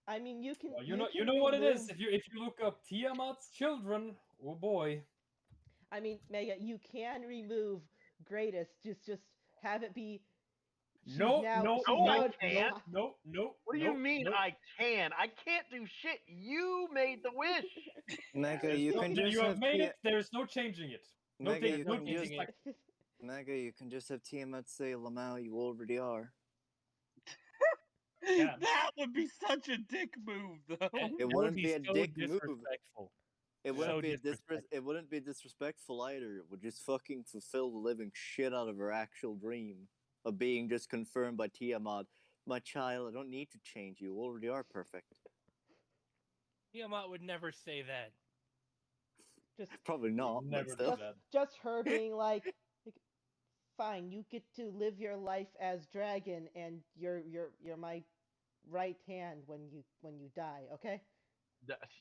I mean, you can. Well, you you can know what it is. remove- If you look up Tiamat's children, oh boy. I mean, Mega, you can remove greatest. Just have it be. she's No, now- no, she's no, now I a can't. dra- No. What do you mean I can? I can't do shit. You made the wish. Mega, you can just you have have made it. There's no changing it. No, Mega, take, you no can changing just it. Mega, you can just have Tiamat say, Lamau, you already are. Yeah. That would be such a dick move, though. It That would wouldn't be a so dick move. disrespectful. It So wouldn't be disrespectful. it wouldn't be disrespectful either. It would just fucking fulfill the living shit out of her actual dream of being just confirmed by Tiamat. My child, I don't need to change you. You already are perfect. Tiamat would never say that. Just Probably not, but Never do still. that. just her being like, fine, you get to live your life as dragon, and you're my right hand when you die. Okay,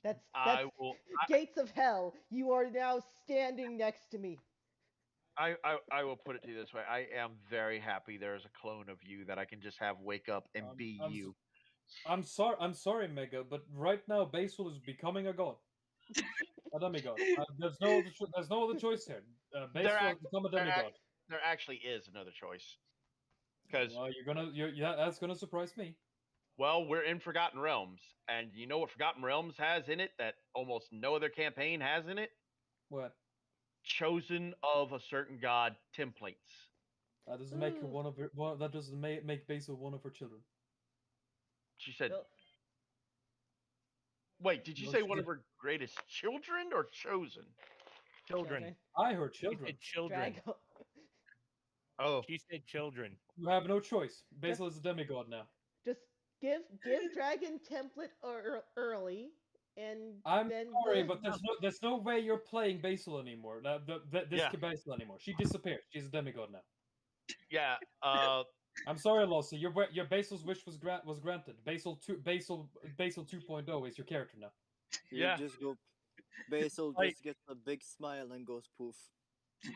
that's I will. gates of hell. You are now standing next to me. I will put it to you this way. I am very happy there is a clone of you that I can just have wake up and be I'm, you. I'm sorry, Mega, but right now Basil is becoming a god, a demigod. There's no other choice here. Basil has become a demigod. There actually is another choice. Because Well, that's gonna surprise me. well, we're in Forgotten Realms, and you know what Forgotten Realms has in it that almost no other campaign has in it? What? Chosen of a certain god templates. That doesn't make her Ooh. one of her. Well, that doesn't make Basil one of her children. She said, Well, "Wait, did you No, say she one of did. her greatest children or chosen?" Children. I heard She children. said children. Drago. Oh, She said children. You have no choice. Basil is a demigod now. Just give dragon template early, and I'm then sorry, we'll. but there's no way you're playing Basil anymore. This Yeah. Basil anymore. She disappeared. She's a demigod now. yeah. I'm sorry, Lossie. Your Basil's wish was granted. Basil 2.0 is your character now. You Yeah. just go. Basil Like- just gets a big smile and goes poof.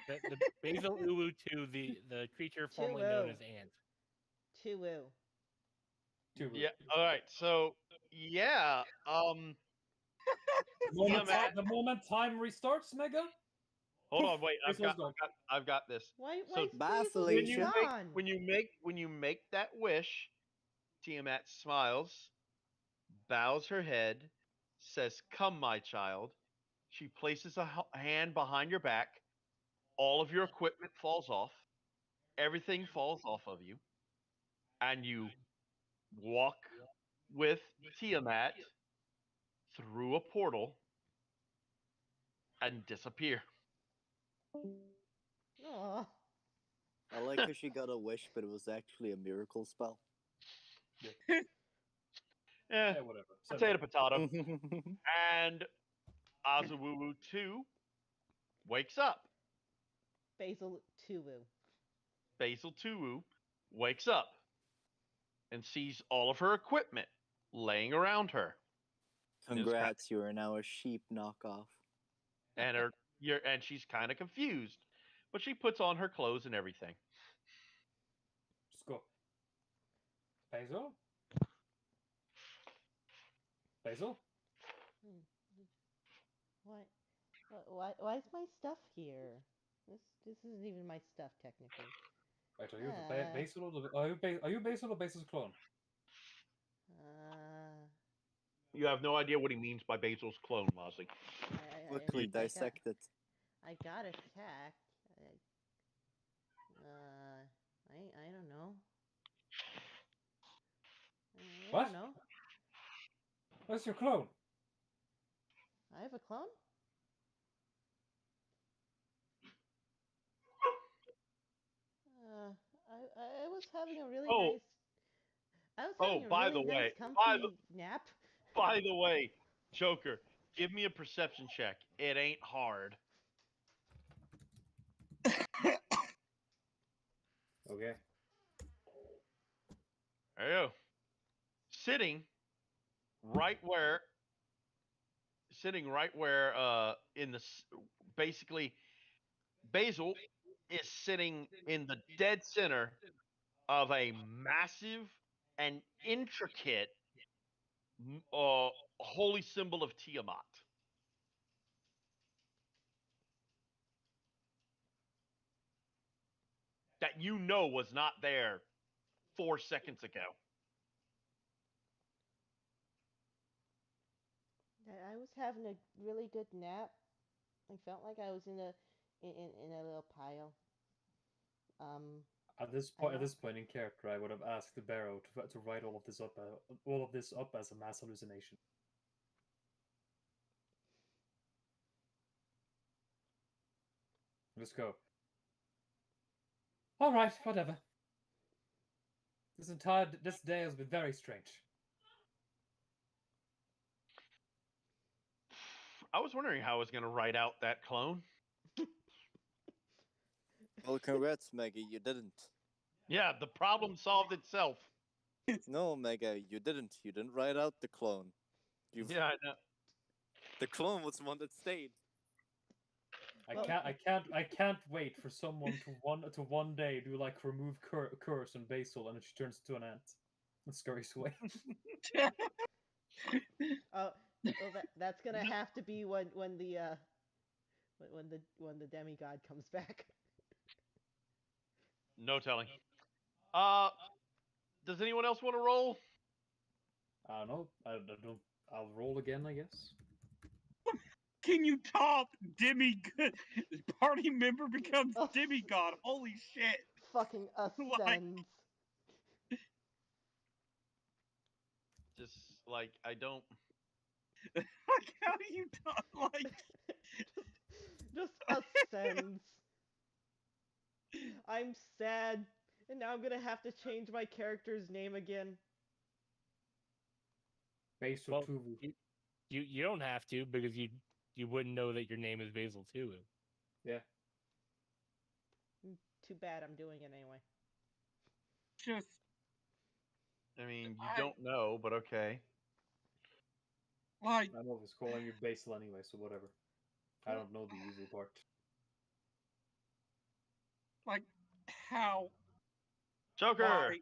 The Basil Uwu to the creature formerly known as ant. Tuwu. Too rude. Yeah. All right. So yeah. The moment time restarts, Mega. Hold Poof, on. Wait. Basil's gone. I've got this. Why So is Basil baffling shit. gone? When you make that wish, Tiamat smiles, bows her head, says, "Come, my child." She places a hand behind your back. All of your equipment falls off. Everything falls off of you, and you walk with Tiamat through a portal and disappear. Aw. I like how she got a wish, but it was actually a miracle spell. Yeah, Yeah, whatever. potato, potato. And Azuwuwu 2 wakes up. Basil Tuwu. Basil Tuwu wakes up and sees all of her equipment laying around her. Congrats, you are now a sheep knockoff. And and she's kind of confused, but she puts on her clothes and everything. Just go. Basil? Basil? Why is my stuff here? This isn't even my stuff technically. Right, are you Basil or Basil's clone? You have no idea what he means by Basil's clone, Mozzie. Quickly dissect it. I got attacked. I don't know. I What? don't know. Where's your clone? I have a clone? I was having a really nice. I was having by a really the way, nice comfy nap. By the way, Joker, give me a perception check. It ain't hard. Okay. There you go. Sitting right where in the basically Basil is sitting in the dead center of a massive and intricate holy symbol of Tiamat. That you know was not there 4 seconds ago. I was having a really good nap. I felt like I was in a little pile. At this point in character, I would have asked the Barrow to write all of this up as a mass hallucination. Let's go. All right, whatever. This day has been very strange. I was wondering how I was going to write out that clone. Well, congrats, Mega, you didn't. Yeah, the problem solved itself. No, Mega, you didn't. You didn't write out the clone. Yeah, I know. The clone was the one that stayed. I can't wait for someone to one day do like remove curse on Basil and she turns into an ant and scurries away. Oh, well, that's gonna have to be when the demigod comes back. No telling. Does anyone else want to roll? I don't know. I don't. I'll roll again, I guess. Can you top demigod? Party member becomes Oh. demigod. Holy shit! Fucking ascends. Just like I don't. Like how do you top like? just ascends. I'm sad, and now I'm gonna have to change my character's name again. Basil Well, Tuvu. you don't have to because you wouldn't know that your name is Basil too. Yeah. Too bad I'm doing it anyway. Just I mean, you don't know, but okay. like I know it's calling you Basil anyway, so whatever. I don't know the evil part. like how Joker. why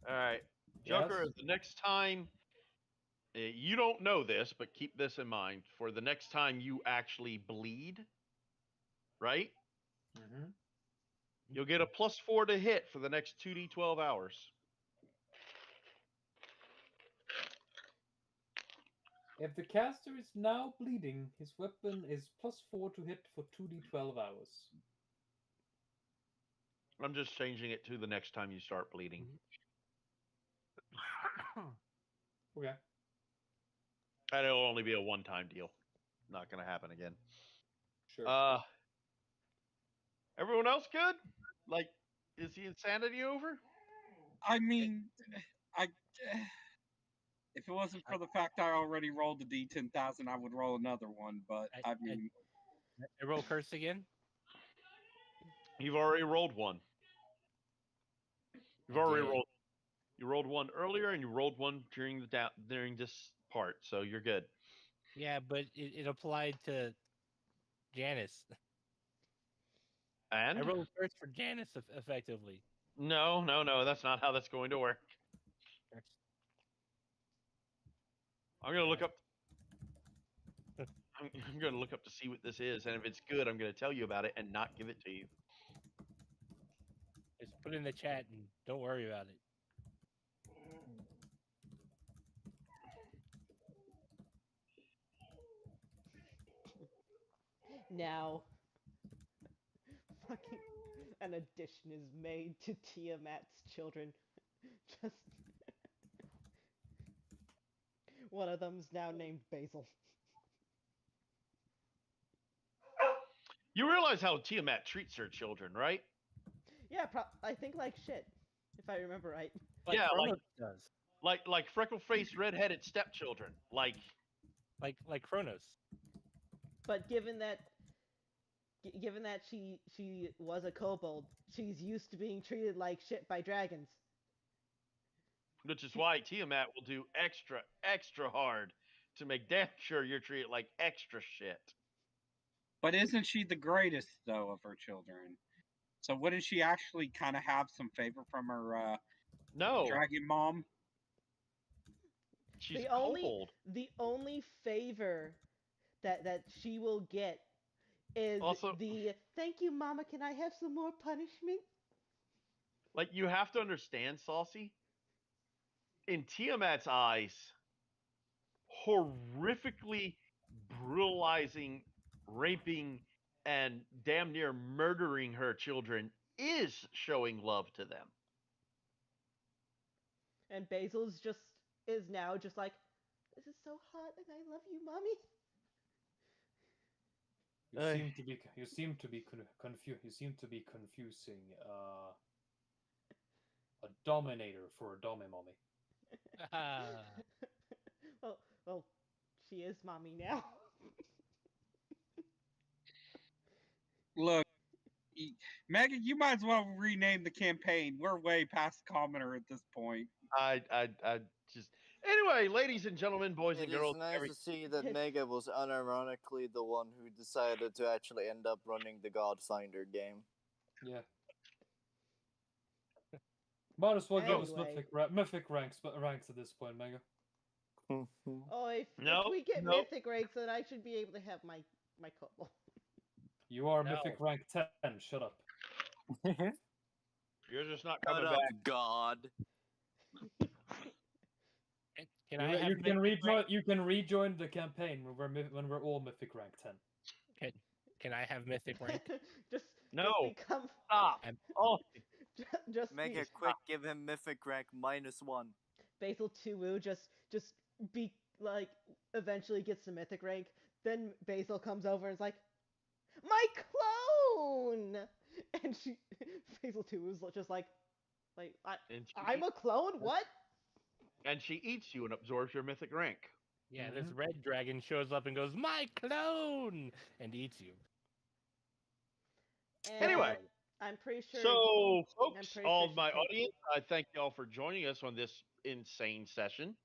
All right, Joker. Yes? The next time, you don't know this, but keep this in mind for the next time you actually bleed, right? Mm-hmm. You'll get a +4 to hit for the next 2d12 hours. If the caster is now bleeding, his weapon is +4 to hit for 2d12 hours. I'm just changing it to the next time you start bleeding. Okay. And it'll only be a one-time deal. Not gonna happen again. Sure. Everyone else good? Like, is the insanity over? I mean, I if it wasn't for the fact I already rolled the D10,000, I would roll another one. But I mean, I roll curse again. You've already rolled one. You've I already did. rolled. You rolled one earlier, and you rolled one during during this part, so you're good. Yeah, but it applied to Janice. And I rolled curse for Janice effectively. no, that's not how that's going to work. I'm gonna look up. I'm gonna look up to see what this is, and if it's good, I'm gonna tell you about it and not give it to you. Just put it in the chat and don't worry about it. Now, fucking an addition is made to Tiamat's children. Just one of them's now named Basil. You realize how Tiamat treats her children, right? Yeah, I think like shit, if I remember right. Like Yeah, Chronos does. Like freckle-faced, red-headed stepchildren. Like Chronos. But given that she was a kobold, she's used to being treated like shit by dragons. Which is why Tiamat will do extra hard to make damn sure you're treated like extra shit. but isn't she the greatest though of her children? So wouldn't she actually kind of have some favor from her No, dragon mom? she's the a kobold. only favor that she will get is Also, the thank you, Mama. Can I have some more punishment? like, you have to understand, Saucy. In Tiamat's eyes, horrifically brutalizing, raping, and damn near murdering her children is showing love to them. And Basil's is now just like, this is so hot, and I love you, Mommy. You seem to be confusing a dominator for a dummy mommy. well, she is mommy now. Look, Megan, you might as well rename the campaign. We're way past commoner at this point. I just anyway, ladies and gentlemen, boys It and is girls, nice to see that Mega was unironically the one who decided to actually end up running the Godfinder game. Yeah. Might as well give us Anyway. mythic ranks at this point, Mega. Oh, if No, we get no. mythic ranks, then I should be able to have my kobold. You are No. mythic rank 10. Shut up. You're just not Shut coming up, back. God. Can I have You can mythic rank? rejoin the campaign when we're all mythic rank 10. Can I have mythic rank? just No. Just become. Stop. Oh, Just Mega, be quick, give him mythic rank -1. Basil Tuwu. Just be like eventually gets the mythic rank. Then Basil comes over and is like, my clone, and Basil Tuwu's just like and she, I'm a clone. What? and she eats you and absorbs your mythic rank. Yeah, this red dragon shows up and goes, "My clone," and eats you. And Anyway, I'm pretty sure. so folks, pretty all sure of my she takes- audience, I thank y'all for joining us on this insane session.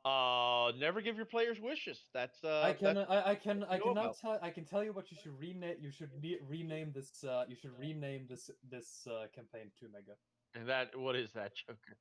Never give your players wishes. That's I can know now about. tell you what you should rename. You should rename this. You should rename this campaign to Mega. And that, what is that, Joker?